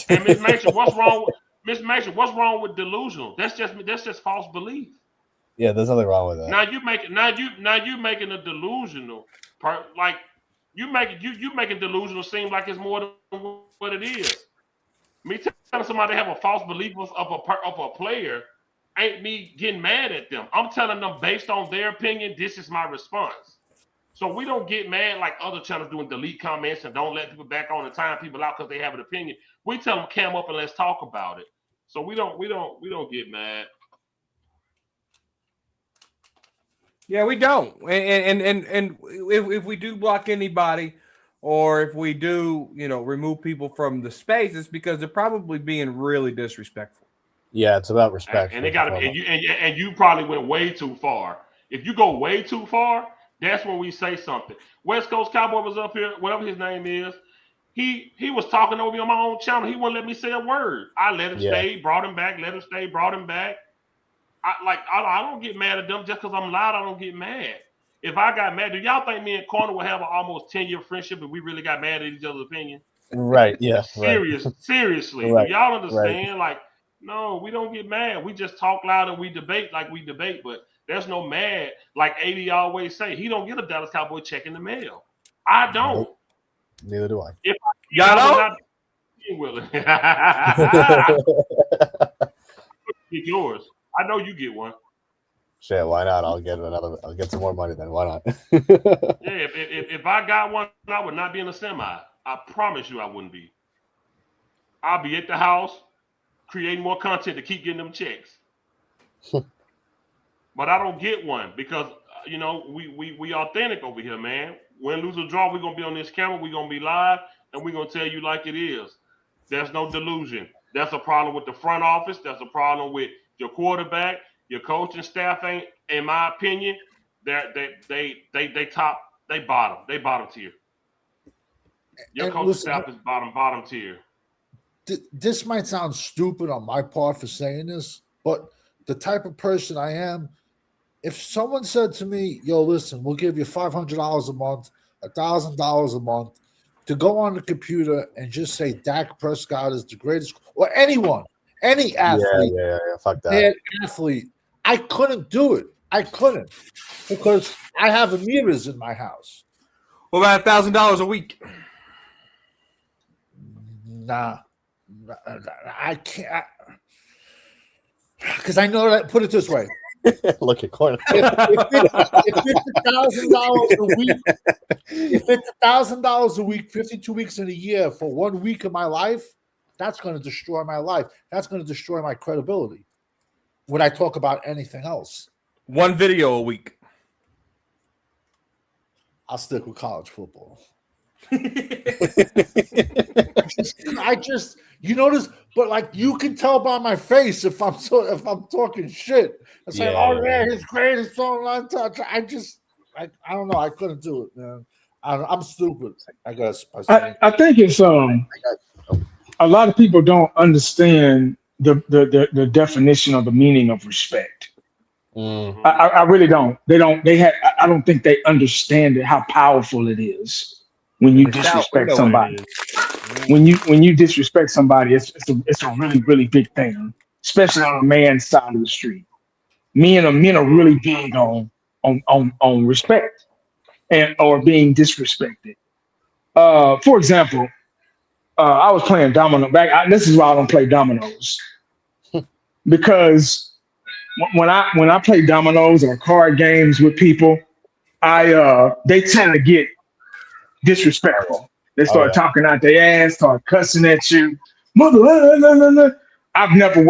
And Miss Mason, what's wrong with delusional? That's just false belief. Yeah, there's nothing wrong with that. Now you making a delusional part, like you making delusional seem like it's more than what it is. Me telling somebody to have a false belief of a player ain't me getting mad at them. I'm telling them based on their opinion, this is my response. So we don't get mad like other channels doing delete comments and don't let people back on and time people out because they have an opinion. We tell them cam up and let's talk about it. So we don't get mad. Yeah, we don't. And if we do block anybody, or if we do, remove people from the space, it's because they're probably being really disrespectful. Yeah, it's about respect. And they got to, and you probably went way too far. If you go way too far, that's when we say something. West Coast Cowboy was up here, whatever his name is. He was talking over me on my own channel. He wouldn't let me say a word. I let him stay, brought him back, let him stay, brought him back. I don't get mad at them just because I'm loud. I don't get mad. If I got mad, do y'all think me and Corner would have an almost 10-year friendship if we really got mad at each other's opinion? Right. Yeah. Seriously. Right. Do y'all understand? Right. Like, no, we don't get mad. We just talk loud and we debate like we debate, but there's no mad. Like 80 always say, he don't get a Dallas Cowboy check in the mail. I don't. Nope. Neither do I. If y'all don't? Get yours. I know you get one. Shit, why not? I'll get some more money then. Why not? Yeah, if I got one, I would not be in a semi. I promise you I wouldn't be. I'll be at the house creating more content to keep getting them checks. But I don't get one because we authentic over here, man. Win, lose, or draw, we're gonna be on this camera, we're gonna be live, and we're gonna tell you like it is. There's no delusion. That's a problem with the front office. That's a problem with your quarterback. Your coaching staff ain't in my opinion, they bottom tier. Your And coaching listen, staff is bottom tier. this might sound stupid on my part for saying this, but the type of person I am, if someone said to me, "Yo, listen, we'll give you $500 a month, $1,000 a month to go on the computer and just say Dak Prescott is the greatest," or anyone, any athlete, Fuck that. bad athlete, I couldn't do it. I couldn't because I have mirrors in my house. What about $1,000 a week? Nah, I can't. Because I know that. Put it this way: Look at corner. if it's $1,000 a week, if it's $1,000 a week, 52 weeks in a year for 1 week of my life, that's going to destroy my life. That's going to destroy my credibility when I talk about anything else. One video a week. I'll stick with college football. You notice, but like you can tell by my face if I'm talking shit. It's like, oh yeah, he's great, he's throwing line touch. I don't know, I couldn't do it, man. I'm stupid. I guess. I think it's a lot of people don't understand the definition of the meaning of respect. I really don't. I don't think they understand it, how powerful it is when you disrespect somebody. When you disrespect somebody, it's a really, really big thing, especially on a man's side of the street. Men are really big on respect or being disrespected. For example, I was playing domino back. This is why I don't play dominoes, because when I play dominoes or card games with people, they tend to get disrespectful. They start talking out their ass, start cussing at you. Mother, I've never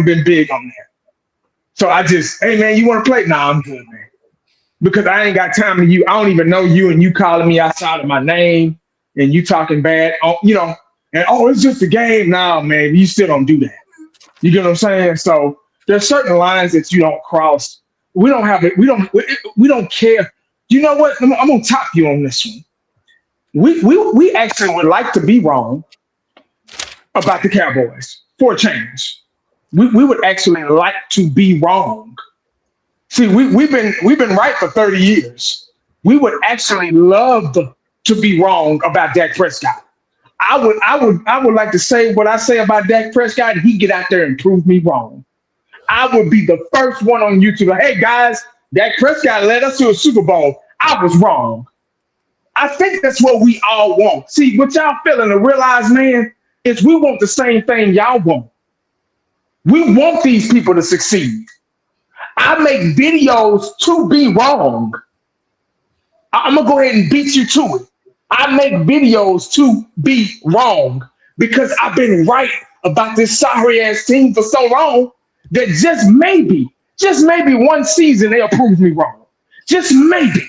been big on that. So I just, hey man, you want to play? Nah, I'm good, man. Because I ain't got time to you. I don't even know you, and you calling me outside of my name, and you talking bad. Oh, and it's just a game. Nah, man, you still don't do that. You get what I'm saying? So there's certain lines that you don't cross. We don't have it. We don't care. You know what? I'm gonna top you on this one. We actually would like to be wrong about the Cowboys for a change. We would actually like to be wrong. See, we've been right for 30 years. We would actually love to be wrong about Dak Prescott. I would like to say what I say about Dak Prescott, and he get out there and prove me wrong. I would be the first one on YouTube. Like, hey guys, Dak Prescott led us to a Super Bowl. I was wrong. I think that's what we all want. See, what y'all feeling to realize, man, is we want the same thing y'all want. We want these people to succeed. I make videos to be wrong. I'm going to go ahead and beat you to it. I make videos to be wrong because I've been right about this sorry ass team for so long that just maybe one season they'll prove me wrong. Just maybe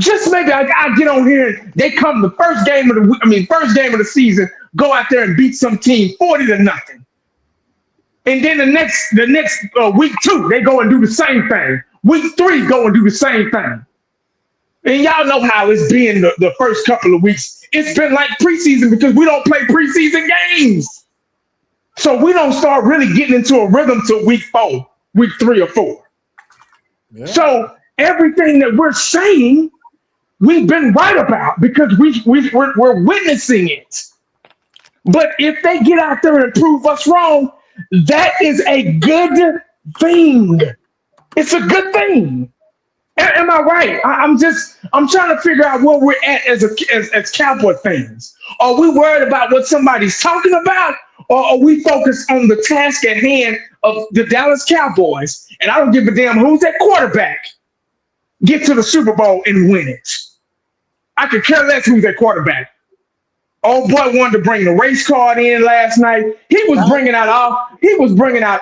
I get on here and they come the first game of the season, go out there and beat some team 40-0. And then the next week 2, they go and do the same thing. Week 3, go and do the same thing. And y'all know how it's been the first couple of weeks. It's been like preseason because we don't play preseason games. So we don't start really getting into a rhythm till week 4, week 3 or 4. Yeah. So everything that we're saying, we've been right about because we're witnessing it. But if they get out there and prove us wrong, that is a good thing. It's a good thing. Am I right? I'm trying to figure out where we're at as Cowboy fans. Are we worried about what somebody's talking about, or are we focused on the task at hand of the Dallas Cowboys? And I don't give a damn who's that quarterback. Get to the Super Bowl and win it. I could care less who's that quarterback. Old boy wanted to bring the race card in last night. He was bringing out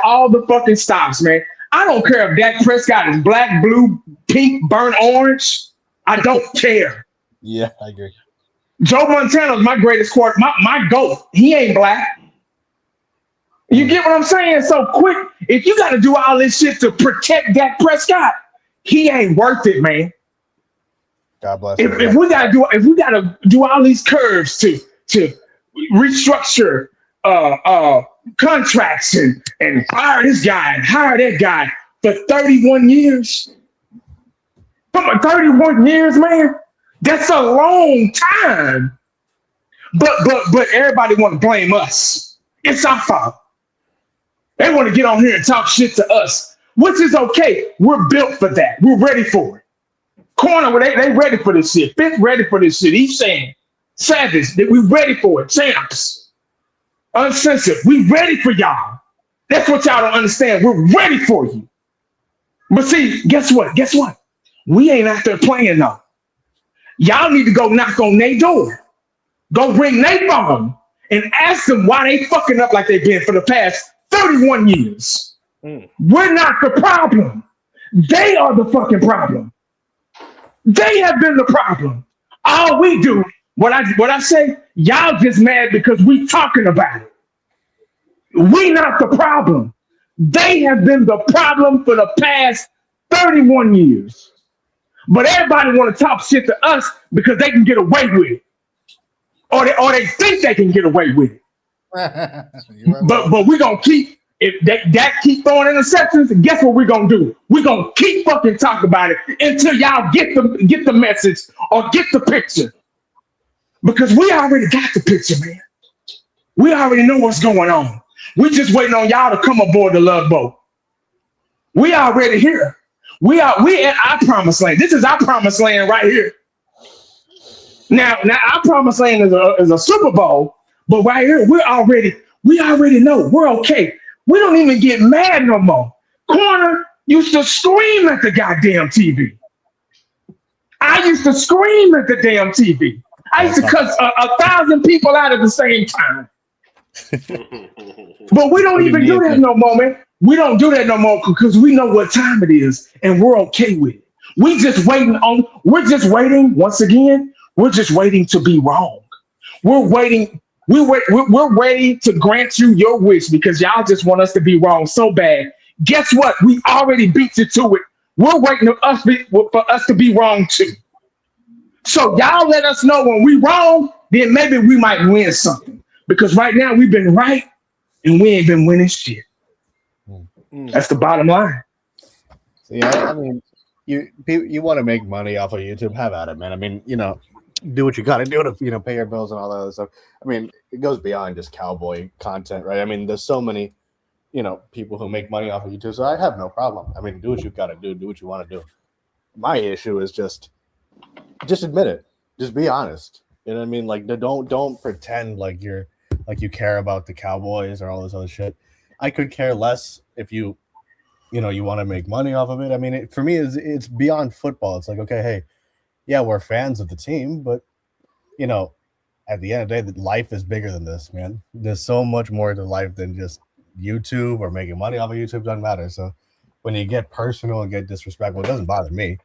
all the fucking stops, man. I don't care if Dak Prescott is black, blue, pink, burnt orange. I don't care. Yeah, I agree. Joe Montana's my greatest quarterback. My GOAT. He ain't black. You get what I'm saying? So quick, if you got to do all this shit to protect Dak Prescott, he ain't worth it, man. God bless If, him. if we got to do all these curves to restructure contracts and fire this guy and hire that guy for 31 years. Come on, 31 years, man. That's a long time. But everybody want to blame us. It's our fault. They want to get on here and talk shit to us, which is okay. We're built for that. We're ready for it. Corner, they ready for this shit. Fifth ready for this shit. He's saying, Savage, that we ready for it. Champs. Uncensored. We ready for y'all. That's what y'all don't understand. We're ready for you. But see, guess what? Guess what? We ain't out there playing though. Y'all need to go knock on their door. Go ring their phone and ask them why they fucking up like they've been for the past 31 years. We're not the problem. They are the fucking problem. They have been the problem. All we do, what I say, y'all just mad because we talking about it. We not the problem. They have been the problem for the past 31 years. But everybody want to talk shit to us because they can get away with it. Or they think they can get away with it. But we're gonna keep if that keep throwing interceptions, guess what we're gonna do? We're gonna keep fucking talking about it until y'all get the message or get the picture. Because we already got the picture, man. We already know what's going on. We're just waiting on y'all to come aboard the love boat. We already here. We at our promised land. This is our promised land right here. Now our promised land is a Super Bowl, but right here we already know we're okay. We don't even get mad no more. Corner used to scream at the goddamn TV. I used to scream at the damn TV. I used to cuss 1,000 people out at the same time. But we don't even do that no more, man. We don't do that no more because we know what time it is and we're okay with it. We're just waiting once again. We're just waiting to be wrong. We're waiting. We're ready to grant you your wish because y'all just want us to be wrong so bad. Guess what? We already beat you to it. We're waiting for us to be wrong too. So y'all let us know when we wrong, then maybe we might win something. Because right now we've been right and we ain't been winning shit. That's the bottom line. Yeah, I mean, you want to make money off of YouTube? Have at it, man. I mean, do what you got to do to pay your bills and all that other stuff. I mean, it goes beyond just cowboy content, right? I mean, there's so many people who make money off of YouTube, so I have no problem. I mean, do what you got to do what you want to do. My issue is just admit it. Just be honest. You know what I mean? Like, don't pretend like you care about the Cowboys or all this other shit. I could care less if you want to make money off of it. I mean, for me, it's beyond football. It's like, okay, hey, yeah, we're fans of the team, but at the end of the day, life is bigger than this, man. There's so much more to life than just YouTube or making money off of YouTube. Doesn't matter. So when you get personal and get disrespectful, it doesn't bother me.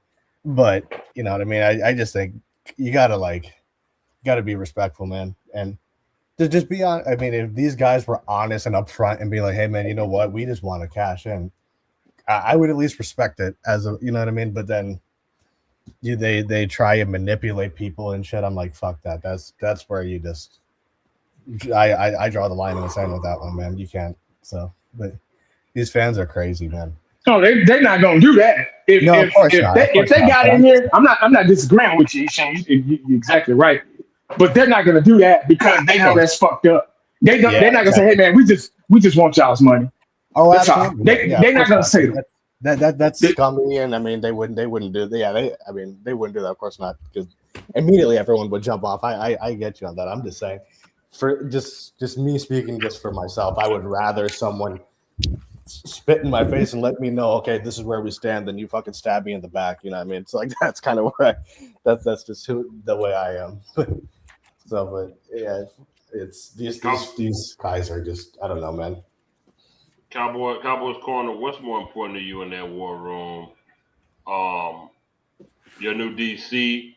But you know what I mean? I just think you gotta be respectful, man. And just be on. I mean, if these guys were honest and upfront and be like, hey, man, you know what? We just want to cash in. I would at least respect it as a, you know what I mean? But then they try and manipulate people and shit. I'm like, fuck that. That's where you just I draw the line in the sand with that one, man. You can't. So, but these fans are crazy, man. No, they're not gonna do that. If they got in here, I'm not disagreeing with you, Shane. You're exactly right. But they're not gonna do that because they know that's fucked up. They're not gonna say, hey man, we just want y'all's money. Oh, absolutely. They're not gonna say that. That's scummy, and I mean they wouldn't do that. Yeah, they wouldn't do that. Of course not, because immediately everyone would jump off. I get you on that. I'm just saying, for just me speaking just for myself, I would rather someone spit in my face and let me know, okay, this is where we stand, then you fucking stab me in the back. You know what I mean? It's like that's kind of where that's just the way I am. So, but yeah, it's these guys are just, I don't know, man. Cowboys corner, what's more important to you in that war room? Your new DC,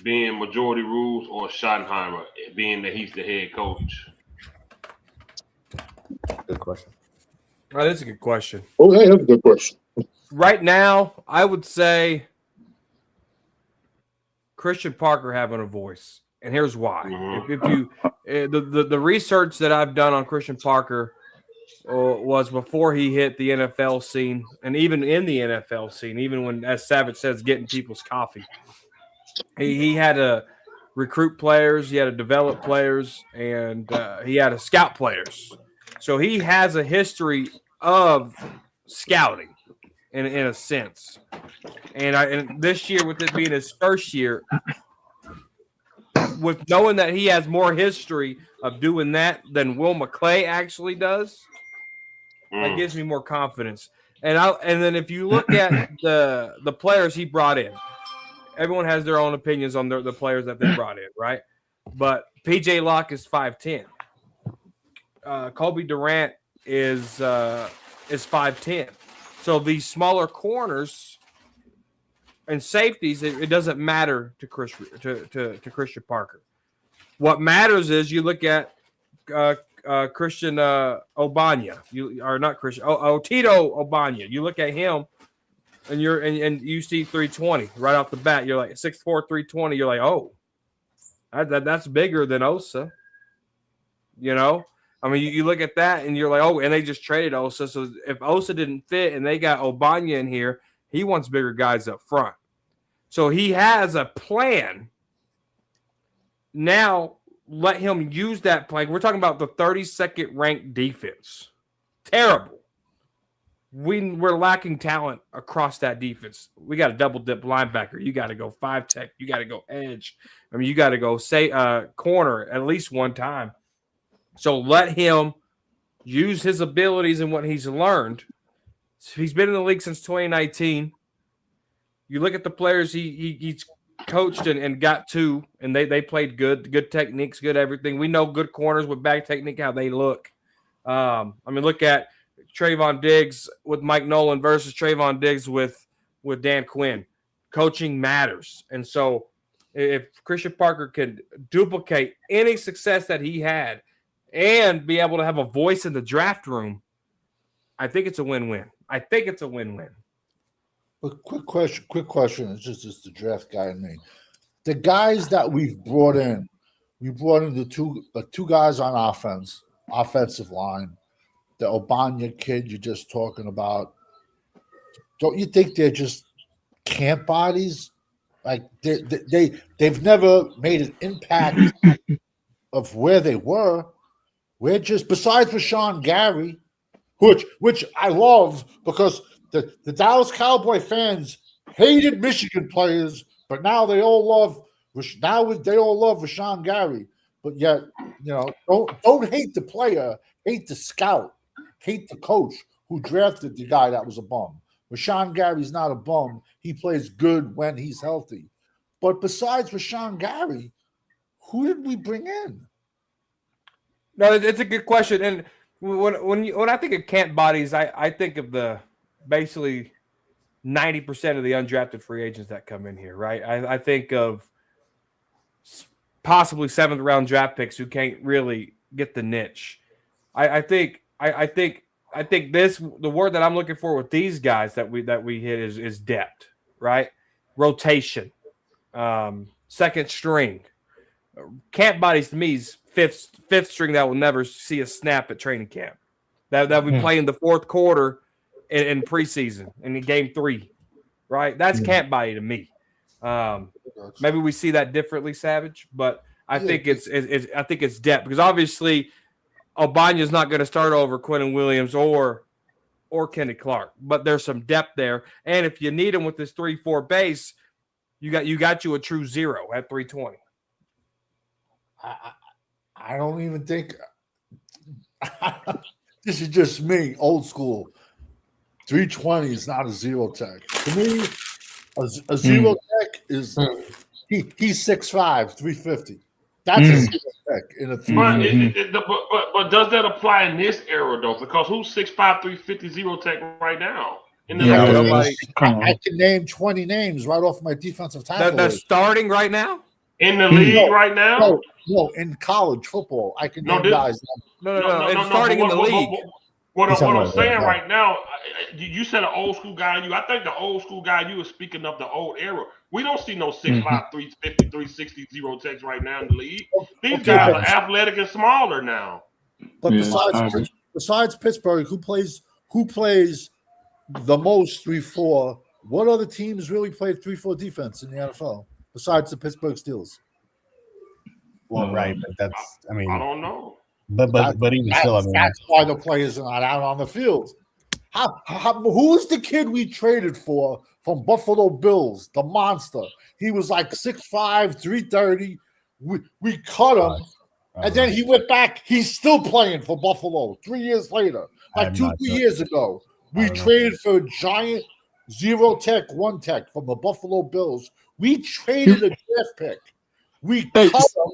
being majority rules, or Schottenheimer being that he's the head coach? Good question. Oh, that's a good question. Oh, hey, that's a good question. Right now, I would say Christian Parker having a voice, and here's why. If you the research that I've done on Christian Parker was before he hit the NFL scene, and even in the NFL scene, even when, as Savage says, getting people's coffee. He had to recruit players, he had to develop players, and he had to scout players. So he has a history of scouting, in a sense. And this year, with it being his first year, with knowing that he has more history of doing that than Will McClay actually does, that gives me more confidence. And then if you look at the players he brought in, everyone has their own opinions on the players that they brought in, right? But PJ Locke is 5'10". Kobe Durant is 5'10". So these smaller corners and safeties, it doesn't matter to Christian Parker. What matters is you look at Christian Obanya, Tito Obanya. You look at him, and you see 320 right off the bat. You're like 6'4", 320. You're like, oh, that's bigger than Osa. You know, I mean, you look at that and you're like, oh, and they just traded Osa. So if Osa didn't fit and they got Obanya in here, he wants bigger guys up front. So he has a plan. Now let him use that plan. We're talking about the 32nd ranked defense. Terrible. We're lacking talent across that defense. We got a double dip linebacker. You got to go 5-tech. You got to go edge. I mean, you got to go corner at least one time. So let him use his abilities and what he's learned. He's been in the league since 2019. You look at the players he's coached and got to, and they played good techniques, good everything. We know good corners with bad technique, how they look. I mean, look at Trayvon Diggs with Mike Nolan versus Trayvon Diggs with Dan Quinn. Coaching matters. And so if Christian Parker can duplicate any success that he had and be able to have a voice in the draft room, I think it's a win-win. But quick question. It's just the draft guy and me. The guys that we brought in the two guys on offensive line. The Obanya kid you're just talking about. Don't you think they're just camp bodies? Like they've never made an impact of where they were. We're just, besides Rashawn Gary, which I love because the Dallas Cowboy fans hated Michigan players, but now they all love Rashawn Gary. But yet, don't hate the player, hate the scout, hate the coach who drafted the guy that was a bum. Rashawn Gary's not a bum. He plays good when he's healthy. But besides Rashawn Gary, who did we bring in? No, it's a good question. And when I think of camp bodies, I think of the basically 90% of the undrafted free agents that come in here, right? I think of possibly 7th round draft picks who can't really get the niche. I think the word that I'm looking for with these guys that we hit is depth, right? Rotation, second string. Camp bodies to me is fifth string that will never see a snap at training camp. That we play in the fourth quarter in preseason in game 3, right? That's camp body to me. Maybe we see that differently, Savage, but I think it's depth because obviously Obanya's not going to start over Quentin Williams or Kenny Clark, but there's some depth there. And if you need him with this 3-4 base, you got you a true 0 at 320. I don't even think this is just me, old school. 320 is not a 0 tech. To me, a 0 tech is he's 6'5", 350. That's a 0 tech in a 3. But does that apply in this era though? Because who's 6'5", 350 0 tech right now? I can name 20 names right off my defensive tackle. That's starting right now? In the league right now? No, in college football. I can name guys. No. It's starting in the league. What He's I'm talking about saying right right now, you said an old school guy. I think the old school guy you were speaking of the old era. We don't see no 6'5", 350, 360 zero techs right now in the league. These Okay, guys but are athletic and smaller now. but Yeah, I agree. besides Pittsburgh, who plays the most 3-4? What other teams really play 3-4 defense in the NFL besides the Pittsburgh Steelers? Well, right, but that's I I mean, don't know. but even still, I mean, That's why the players are not out on the field. Who's the kid we traded for from Buffalo Bills? The monster. He was like 6'5", 330. We cut him, and then he went back. He's still playing for Buffalo 3 years later. Like 2-3 years ago, we traded for a giant 0 tech, 1 tech from the Buffalo Bills. We traded a draft pick. We cut him,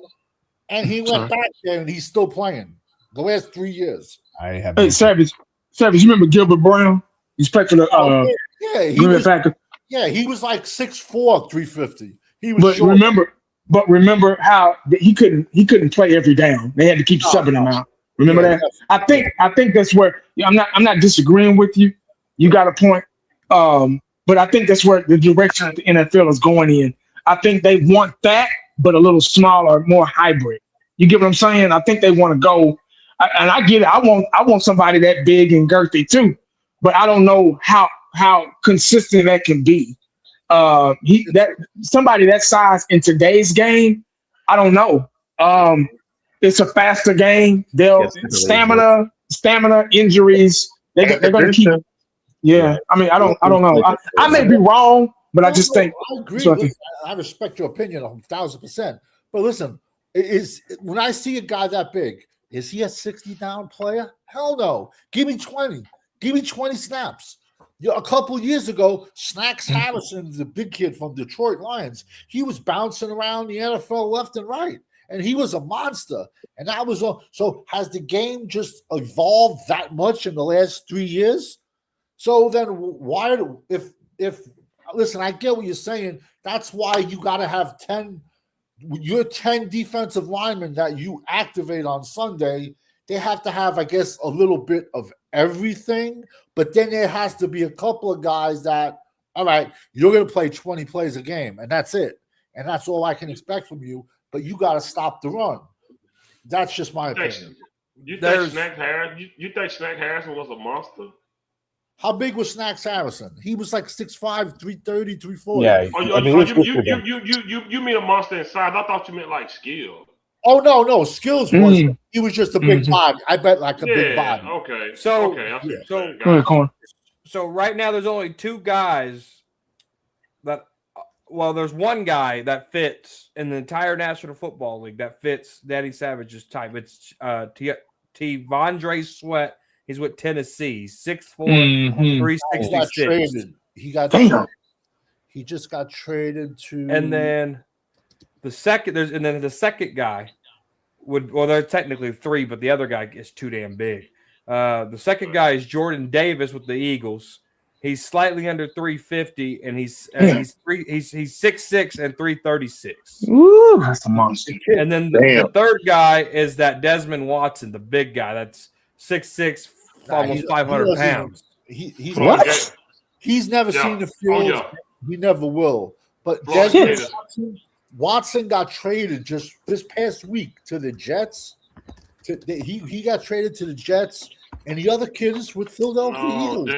and he went back there, and he's still playing the last 3 years. I have. Hey, Savage, you remember Gilbert Brown? He's played for the Green Bay Packers. Yeah, he was like 6'4", 350. He was short. Remember how he couldn't play every down. They had to keep subbing him out. Remember that? I think that's where I'm not disagreeing with you. You got a point. But I think that's where the direction the NFL is going in. I think they want that, but a little smaller, more hybrid. You get what I'm saying? I think they want to go, and I get it. I want somebody that big and girthy too, but I don't know how consistent that can be. Somebody that size in today's game, I don't know. It's a faster game. They'll stamina, injuries. They're going to keep. Yeah, I mean, I don't know. I may be wrong, but I just think. I agree. Listen, I respect your opinion 1,000%. But listen, when I see a guy that big, is he a 60-down player? Hell no. Give me 20. Give me 20 snaps. A couple years ago, Snacks Harrison, the big kid from Detroit Lions, he was bouncing around the NFL left and right, and he was a monster. And that was so. Has the game just evolved that much in the last 3 years? So then, why? If listen, I get what you're saying. That's why you got to have 10. Your 10 defensive linemen that you activate on Sunday, they have to have, I guess, a little bit of everything. But then there has to be a couple of guys that, all right, you're going to play 20 plays a game, and that's it. And that's all I can expect from you. But you got to stop the run. That's just my opinion. You think Snack Harrison was a monster? How big was Snacks Harrison? He was like 6'5", 330, 340. Yeah, you mean a monster in size? I thought you meant like skill. Oh no, skills was he was just a big body. I bet like a big body. Okay. So right now there's only two guys that. Well, there's one guy that fits in the entire National Football League that fits Daddy Savage's type. It's T'Vondre Sweat. He's with Tennessee, 6'4", 366. He just got traded to. And then the second guy they're technically three, but the other guy is too damn big. The second guy is Jordan Davis with the Eagles. He's slightly under 350, and he's 6'6" and 336. Ooh, that's a monster. And then the third guy is that Desmond Watson, the big guy. That's 6'6", almost 500 pounds. He's never seen the field. He never will. But Desmond Watson got traded just this past week to the Jets. He got traded to the Jets, and the other kid is with Philadelphia Eagles.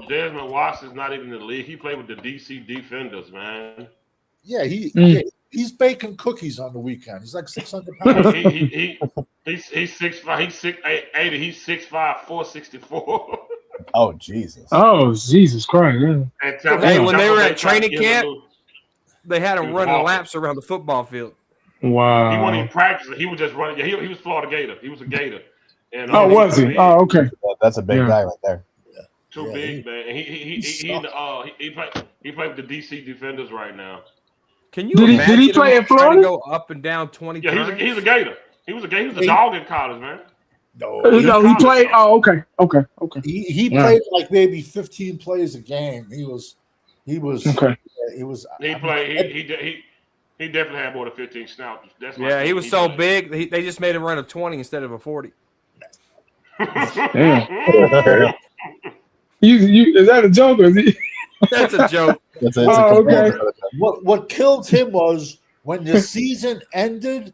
Desmond Watson's not even in the league. He played with the DC Defenders, man. Yeah, he's baking cookies on the weekend. He's like 600 pounds. He's 6'5". He's 6'8". He's 6'5", 464. Oh Jesus! Oh Jesus Christ! Yeah. Hey, when they were at training camp, they had him running laps around the football field. Wow! He wasn't even practicing. He was just running. Yeah, he was Florida Gator. He was a Gator. And was he? Oh, okay. That's a big guy right there. Too big, man. And he played with the DC Defenders right now. Can you imagine did he play in Florida? To go up and down 20 times? Yeah, he's a Gator. He was a Gator. He was a dog in college, man. No, he played. Oh, okay. He played like maybe 15 plays a game. He was okay. He played. He definitely had more than 15 snaps. He was so big. They just made him run a 20 instead of a 40. Damn. Okay. You is that a joke or is it? That's a joke. It's a Oh, okay. What killed him was when the season ended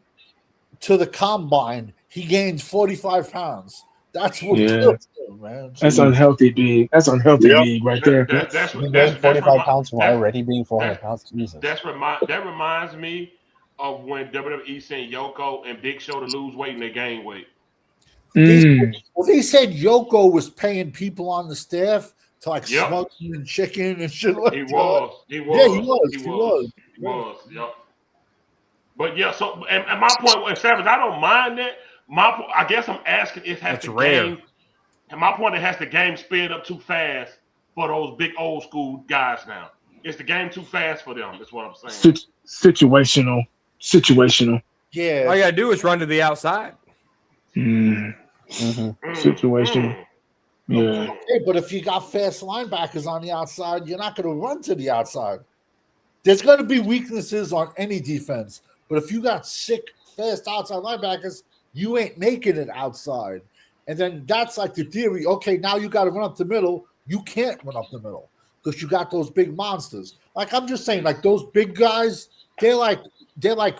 to the combine, he gained 45 pounds. That's what Yeah. killed him, man. That's unhealthy, big. That's unhealthy, Yep. big, right there. That's He what gained 45 pounds from that- already being 400 pounds. Jesus. that reminds me of when WWE sent Yoko and Big Show to lose weight and they gained weight. They said Yoko was paying people on the staff to like Yep. smuggle in chicken and shit like He that. was. Yeah, he was. Yep. But yeah, so and my point was, Savage, I don't mind that. I guess I'm asking, it has It's the rare. game. And my point, it has the game sped up too fast for those big old school guys now. Is the game too fast for them? That's what I'm saying. Situational. Yeah. All you gotta do is run to the outside. Situational. Yeah. Hey, but if you got fast linebackers on the outside, you're not going to run to the outside. There's going to be weaknesses on any defense, but if you got sick, fast outside linebackers, you ain't making it outside. And then that's like the theory. Okay, now you got to run up the middle. You can't run up the middle because you got those big monsters. Like I'm just saying, like those big guys, they're like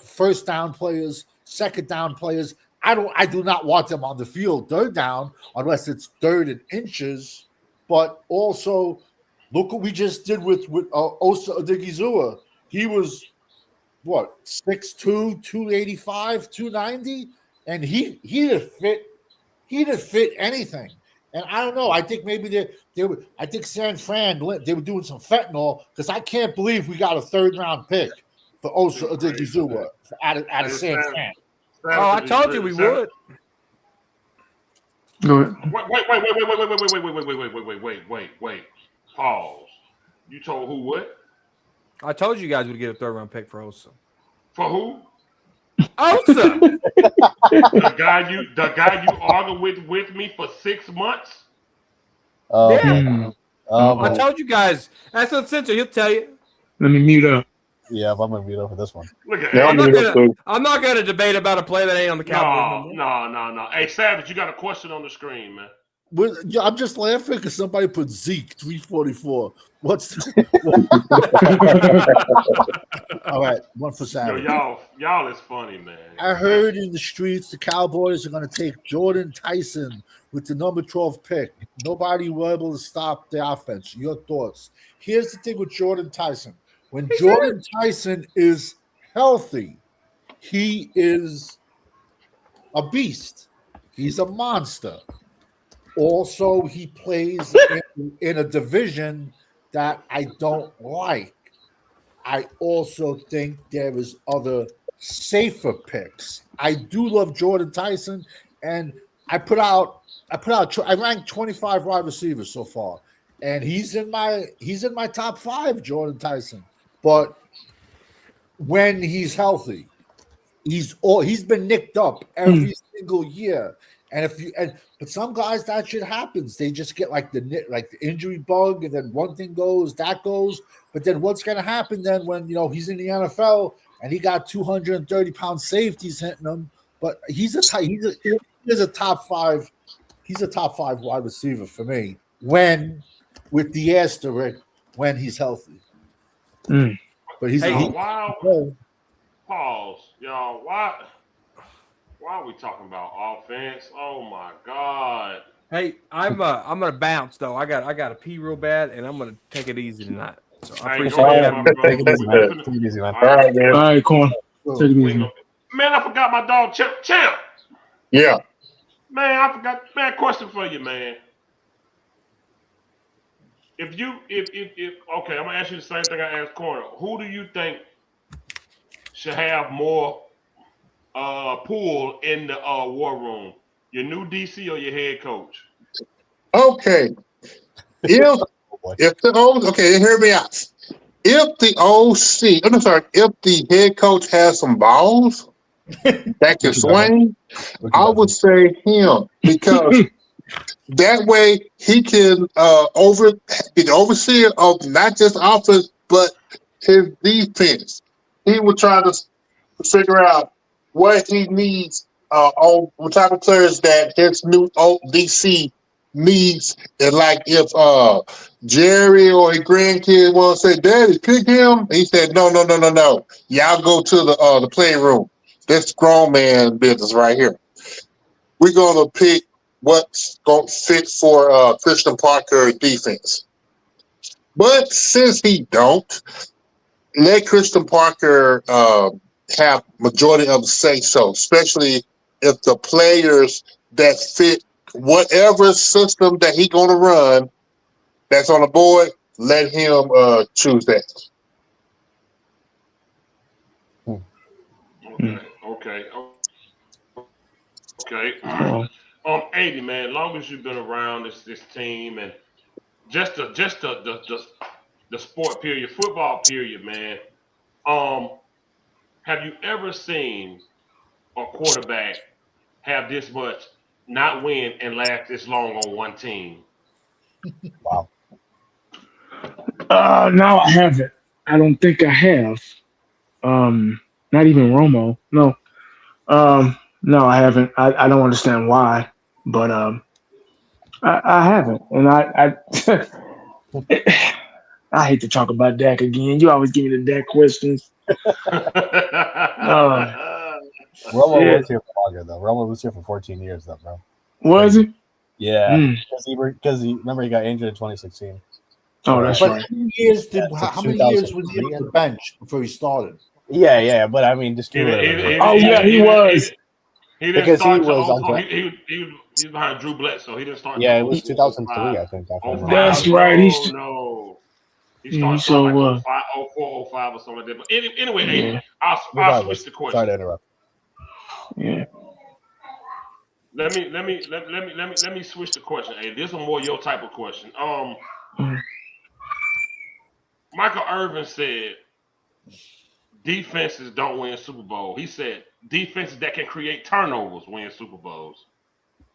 first down players, second down players. I do not want them on the field third down unless it's third and inches. But also, look what we just did with Osa Odigizua. He was what 6'2", 285, 290, and he'd have fit anything. And I don't know. I think maybe they were. I think San Fran they were doing some fentanyl because I can't believe we got a third-round pick for Osa Odigizua out of San Fran. Oh, I told you we would. Go ahead. Wait. Pause. You told who what? I told you guys would get a third round pick for Osa. For who? Osa. the guy you argued with me for 6 months? Yeah. I told you guys. That's uncensored. He'll tell you. Let me mute up. Yeah, I'm gonna mute up for this one. Look at I'm not gonna debate about a play that ain't on the Cowboys. No. Hey, Savage, you got a question on the screen, man. I'm just laughing because somebody put Zeke 344. All right, one for Savage. Y'all is funny, man. I heard in the streets the Cowboys are going to take Jordan Tyson with the number 12 pick. Nobody will be able to stop the offense. Your thoughts? Here's the thing with Jordan Tyson. When Jordan Tyson is healthy, he is a beast. He's a monster. Also, he plays in a division that I don't like. I also think there is other safer picks. I do love Jordan Tyson, and I ranked 25 wide receivers so far, and he's in my top 5, Jordan Tyson. But when he's healthy, he's been nicked up every single year. And but some guys that shit happens. They just get like the injury bug, and then one thing goes, that goes. But then what's gonna happen then when he's in the NFL and he got 230-pound safeties hitting him? But he's a top 5. He's a top 5 wide receiver for me. When with the asterisk when he's healthy. But he's pause, y'all. Why are we talking about offense? Oh my God. Hey, I'm gonna bounce though. I got to pee real bad, and I'm gonna take it easy tonight. So I appreciate Take it easy, man. Take it easy, man. All right, man. All right, Corn. Take it easy. Man, I forgot my dog Champ. Yeah. Man, I forgot. Man, question for you, man. If okay, I'm gonna ask you the same thing I asked Corner. Who do you think should have more pull in the war room? Your new DC or your head coach? Okay. If hear me out. If the head coach has some balls that can swing, I would say him, because that way he can be the overseer of not just offense but his defense. He would try to figure out what he needs on what type of players that his new DC needs. And like if Jerry or his grandkid want to say, "Daddy, pick him," he said, "No. Y'all go to the playroom. This grown man business right here. We're gonna pick what's gonna fit for Christian Parker defense." But since he don't, let Christian Parker have majority of the say so, especially if the players that fit whatever system that he gonna run that's on the board, let him choose that. Okay. 80 man. Long as you've been around this team and just the sport period, football period, man. Um, have you ever seen a quarterback have this much not win and last this long on one team? Wow. No, I haven't. I don't think I have. Not even Romo. No. No, I haven't. I don't understand why, but I haven't, and I hate to talk about Dak again. You always give me the Dak questions. Romo Yeah. was here for longer though. Romo was here for 14 years though, bro. Was it? Yeah, Mm. because he remember he got injured in 2016. Oh, that's But right. how many years was he on the bench before he started? Yeah, but I mean, just cumulatively. Oh yeah, he was. He didn't Because start he was he was behind Drew Bledsoe. He didn't start. Yeah, it was 2003, I think. That's right. He's he started so like 05, 04, 05 or something like that. But anyway, yeah. I'll switch the question. Sorry to interrupt. Yeah. Let me switch the question. Hey, this one more your type of question. Michael Irvin said defenses don't win Super Bowl. He said defenses that can create turnovers win Super Bowls.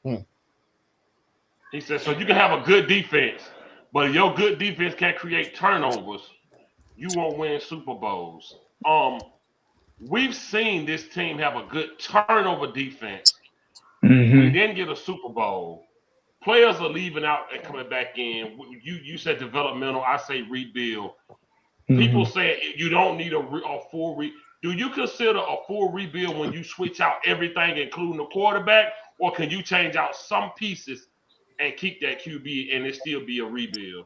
He said so you can have a good defense, but if your good defense can't create turnovers, you won't win Super Bowls. We've seen this team have a good turnover defense. Mm-hmm. We didn't get a Super Bowl. Players are leaving out and coming back in. You said developmental. I say rebuild. People say you don't need a full Do you consider a full rebuild when you switch out everything, including the quarterback, or can you change out some pieces and keep that QB and it still be a rebuild?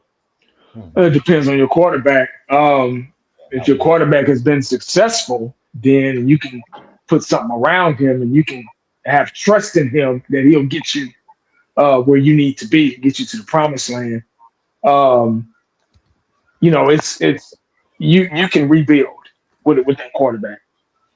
It depends on your quarterback. If your quarterback has been successful, then you can put something around him and you can have trust in him that he'll get you where you need to be, get you to the promised land. It's you can rebuild with that quarterback.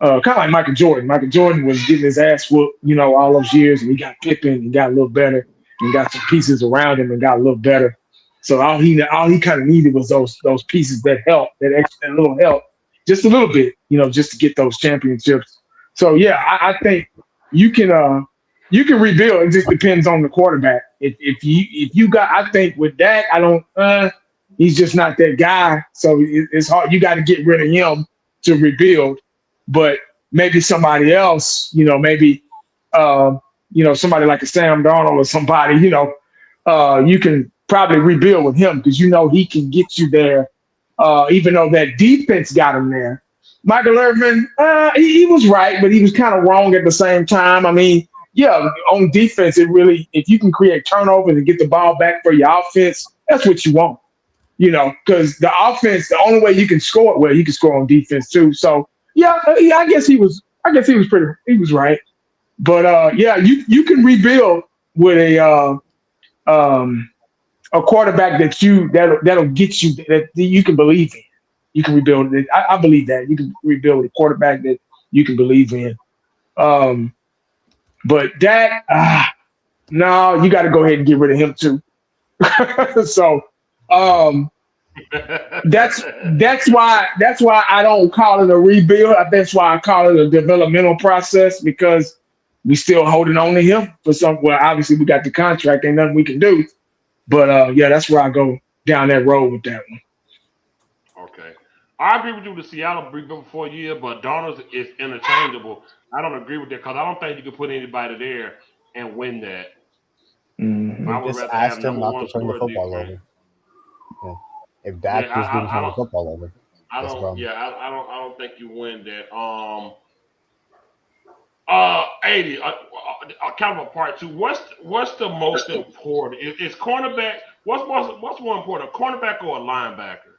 Kind of like Michael Jordan. Michael Jordan was getting his ass whooped, all those years, and he got Pippen, he got a little better, and got some pieces around him and got a little better. So all he kind of needed was those pieces that help, that little help, just a little bit, just to get those championships. So yeah, I think you can rebuild. It just depends on the quarterback. If you got, I think with Dak, he's just not that guy. So it's hard. You got to get rid of him to rebuild. But maybe somebody else, maybe somebody like a Sam Darnold or somebody, you can probably rebuild with him because he can get you there. Even though that defense got him there. Michael Irvin, he was right, but he was kind of wrong at the same time. I mean, yeah, on defense, if you can create turnovers and get the ball back for your offense, that's what you want. Because the offense, the only way you can score it, well, you can score on defense too. So yeah, I guess he was he was right. But you can rebuild with a quarterback that'll get you that you can believe in. You can rebuild it. I believe that you can rebuild with a quarterback that you can believe in. But Dak, no, you got to go ahead and get rid of him too. So that's why I don't call it a rebuild. That's why I call it a developmental process because we still holding on to him for some. Well, obviously we got the contract, ain't nothing we can do. But that's where I go down that road with that one. Okay, I agree with you. The Seattle rebuilt for a year, but Darnold is interchangeable. I don't agree with that because I don't think you can put anybody there and win that. We I would just rather have asked him number not one to turn the scorer football defense. over. Yeah. If Dak Yeah, just didn't I turn the don't. football over, I that's a don't. problem. Yeah, I don't think you win that. 80. Kind of a part two. What's the most important? Is cornerback? What's more important, a cornerback or a linebacker?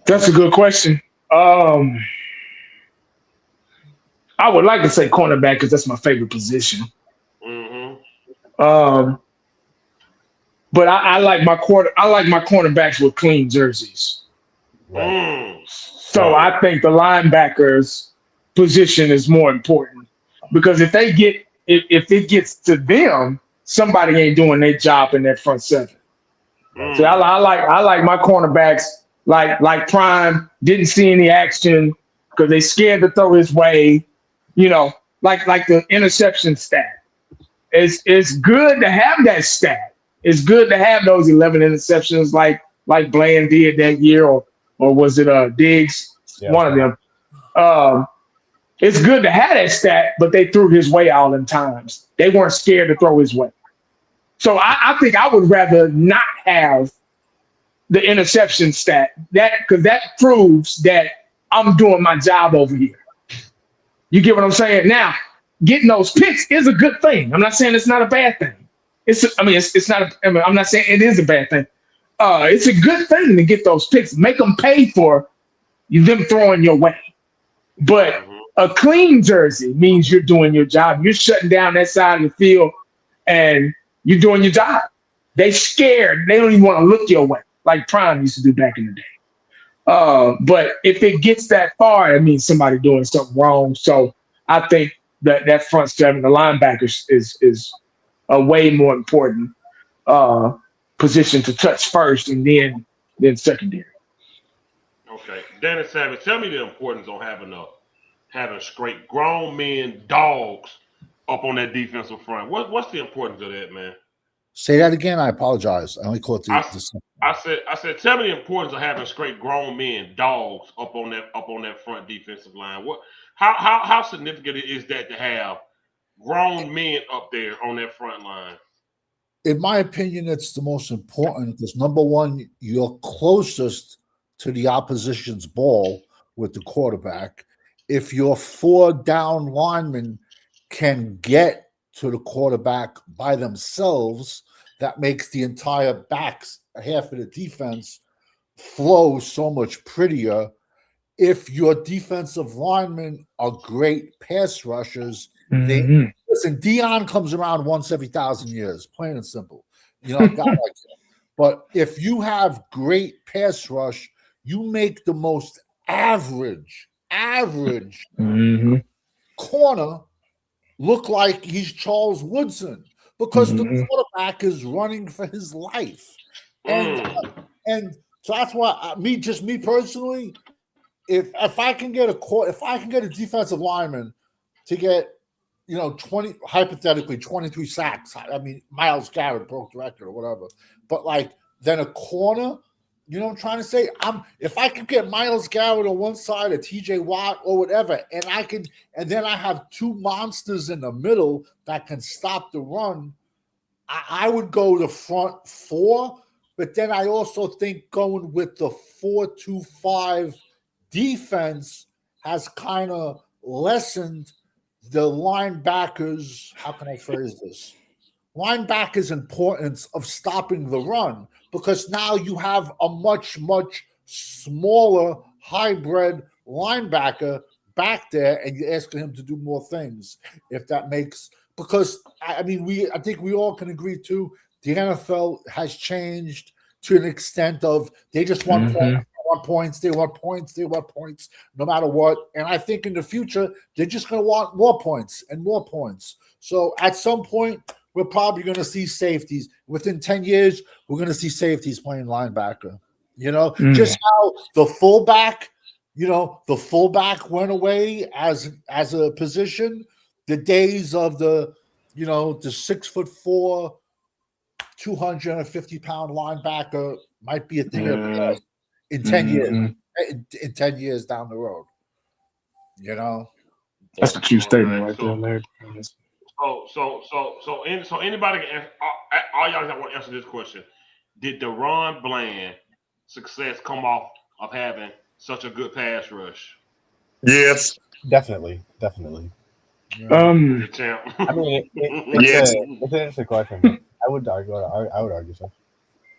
That's a good question. I would like to say cornerback because that's my favorite position. Mm-hmm. Um, but I like my cornerbacks with clean jerseys. Right. So I think the linebackers position is more important because if it gets to them, somebody ain't doing their job in that front seven. So I like my cornerbacks like Prime didn't see any action because they scared to throw his way. You know, like the interception stat. It's good to have that stat. It's good to have those 11 interceptions like Bland did that year, or was it Diggs? Yeah, One of them. It's good to have that stat, but they threw his way all them times. They weren't scared to throw his way. So I think I would rather not have the interception stat because that proves that I'm doing my job over here. You get what I'm saying? Now, getting those picks is a good thing. I'm not saying it's not a bad thing. It's not. I'm not saying it is a bad thing. It's a good thing to get those picks. Make them pay for them throwing your way. But a clean jersey means you're doing your job. You're shutting down that side of the field, and you're doing your job. They scared. They don't even want to look your way, like Prime used to do back in the day. But if it gets that far, it means somebody doing something wrong. So I think that front seven, the linebackers, is a way more important position to touch first, and then secondary. Okay, Dennis Savage, tell me the importance of having straight grown men, dogs up on that defensive front. What's the importance of that, man? Say that again. I apologize. I only caught I the said, tell me the importance of having straight grown men, dogs up on that front defensive line. How significant is that to have grown men up there on that front line? In my opinion, it's the most important because number one, you're closest to the opposition's ball with the quarterback. If your 4 down linemen can get to the quarterback by themselves, that makes the entire backs half of the defense flow so much prettier. If your defensive linemen are great pass rushers, listen, Dion comes around once every 1,000 years, plain and simple. You know, a guy like that. But if you have great pass rush, you make the most average corner look like he's Charles Woodson because the quarterback is running for his life. And so that's why me personally, if I can get a defensive lineman to get 23 sacks. I mean, Myles Garrett broke the record or whatever. But then a corner, you know what I'm trying to say? If I could get Myles Garrett on one side, or TJ Watt or whatever, and then I have 2 monsters in the middle that can stop the run, I would go the front 4. But then I also think going with the 4-2-5 defense has kind of lessened the linebackers, how can I phrase this? Linebackers' importance of stopping the run because now you have a much, much smaller hybrid linebacker back there and you're asking him to do more things. If that makes because I think we all can agree too, the NFL has changed to an extent of they just want points, they want points, no matter what. And I think in the future, they're just going to want more points and more points. So at some point, we're probably going to see safeties. Within 10 years, we're going to see safeties playing linebacker. Just how the fullback went away as a position. The days of the 6'4", 250-pound linebacker might be a thing of the past in 10 years. in 10 years down the road. You know, That's a true statement right there, Larry. So anybody can answer, all y'all that want to answer this question. Did Deron Bland success come off of having such a good pass rush? Yes. Definitely. The champ. I mean, Yes. it's an interesting question. But I would argue so.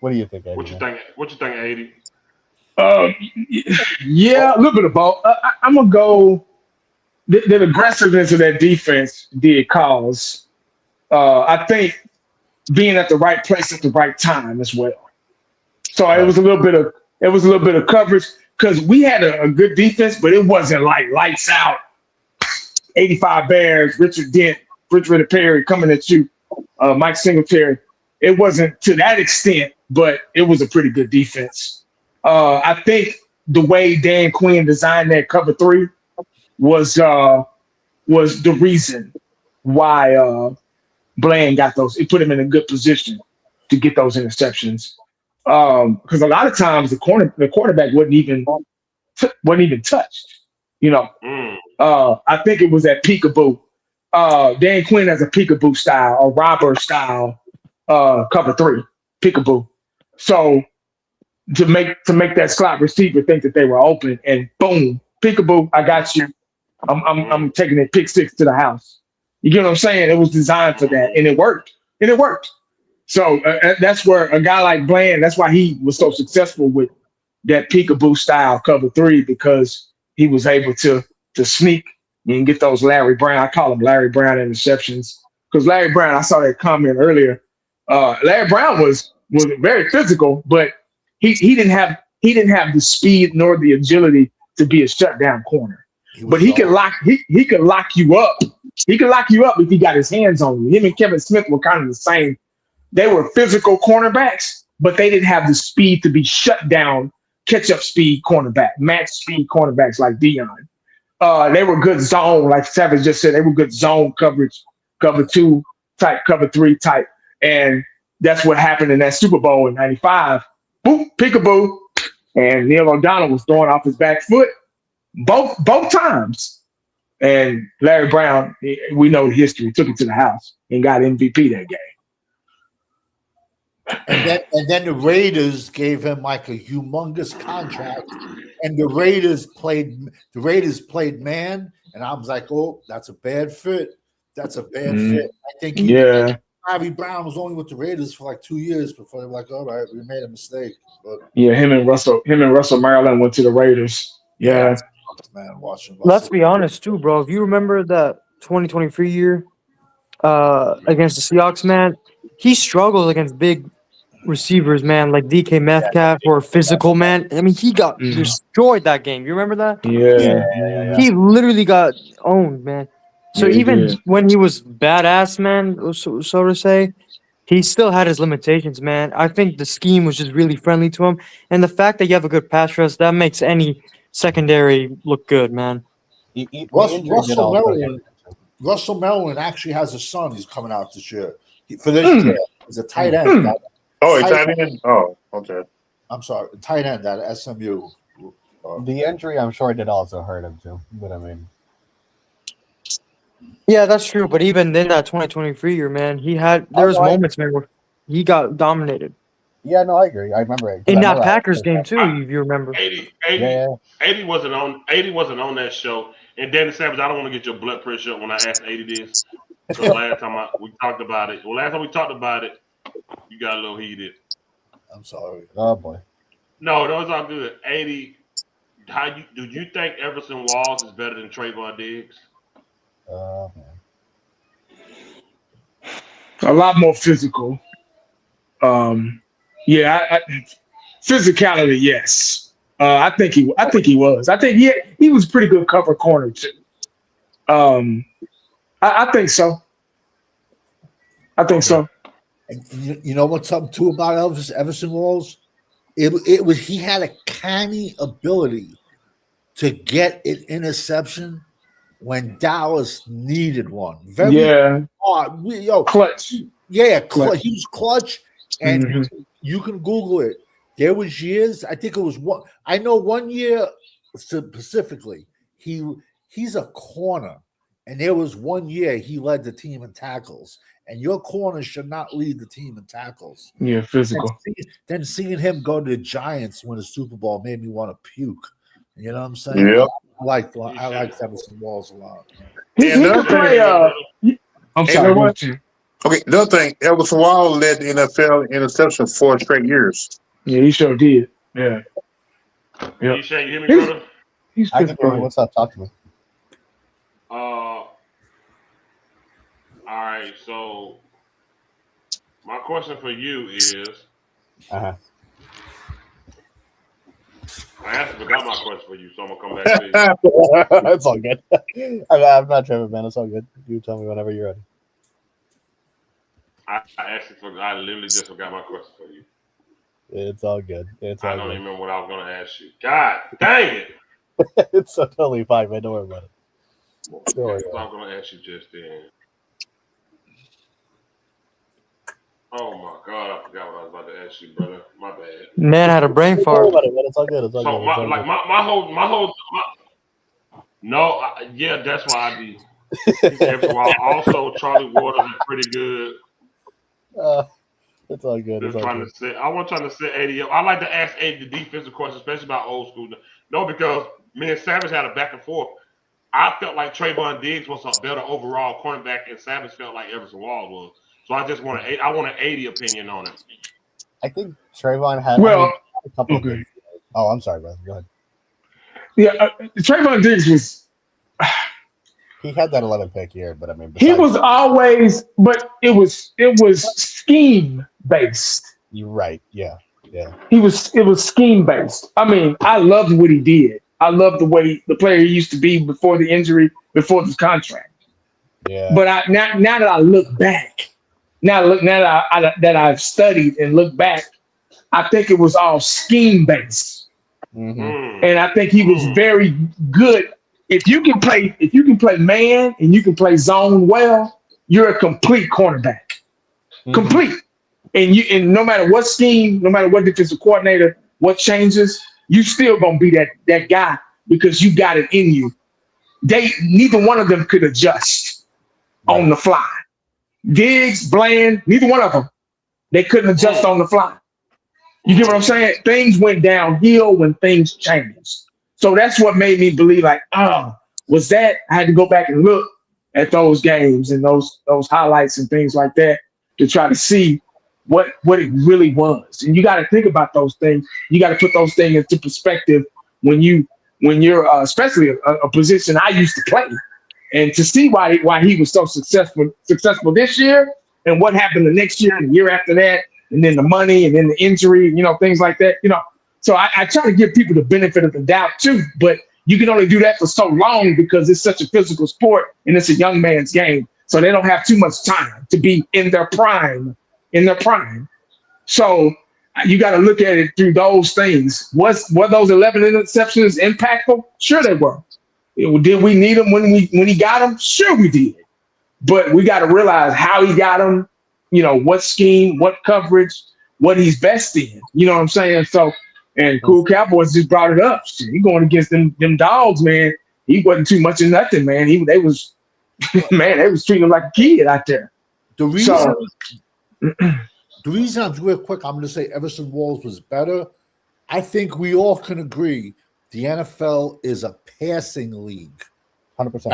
What do you think, Eddie? What you think? What you think, 80? Yeah, a little bit of both. I'm gonna go. The aggressiveness of that defense did cause. I think being at the right place at the right time as well. So it was a little bit of coverage because we had a good defense, but it wasn't like lights out. 85 Bears, Richard Dent, Richard Perry coming at you, Mike Singletary. It wasn't to that extent, but it was a pretty good defense. I think the way Dan Quinn designed that cover 3 was the reason why Bland got those. It put him in a good position to get those interceptions. Because a lot of times the quarterback wasn't even touched. You know, I think it was that peekaboo. Dan Quinn has a peekaboo style, a robber style cover 3 peekaboo. So to make that slot receiver think that they were open and boom, peekaboo, I got you. I'm taking it pick 6 to the house. You get what I'm saying? It was designed for that, and it worked. So that's where a guy like Bland, that's why he was so successful with that peekaboo style cover 3 because he was able to sneak and get those Larry Brown. I call them Larry Brown interceptions because Larry Brown. I saw that comment earlier. Larry Brown was very physical, but he didn't have the speed nor the agility to be a shutdown corner. But he could lock you up. He could lock you up if he got his hands on you. Him and Kevin Smith were kind of the same. They were physical cornerbacks, but they didn't have the speed to be shut down, catch-up speed cornerback, match speed cornerbacks like Dion. They were good zone, like Savage just said. They were good zone coverage, cover 2 type, cover 3 type. And that's what happened in that Super Bowl in 95. Boop, peekaboo. And Neil O'Donnell was throwing off his back foot both times. And Larry Brown, we know the history, took it to the house and got MVP that game. And then the Raiders gave him like a humongous contract, and the Raiders played man, and I was like, oh, that's a bad fit. That's a bad fit. I think Harvey Brown was only with the Raiders for like 2 years before they were like, all right, we made a mistake. But him and Russell Maryland went to the Raiders. Yeah. Man, watching Let's be honest too, bro. If you remember that 2023 year against the Seahawks, man, he struggled against big receivers, man, like DK Metcalf or physical, man. I mean, he got destroyed that game. You remember that? Yeah. He literally got owned, man. So when he was badass, man, so to say, he still had his limitations, man. I think the scheme was just really friendly to him, and the fact that you have a good pass rush, that makes any secondary look good, man. Russell Maryland actually has a son. He's coming out this year. For this year, he's a tight end. He's tight end. Oh, okay. I'm sorry, tight end at SMU. The injury, I'm sure, did also hurt him too. But I mean, yeah, that's true. But even in that 2023 year, man, there was moments, man, where he got dominated. Yeah, no, I agree. I remember it. In that Packers game too, if you remember. 80 wasn't on that show. And Danny Savage, I don't want to get your blood pressure up when I asked 80 this. So last time we talked about it, you got a little heated. I'm sorry. Oh boy. No, it's all good. 80. Do you think Everson Walls is better than Trayvon Diggs? Man. A lot more physical. Physicality, yes. I think he was. I think he was a pretty good cover corner too. I think so. And you know what's up too about Everson Walls? It was he had a canny ability to get an interception when Dallas needed one. Very hard. Clutch. Yeah, clutch. He was clutch, and you can Google it. There was years. I think it was one. I know one year specifically. He's a corner, and there was one year he led the team in tackles. And your corner should not lead the team in tackles. Yeah, physical. Then seeing him go to the Giants win a Super Bowl made me want to puke. You know what I'm saying? Yep. I like Emerson Walls a lot. He another could play. I'm Hey, sorry. no, What? Okay, another thing, Elvis Wall led the NFL in interception 4 straight years. Yeah, he sure did. Yeah. Yep. You say you hear me, He's- brother? He's I can hear you. Pittsburgh. What's up? Talk to me. All right. So my question for you is, Uh-huh. I actually forgot my question for you, so I'm gonna come back to you. It's all good. I'm not Trevor, man. It's all good. You tell me whenever you're ready. I actually forgot. I literally just forgot my question for you. It's all good. It's I all don't good. even remember what I was gonna ask you. God dang it! It's so totally fine, man. Don't worry about it. What was I gonna ask you just then? Oh my God, I forgot what I was about to ask you, brother. My bad. Man, I had a brain Don't fart. worry about it, man. It's all good. It's all So good. It's all good. my whole yeah, that's why I be every while. Also, Charlie Waters is pretty good. It's all good. It's all good. I want trying to set 80 up. I like to ask 80 the defensive questions, especially about old school. No, because me and Savage had a back and forth. I felt like Trayvon Diggs was a better overall cornerback, and Savage felt like Everson Wall was. So I just want I want an 80 opinion on it. I think Trayvon had a couple of good. Oh, I'm sorry, brother. Go ahead. Yeah, Trayvon Diggs was. He had that 11 pick year, but I mean, He was always, but it was scheme based. You're right. Yeah. It was scheme based. I mean, I loved what he did. I loved the way the player he used to be before the injury, before the contract. Yeah. But now that I look back, that I've studied and look back, I think it was all scheme based, Mm-hmm. and I think he was very good. If you can play man and you can play zone well, you're a complete cornerback. Mm-hmm. Complete. And no matter what scheme, no matter what defensive coordinator, what changes, you still gonna be that guy because you got it in you. Neither one of them could adjust on the fly. Diggs, Bland, neither one of them. They couldn't adjust on the fly. You get what I'm saying? Things went downhill when things changed. So that's what made me believe, like, was that? I had to go back and look at those games and those highlights and things like that to try to see what it really was. And you got to think about those things. You got to put those things into perspective when you're especially a position I used to play, and to see why he was so successful this year and what happened the next year and the year after that, and then the money and then the injury, things like that, So I try to give people the benefit of the doubt too, but you can only do that for so long because it's such a physical sport and it's a young man's game. So they don't have too much time to be in their prime. So you got to look at it through those things. Were those 11 interceptions impactful? Sure they were. Did we need them when he got them? Sure we did. But we got to realize how he got them, what scheme, what coverage, what he's best in. You know what I'm saying? So, and Cool Cowboys just brought it up. He going against them dogs, man. He wasn't too much of nothing, man. They was treating him like a kid out there. The reason I'm real quick, I'm going to say Everson Walls was better. I think we all can agree the NFL is a passing league. 100%.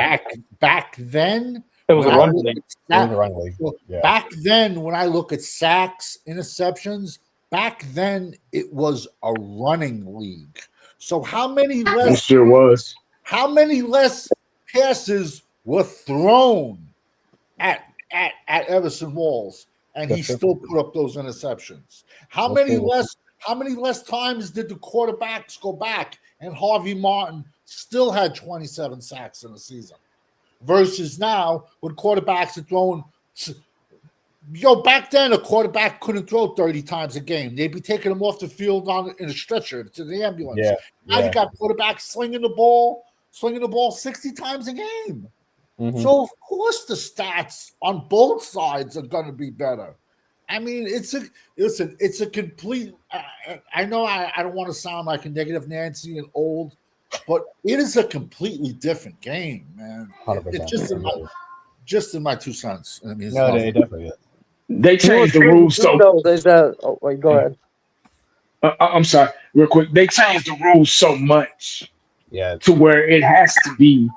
Back then, It was a run league. Yeah. Back then, when I look at sacks, interceptions, back then it was a running league. So how many It sure was. How many less passes were thrown at Everson Walls, and he still put up those interceptions? How many less times did the quarterbacks go back, and Harvey Martin still had 27 sacks in a season? Versus now, when quarterbacks are throwing, back then a quarterback couldn't throw 30 times a game. They'd be taking him off the field in a stretcher to the ambulance. Now you got quarterbacks slinging the ball 60 times a game. Mm-hmm. So of course the stats on both sides are going to be better. I mean, it's a complete. I know I don't want to sound like a negative Nancy and old, but it is a completely different game, man. It's 100%. just in my 2 cents. I mean, it's No, not, it definitely is. They You know changed what's the crazy rules too, so. though, is that oh wait, go ahead. I'm sorry, real quick. They changed the rules so much Yeah. to where it has to be.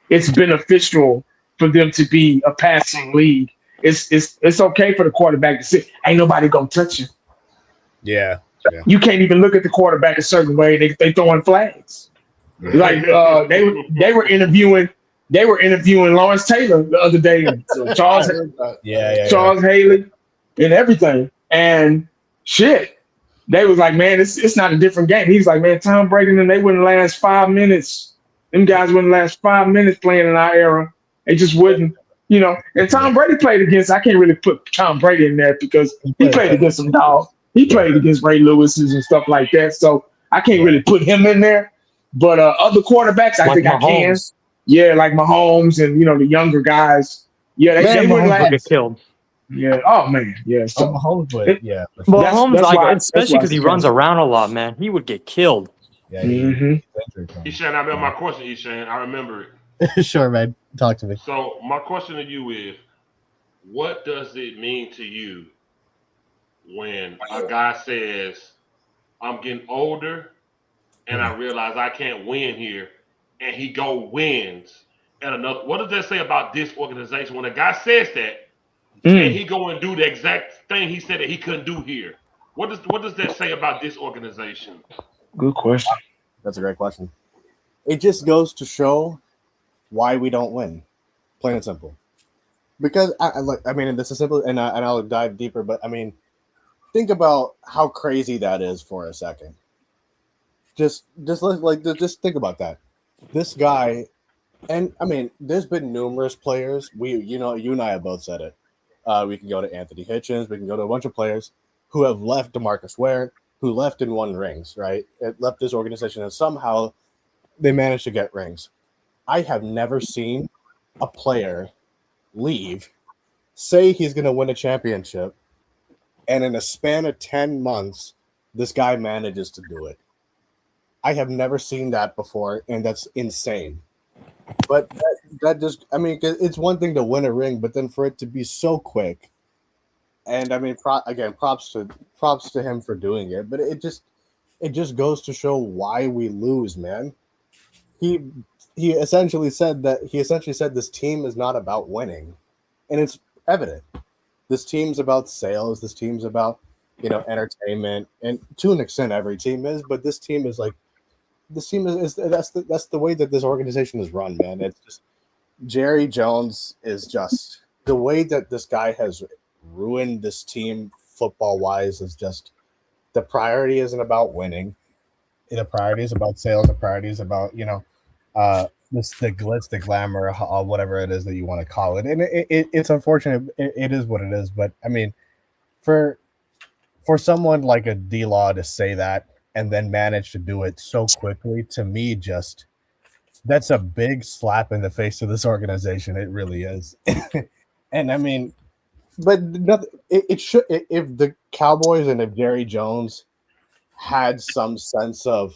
It's beneficial for them to be a passing league. It's okay for the quarterback to say, "Ain't nobody gonna touch you." Yeah. You can't even look at the quarterback a certain way. They throwing flags. Like they were interviewing Lawrence Taylor the other day, and I heard that. Charles Haley and everything. And shit, they was like, man, it's not a different game. He's like, man, Tom Brady and they wouldn't last 5 minutes. Them guys wouldn't last 5 minutes playing in our era. They just wouldn't, you know. And Tom Brady played against. I can't really put Tom Brady in there because he played against some dogs. He played against Ray Lewis's and stuff like that. So I can't really put him in there. But other quarterbacks, I think I can. Yeah, like Mahomes and the younger guys. Yeah, they wouldn't Mahomes would get last. killed. Yeah. Oh man. Yeah. So Mahomes would. Yeah. Well, That's- Mahomes, that's like, why- especially because he runs around a lot, man, he would get killed. Yeah. Eshan, I remember my question, Eshan. I remember it. Sure, man. Talk to me. So my question to you is, what does it mean to you when a guy says, I'm getting older and I realize I can't win here, and he wins at another? What does that say about this organization when a guy says that and he go and do the exact thing he said that he couldn't do here? What does that say about this organization? Good question. That's a great question. It just goes to show why we don't win, plain and simple. Because I mean, this is simple, and I'll dive deeper. But I mean, think about how crazy that is for a second. Just think about that. This guy, and I mean, there's been numerous players. You and I have both said it. We can go to Anthony Hitchens. We can go to a bunch of players who have left DeMarcus Ware, who left and won rings. Right, it left this organization, and somehow they managed to get rings. I have never seen a player leave, say he's going to win a championship, and in a span of 10 months, this guy manages to do it. I have never seen that before, and that's insane. But that just, I mean, it's one thing to win a ring, but then for it to be so quick, and I mean, props to him for doing it, but it just goes to show why we lose, man. He essentially said this team is not about winning, and it's evident. This team's about sales. This team's about entertainment, and to an extent, every team is. But this team is that's the way that this organization is run, man. It's just Jerry Jones is just the way that this guy has ruined this team football wise. Is just the priority isn't about winning. The priority is about sales. The priority is about the glitz, the glamour, whatever it is that you want to call it. And it's unfortunate. It is what it is. But I mean, for someone like a D-Law to say that and then manage to do it so quickly, to me, that's a big slap in the face to this organization. It really is. And I mean, but it should, if the Cowboys and if Jerry Jones had some sense of,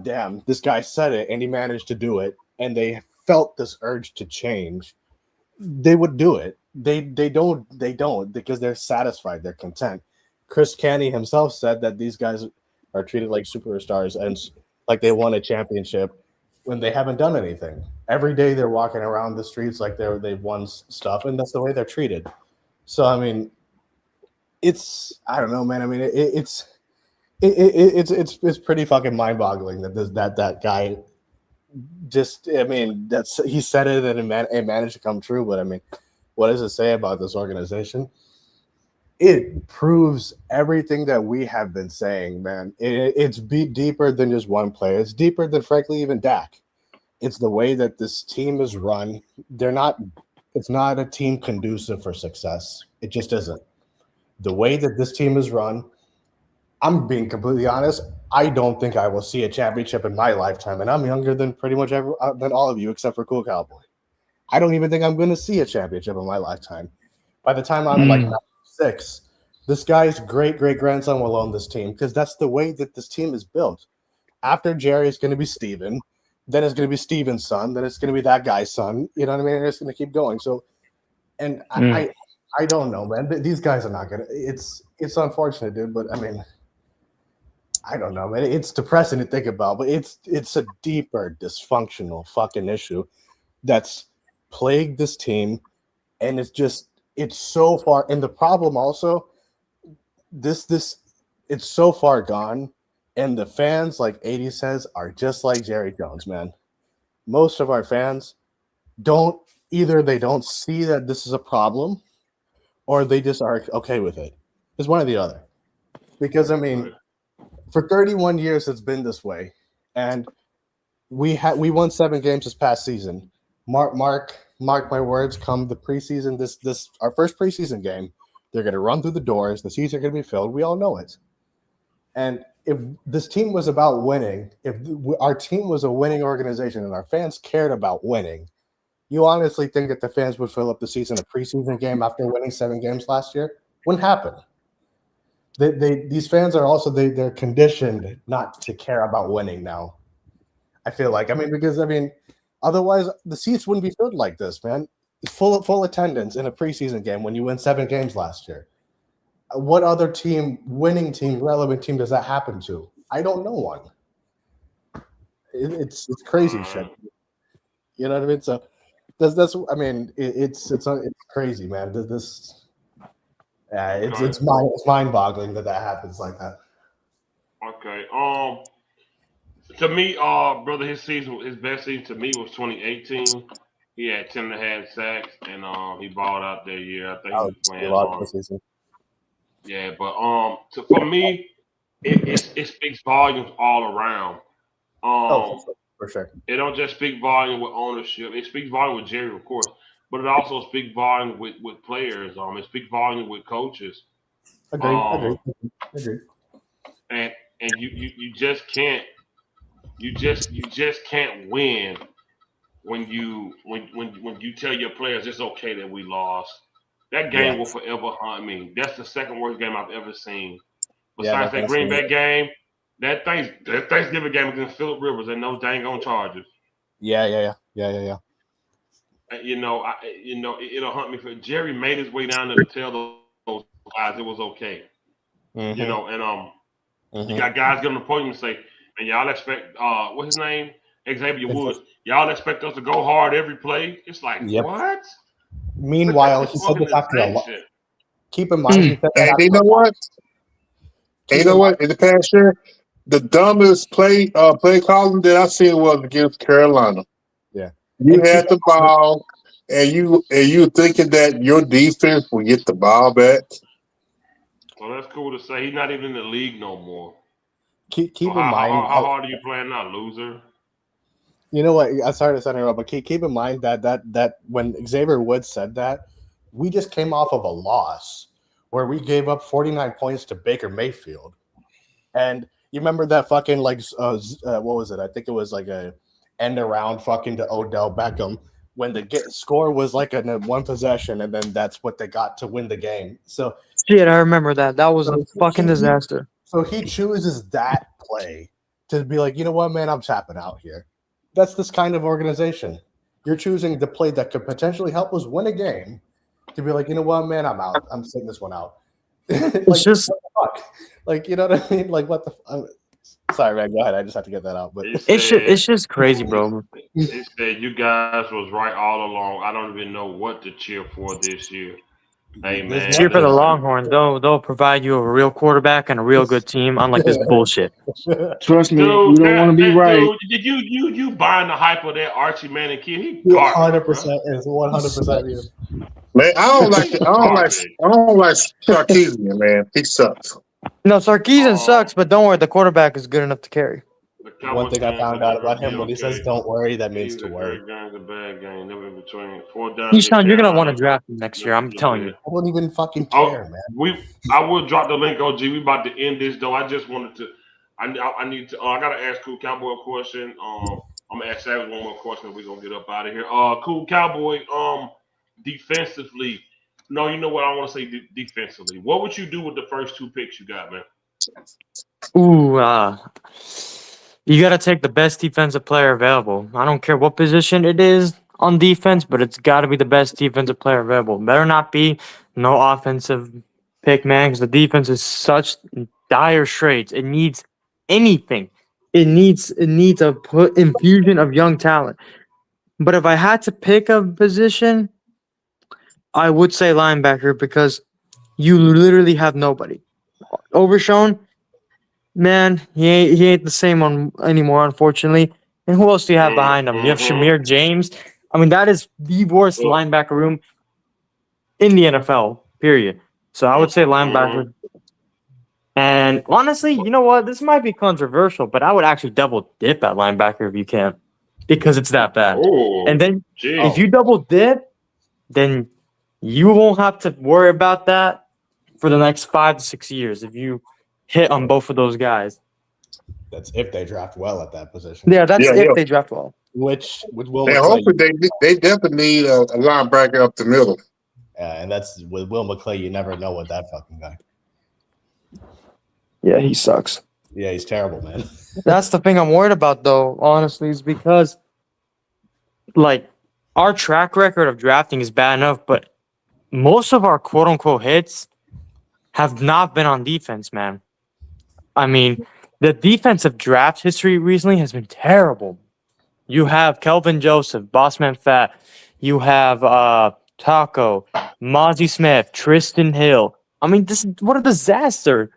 damn, this guy said it and he managed to do it, and they felt this urge to change, they would do it. They don't because they're satisfied, they're content. Chris Canny himself said that these guys are treated like superstars and like they won a championship when they haven't done anything. Every day they're walking around the streets like they've won stuff, and that's the way they're treated. So I mean, I don't know, man. I mean, it's pretty fucking mind-boggling that that guy just, I mean, he said it and it managed to come true. But I mean, what does it say about this organization? It proves everything that we have been saying, man. It's deeper than just one player. It's deeper than, frankly, even Dak. It's the way that this team is run. It's not a team conducive for success. It just isn't. The way that this team is run, I'm being completely honest, I don't think I will see a championship in my lifetime, and I'm younger than pretty much than all of you except for Cool Cowboy. I don't even think I'm going to see a championship in my lifetime. By the time I'm like 26. This guy's great-great-grandson will own this team because that's the way that this team is built. After Jerry, it's going to be Steven. Then it's going to be Steven's son. Then it's going to be that guy's son. You know what I mean? And it's going to keep going. So, and I don't know, man. These guys are not going to. It's unfortunate, dude. But I mean, I don't know, man. It's depressing to think about, but it's a deeper dysfunctional fucking issue that's plagued this team, and it's so far. And the problem also, it's so far gone, and the fans, like 80 says, are just like Jerry Jones, man. Most of our fans don't see that this is a problem, or they just are okay with it. It's one or the other. Because I mean, for 31 years it's been this way, and we won 7 games this past season. Mark my words. Come the preseason, this our first preseason game, they're going to run through the doors. The seats are going to be filled. We all know it. And if this team was about winning, if our team was a winning organization and our fans cared about winning, you honestly think that the fans would fill up the seats in a preseason game after winning 7 games last year? Wouldn't happen. These fans are also they're conditioned not to care about winning now. I feel like because otherwise the seats wouldn't be filled like this, man. Full attendance in a preseason game when you win 7 games last year. What other winning team, relevant team does that happen to? I don't know one. It's crazy shit. You know what I mean? So that's it's crazy, man. It's mind-boggling that happens like that. Okay. To me, brother, his best season to me was 2018. He had 10.5 sacks, and he balled out that year. I think he was playing. Yeah, but for me, it speaks volumes all around. For sure. It don't just speak volume with ownership. It speaks volume with Jerry, of course, but it also speaks volume with players. It speaks volume with coaches. Agreed. And you just can't win when you tell your players it's okay that we lost. That game will forever haunt me. That's the second worst game I've ever seen. Besides that Green Bay game, that Thanksgiving game against Phillip Rivers and no dang on Chargers. Yeah. It'll hunt me for Jerry made his way down there to tell those guys it was okay. Mm-hmm. You got guys getting on the podium and say, and y'all expect what's his name? Xavier Woods. Y'all expect us to go hard every play? It's like what? Meanwhile, he said this after a lot. Keep in mind, he said that. And you know what? In the past year, the dumbest play calling that I seen was against Carolina. Yeah, you had the ball, and you thinking that your defense will get the ball back. Well, that's cool to say. He's not even in the league no more. Keep in mind. How hard are you playing now, loser? You know what? I'm sorry to set it up, but keep in mind that when Xavier Woods said that, we just came off of a loss where we gave up 49 points to Baker Mayfield. And you remember that fucking what was it? I think it was like a end around fucking to Odell Beckham when the score was like a 1 possession, and then that's what they got to win the game. So shit, I remember that. That was a fucking disaster. So he chooses that play to be like, you know what, man, I'm tapping out here. That's this kind of organization. You're choosing the play that could potentially help us win a game to be like, you know what, man, I'm out. I'm sitting this one out. It's just what the fuck? Like, you know what I mean? Like, what the sorry, man, go ahead. I just have to get that out. But it's just crazy, bro. He said you guys was right all along. I don't even know what to cheer for this year. Hey, man. Cheer for the Longhorns. They'll provide you a real quarterback and a real good team, unlike this bullshit. Trust me, you don't want to be right. Dude, you buying the hype of that Archie Manning kid? He 100% is 100% you. Man, I don't like Sarkisian, man. He sucks. No, Sarkisian sucks, but don't worry, the quarterback is good enough to carry. One thing I found out about him, when he says "don't worry," that means to worry. Game's a bad game. Never in between. 4 down. Keyshawn, you're gonna want to draft him next year. I'm telling you. I don't even fucking care, man. I will drop the link, OG. We about to end this though. I just wanted to. I need to. I gotta ask Cool Cowboy a question. I'm gonna ask Savage one more question. We're gonna get up out of here. Cool Cowboy. Defensively, No, you know what I want to say defensively. What would you do with the first 2 picks you got, man? Ooh, you got to take the best defensive player available. I don't care what position it is on defense, but it's got to be the best defensive player available. Better not be no offensive pick, man, because the defense is such dire straits. It needs anything. It needs a infusion of young talent. But if I had to pick a position, I would say linebacker because you literally have nobody. Overshown, man, he ain't the same on anymore, unfortunately. And who else do you have behind him? You have Mm-hmm. Shamir James. I mean, that is the worst linebacker room in the NFL, period. So I would say linebacker. And honestly, you know what? This might be controversial, but I would actually double dip at linebacker if you can, because it's that bad. Oh, And then geez. if you double dip, then you won't have to worry about that for the next 5 to 6 years if you hit on both of those guys. That's if they draft well at that position. Yeah, that's if they draft well. Which Will And McClay, hopefully they definitely need a linebacker up the middle. and that's with Will McClay. You never know with that fucking guy. Yeah, he sucks. Yeah, he's terrible, man. That's the thing I'm worried about, though, honestly, is because, like, our track record of drafting is bad enough, but most of our quote-unquote hits have not been on defense, man. I mean, the defensive draft history recently has been terrible. You have Kelvin Joseph, Bossman Fat. You have Taco, Mozzie Smith, Tristan Hill. I mean, what a disaster.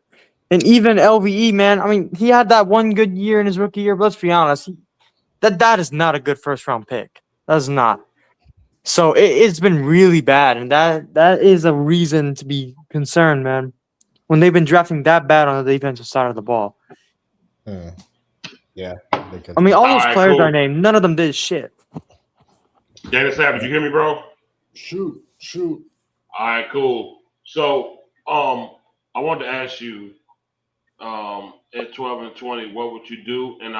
And even LVE, man, I mean, he had that one good year in his rookie year, but let's be honest, that is not a good first-round pick. That is not. So it's been really bad, and that is a reason to be concerned, man, when they've been drafting that bad on the defensive side of the ball. Yeah. I mean, all those players I named, none of them did shit. Dennis Savage, you hear me, bro? Shoot. All right, cool. So, I wanted to ask you, at 12 and 20, what would you do? And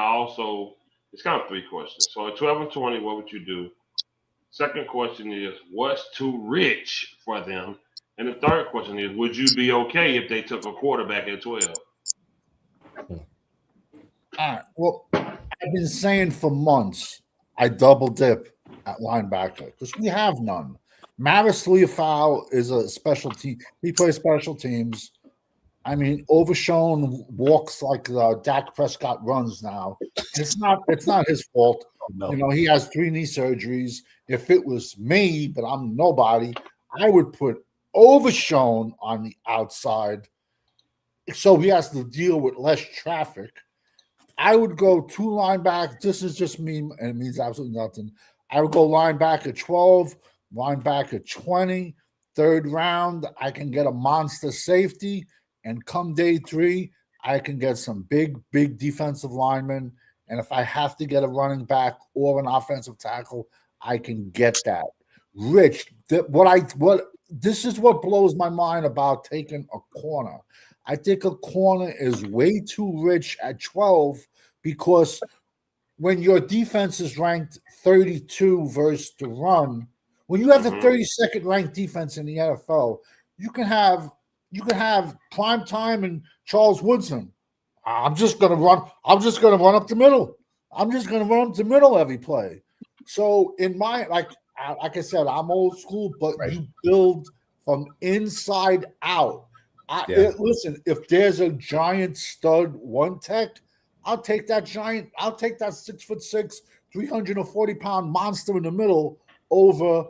it's kind of 3 questions. So at 12 and 20, what would you do? Second question is, what's too rich for them? And the third question is, would you be okay if they took a quarterback at 12? All right. Well, I've been saying for months, I double dip at linebacker because we have none. Maris Leofau is a special team. He plays special teams. I mean, Overshown walks like Dak Prescott runs now. It's not his fault. No. You know, he has 3 knee surgeries. If it was me, but I'm nobody, I would put Overshown on the outside so he has to deal with less traffic. I would go 2 linebackers. This is just me, and it means absolutely nothing. I would go linebacker 12, linebacker 20, 3rd round. I can get a monster safety, and come day 3, I can get some big defensive linemen. And if I have to get a running back or an offensive tackle, I can get that. Rich, this is what blows my mind about taking a corner. I think a corner is way too rich at 12 because when your defense is ranked 32 versus the run, when you have the 32nd ranked defense in the NFL, you can have prime time and Charles Woodson. I'm just gonna run up the middle. I'm just gonna run up the middle every play. So in my like I said, I'm old school, but you build from inside out. Listen, if there's a giant stud one tech, I'll take that giant. I'll take that 6'6", 340-pound monster in the middle over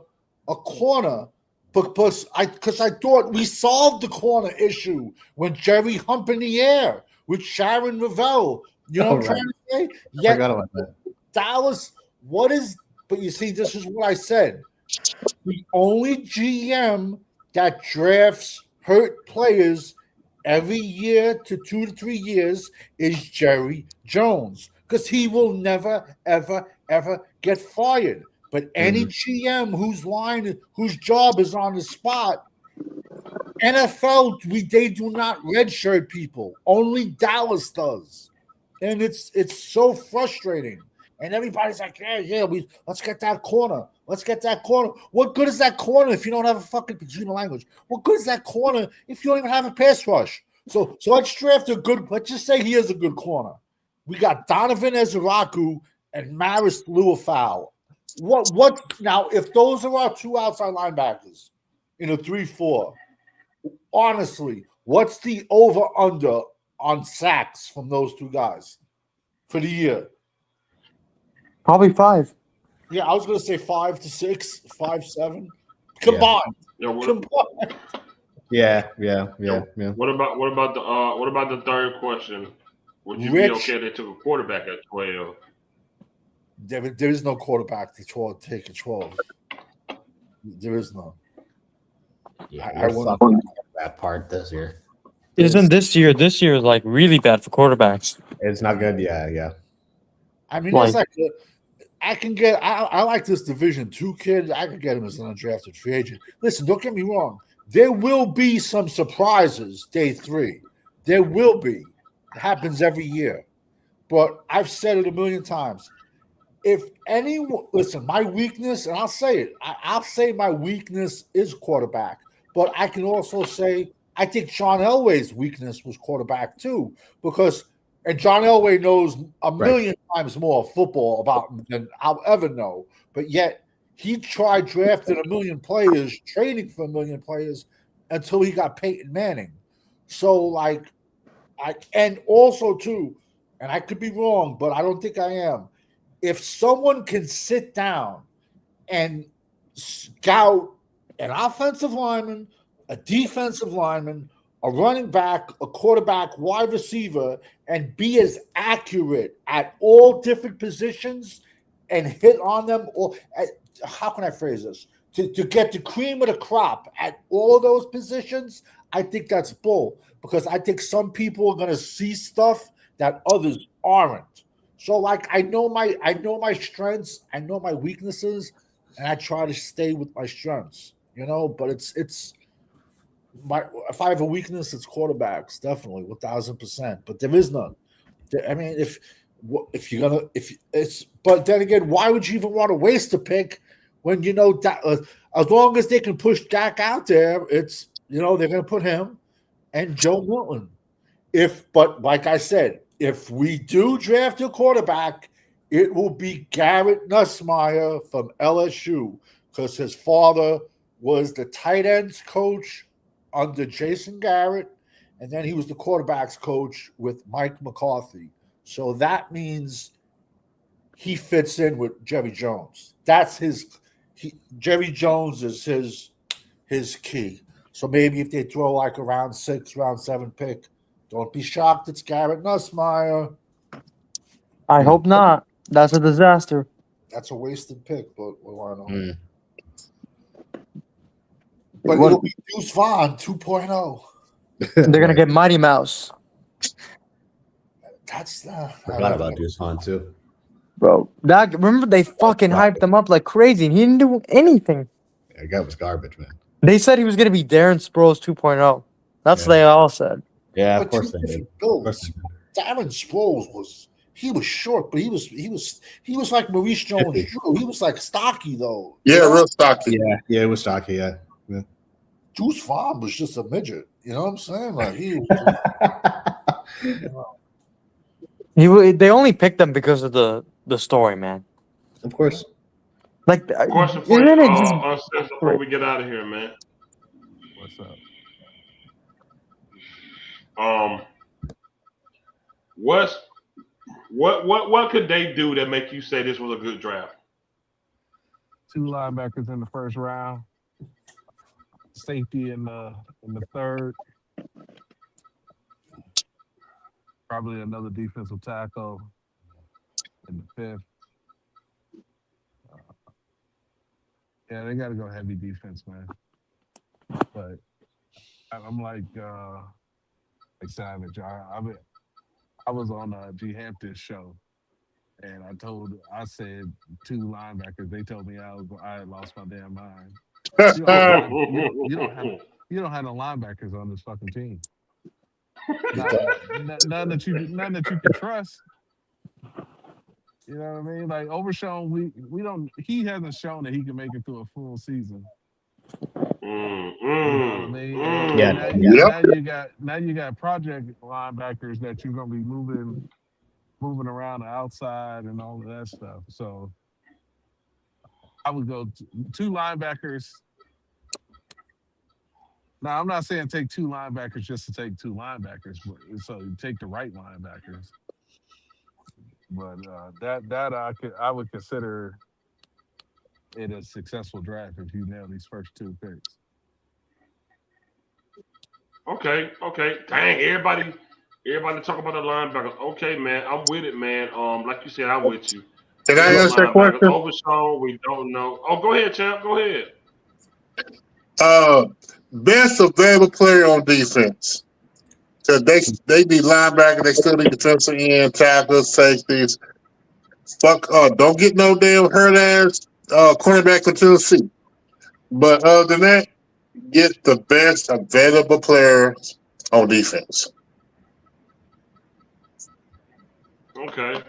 a corner. Because I thought we solved the corner issue when Jerry Hump in the air with Sharon Revelle. You know what I'm trying to say? I forgot about that. Dallas, but you see, this is what I said. The only GM that drafts hurt players every year to 2 to 3 years is Jerry Jones because he will never, ever, ever get fired. But any GM whose job is on the spot, NFL, they do not redshirt people. Only Dallas does. And it's so frustrating. And everybody's like, let's get that corner. Let's get that corner. What good is that corner if you don't have a fucking Pidgin language? What good is that corner if you don't even have a pass rush? So let's draft a good. Let's just say he is a good corner. We got Donovan Ezeraku and Maris Luafau. What now? If those are our two outside linebackers in a 3-4, honestly, what's the over under on sacks from those two guys for the year? Probably 5. Yeah, I was going to say 5 to 6, 5, 7 combined. Combined. Yeah. What about the third question? Would you be okay if they took a quarterback at 12? There is no quarterback to take a 12. There is none. Yeah, I wouldn't that part this year. Isn't this year like really bad for quarterbacks? It's not good. Yeah. I mean, it's like I can get. I like this Division 2 kid. I could get him as an undrafted free agent. Listen, don't get me wrong. There will be some surprises day 3. There will be. It happens every year. But I've said it a million times. If anyone, listen, my weakness, and I'll say it. I'll say my weakness is quarterback. But I can also say I think John Elway's weakness was quarterback too, and John Elway knows a million times more football about him than I'll ever know. But yet he tried drafting a million players, trading for a million players until he got Peyton Manning. So and also too, and I could be wrong, but I don't think I am. If someone can sit down and scout an offensive lineman, a defensive lineman, a running back, a quarterback, wide receiver, and be as accurate at all different positions and hit on them, or how can I phrase this? To get the cream of the crop at all of those positions, I think that's bull, because I think some people are going to see stuff that others aren't. So I know my strengths, I know my weaknesses, and I try to stay with my strengths, but it's if I have a weakness, it's quarterbacks, definitely 1,000%. But there is none. I mean, but then again, why would you even want to waste a pick when that as long as they can push Dak out there, it's they're going to put him and Joe Milton. But like I said, if we do draft a quarterback, it will be Garrett Nussmeier from LSU, because his father was the tight ends coach under Jason Garrett, and then he was the quarterback's coach with Mike McCarthy. So that means he fits in with Jerry Jones. That's Jerry Jones is his key. So maybe if they throw like a round 6, round 7 pick, don't be shocked it's Garrett Nussmeier. I hope not. That's a disaster. That's a wasted pick, but why not? But it'll be Deuce Vaughn 2.0. They're going to get Mighty Mouse. Forgot about Deuce Vaughn too. Bro, remember they fucking hyped him up like crazy, and he didn't do anything. That guy was garbage, man. They said he was going to be Darren Sproles 2.0. That's what they all said. Yeah, of course they did. Darren Sproles was short, but he was like Maurice Jones-Drew. He was like stocky though. Yeah, real stocky. Yeah, it was stocky. Yeah. Deuce Vaughn was just a midget. You know what I'm saying? Like he was. They only picked him because of the story, man. Of course. Question for you, before we get out of here, man. What's up? What could they do that make you say this was a good draft? 2 linebackers in the first round, safety in the third, probably another defensive tackle in the 5th. Yeah, they got to go heavy defense, man. But I'm like Savage. I was on G Hampton's show, and I said 2 linebackers. They told me I had lost my damn mind. You don't have no linebackers on this fucking team. None that you can trust. You know what I mean? Like Overshown, we don't. He hasn't shown that he can make it through a full season. Mm, You know what I mm, mean? Yeah, And mm. yeah. now you got project linebackers that you're gonna be moving around the outside and all of that stuff. So I would go two linebackers. Now I'm not saying take two linebackers just to take two linebackers, but so you take the right linebackers. But I would consider it a successful draft if you nail these first two picks. Okay. Dang, everybody talk about the linebackers. Okay, man, I'm with it, man. Like you said, I'm with you. Can Get I those answer that linebackers. question? Overshown, we don't know. Oh, go ahead, champ. Go ahead. Uh, Best available player on defense. So they be linebacker, they still need defensive end, tackles, safeties. Fuck, don't get no damn hurt ass cornerback for Tennessee. But other than that, get the best available players on defense. Okay.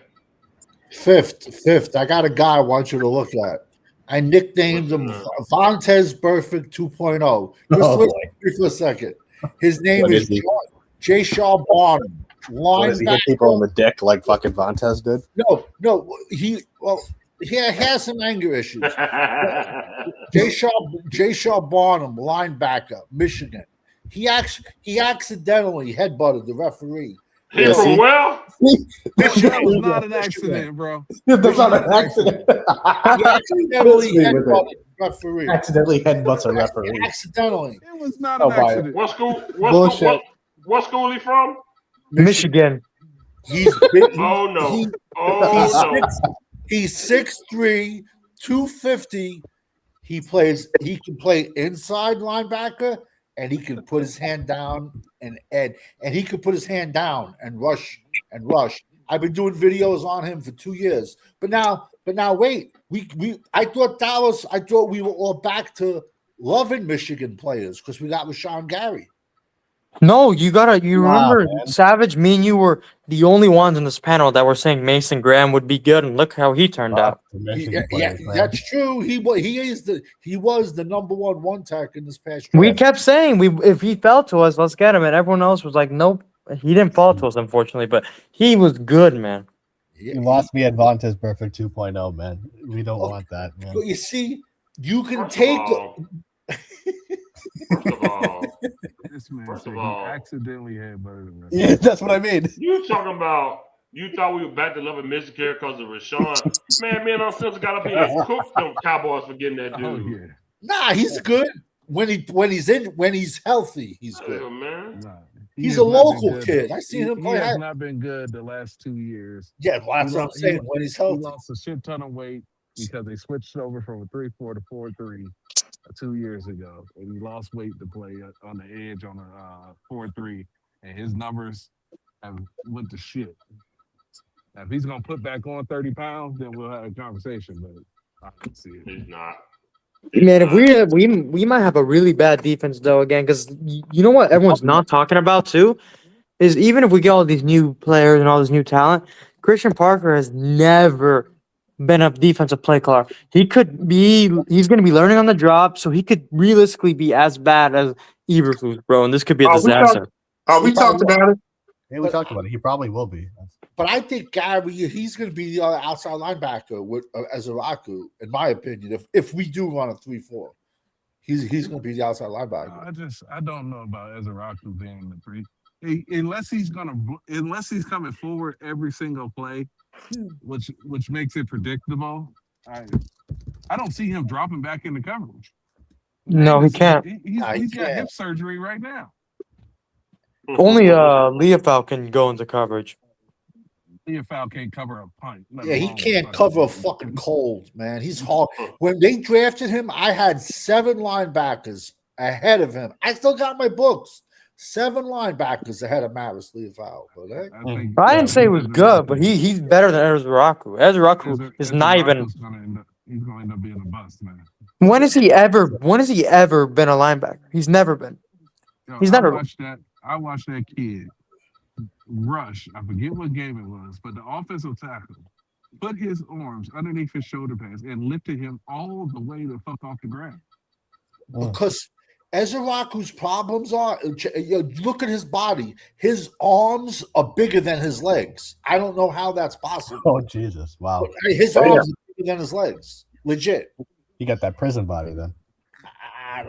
Fifth. I got a guy I want you to look at. I nicknamed What's him the Vontez Perfect 2.0. Just Oh listen boy. to me for a second. His name What is is he? Jay Shaw Barnum. What does he hit people in the dick like fucking Vontez did? No, he has some anger issues. Jay Shaw Barnum, linebacker, Michigan. He accidentally headbutted the referee. He Yes, from he- well? That was not an accident, bro. That's not an accident. He accidentally Hits me with headbutted it. the referee. Accidentally headbutts a referee. Accidentally. It was not Oh, an by it. accident. What school? Bullshit. What school he from? Michigan. He's big. Oh no! He, Oh no! he's 6'3", 250. He can play inside linebacker, and he can put his hand down and he can put his hand down and rush. I've been doing videos on him for 2 years. But now wait. I thought we were all back to loving Michigan players because we got Rashawn Gary. No, you remember man. Savage, me and you were the only ones in this panel that were saying Mason Graham would be good, and look how he turned out. The Michigan Yeah, players, man. that's true. He was the number one tech in this past We draft. kept saying if he fell to us, let's get him, and everyone else was like, nope, he didn't fall to us, unfortunately, but he was good, man. You lost me at Vontez Perfect 2.0, man. We don't want that, man. But you see, you can First take. of all, This man First said of he all- accidentally headbutted him. Yeah, that's what I mean. you talking about? You thought we were back to loving Michigan because of Rashawn? Man, me and our sister gotta be to cook them Cowboys for getting that dude. Oh yeah. Nah, he's good when he's healthy. He's Yeah, good. man. Nah, He's has a not been local good. kid. I seen him He play. has not been good the last 2 years. Yeah, well, that's He what I'm lo- saying. When he's He healthy, lost a shit ton of weight because they switched over from a 3-4 to 4-3 2 years ago, and he lost weight to play on the edge on a 4-3, and his numbers have went to shit. Now, if he's gonna put back on 30 pounds, then we'll have a conversation. But I don't see it. He's not. Man, if we might have a really bad defense though again, because you know what everyone's not talking about too is even if we get all these new players and all this new talent, Christian Parker has never been a defensive play caller. He's going to be learning on the job, so he could realistically be as bad as Eberflus, bro, and this could be a disaster. We talked about it. Yeah, we talked about it. He probably will be. but I think Gary, he's going to be the outside linebacker with as Araku, in my opinion. If we do run a 3-4, he's going to be the outside linebacker. I don't know about Ezraku being the three. Unless he's coming forward every single play, which makes it predictable. I don't see him dropping back into coverage. No, he can't. He's got hip surgery right now. Only Leofau can go into coverage. Leofau can't cover a punt. Yeah, he can't cover a fucking cold, man. He's hard. When they drafted him, I had 7 linebackers ahead of him. I still got my books. 7 linebackers ahead of Maris Leofau. I didn't say he was good, but he's better than Ezraku. Ezraku is not even. He's going to end up being a bust, man. When has he ever been a linebacker? He's never been. He's never. I watched that kid rush. I forget what game it was, but the offensive tackle put his arms underneath his shoulder pads and lifted him all the way the fuck off the ground. Because Ezraku's problems are, look at his body. His arms are bigger than his legs. I don't know how that's possible. Oh Jesus! Wow. But his arms are bigger than his legs. Legit. He got that prison body then. I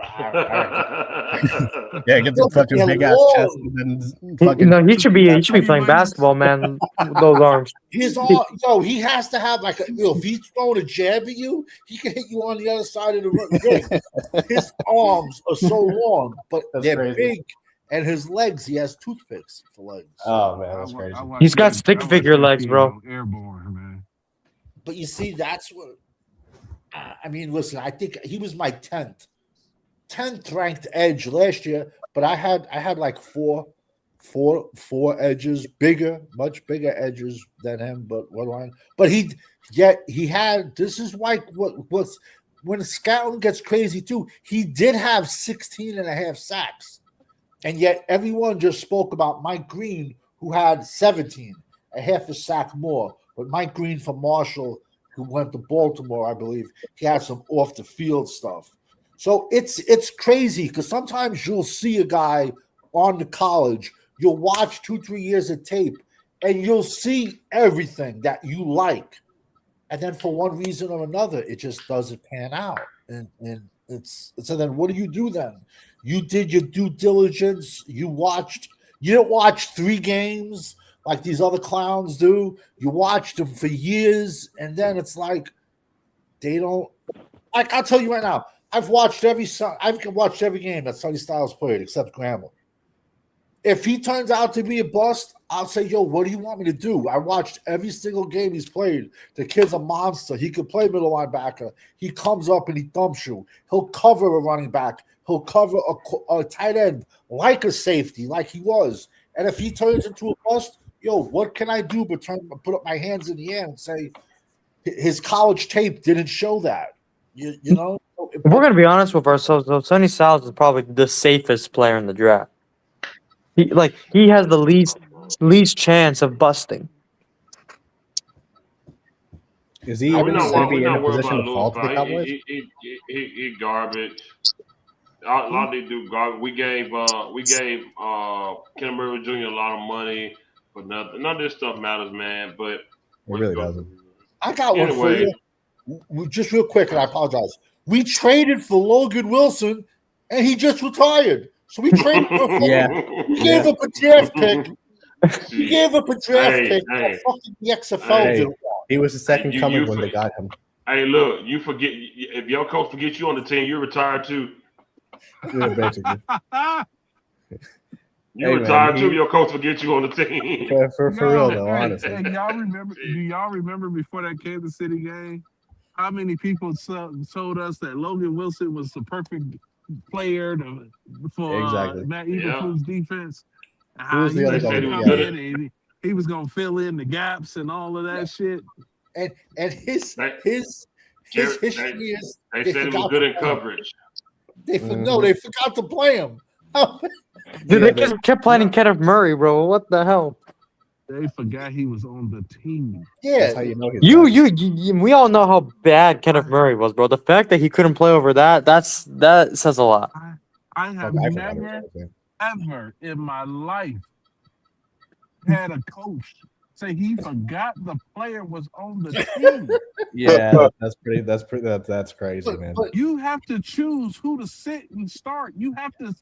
Yeah, get the fucking big ass chest and then fucking. No, he should be playing basketball, man. With those arms. His arm, he has to have like if he's throwing a jab at you, he can hit you on the other side of the ring. His arms are so long, but they're crazy. big, and his legs, he has toothpicks for legs. Oh man, that's crazy. He's got stick figure legs, bro. Airborne, man. But you see, that's what I mean. Listen, I think he was my 10th ranked edge last year, but I had like four edges, much bigger edges than him. But he had. This is like what's when scouting gets crazy too. He did have 16 and a half sacks, and yet everyone just spoke about Mike Green, who had 17, a half a sack more. But Mike Green from Marshall, who went to Baltimore, I believe, he had some off the field stuff. So it's crazy because sometimes you'll see a guy on the college, you'll watch 2-3 years of tape, and you'll see everything that you like, and then for one reason or another, it just doesn't pan out. And so then what do you do then? You did your due diligence. You didn't watch 3 games like these other clowns do. You watched them for years, and then it's like they don't. Like I'll tell you right now. I've watched every game that Sonny Styles played except Grambling. If he turns out to be a bust, I'll say, yo, what do you want me to do? I watched every single game he's played. The kid's a monster. He can play middle linebacker. He comes up and he thumps you. He'll cover a running back. He'll cover a tight end like a safety, like he was. And if he turns into a bust, yo, what can I do but put up my hands in the air and say his college tape didn't show that? You know? If we're gonna be honest with ourselves, though, Sonny Styles is probably the safest player in the draft. He has the least chance of busting. Is he even going to be in a position to fall to the Lewis. Cowboys? He garbage. A lot of they do garbage. We gave Ken Murray Jr. a lot of money, but none of this stuff matters, man. But It really doesn't. I got one for you. Just real quick, and I apologize. We traded for Logan Wilson, and he just retired. So we traded for We gave up a draft pick. We gave up a draft pick. Fucking the XFL did. He was the second coming when they got him. Hey, look, you forget if your coach forgets you on the team, you're retired too. Yeah, basically. You retired too. Your coach forgets you on the team. For real though, honestly. Hey, do y'all remember before that Kansas City game? How many people told us that Logan Wilson was the perfect player for Matt Eberflus' defense? How he was going to come in and he was going to fill in the gaps and all of that shit. And his history is they said he was good in coverage. They forgot to play him. Dude, they kept playing Kenneth Murray, bro. What the hell? They forgot he was on the team. Yeah, that's how you know. We all know how bad Kenneth Murray was, bro. The fact that he couldn't play over that says a lot. I have never, ever in my life had a coach say he forgot the player was on the team. Yeah, that's crazy, man. But you have to choose who to sit and start. You have to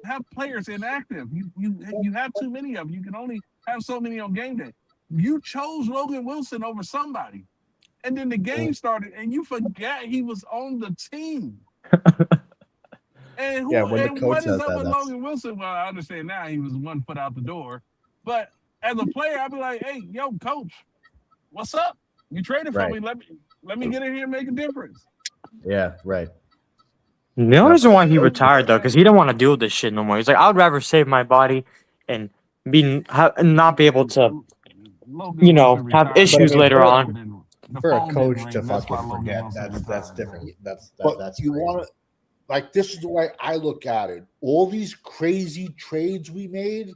have players inactive. You have too many of them. You can only have so many on game day. You chose Logan Wilson over somebody, and then the game started, and you forgot he was on the team. And what is up with Logan Wilson? Well, I understand now he was 1 foot out the door, but as a player, I'd be like, "Hey, yo, coach, what's up? You traded for me. Let me get in here and make a difference." Yeah, right. The only reason why he retired though, because he didn't want to deal with this shit no more. He's like, I'd rather save my body and not be able to, have issues later on. For a coach to fucking forget, that's different. That's you want to, like, this is the way I look at it. All these crazy trades we made,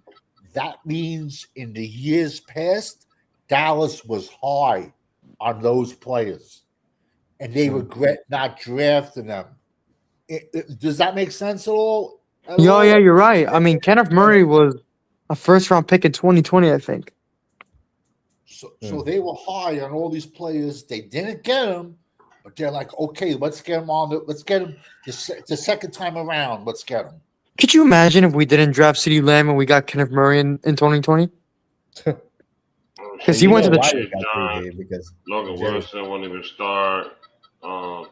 that means in the years past, Dallas was high on those players, and they regret not drafting them. Does that make sense at all? Yeah, you're right. I mean, Kenneth Murray was a first-round pick in 2020, I think. So they were high on all these players. They didn't get them, but they're like, okay, let's get them on. Let's get them the second time around. Let's get them. Could you imagine if we didn't draft CeeDee Lamb and we got Kenneth Murray in 2020? Because he went to the. Because Logan Wilson won't even start.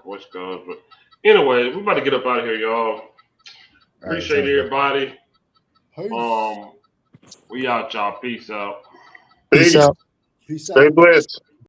What's good? But anyway, we're about to get up out of here, y'all. Appreciate everybody. We out, y'all. Peace out. Peace out. Peace out. Stay blessed.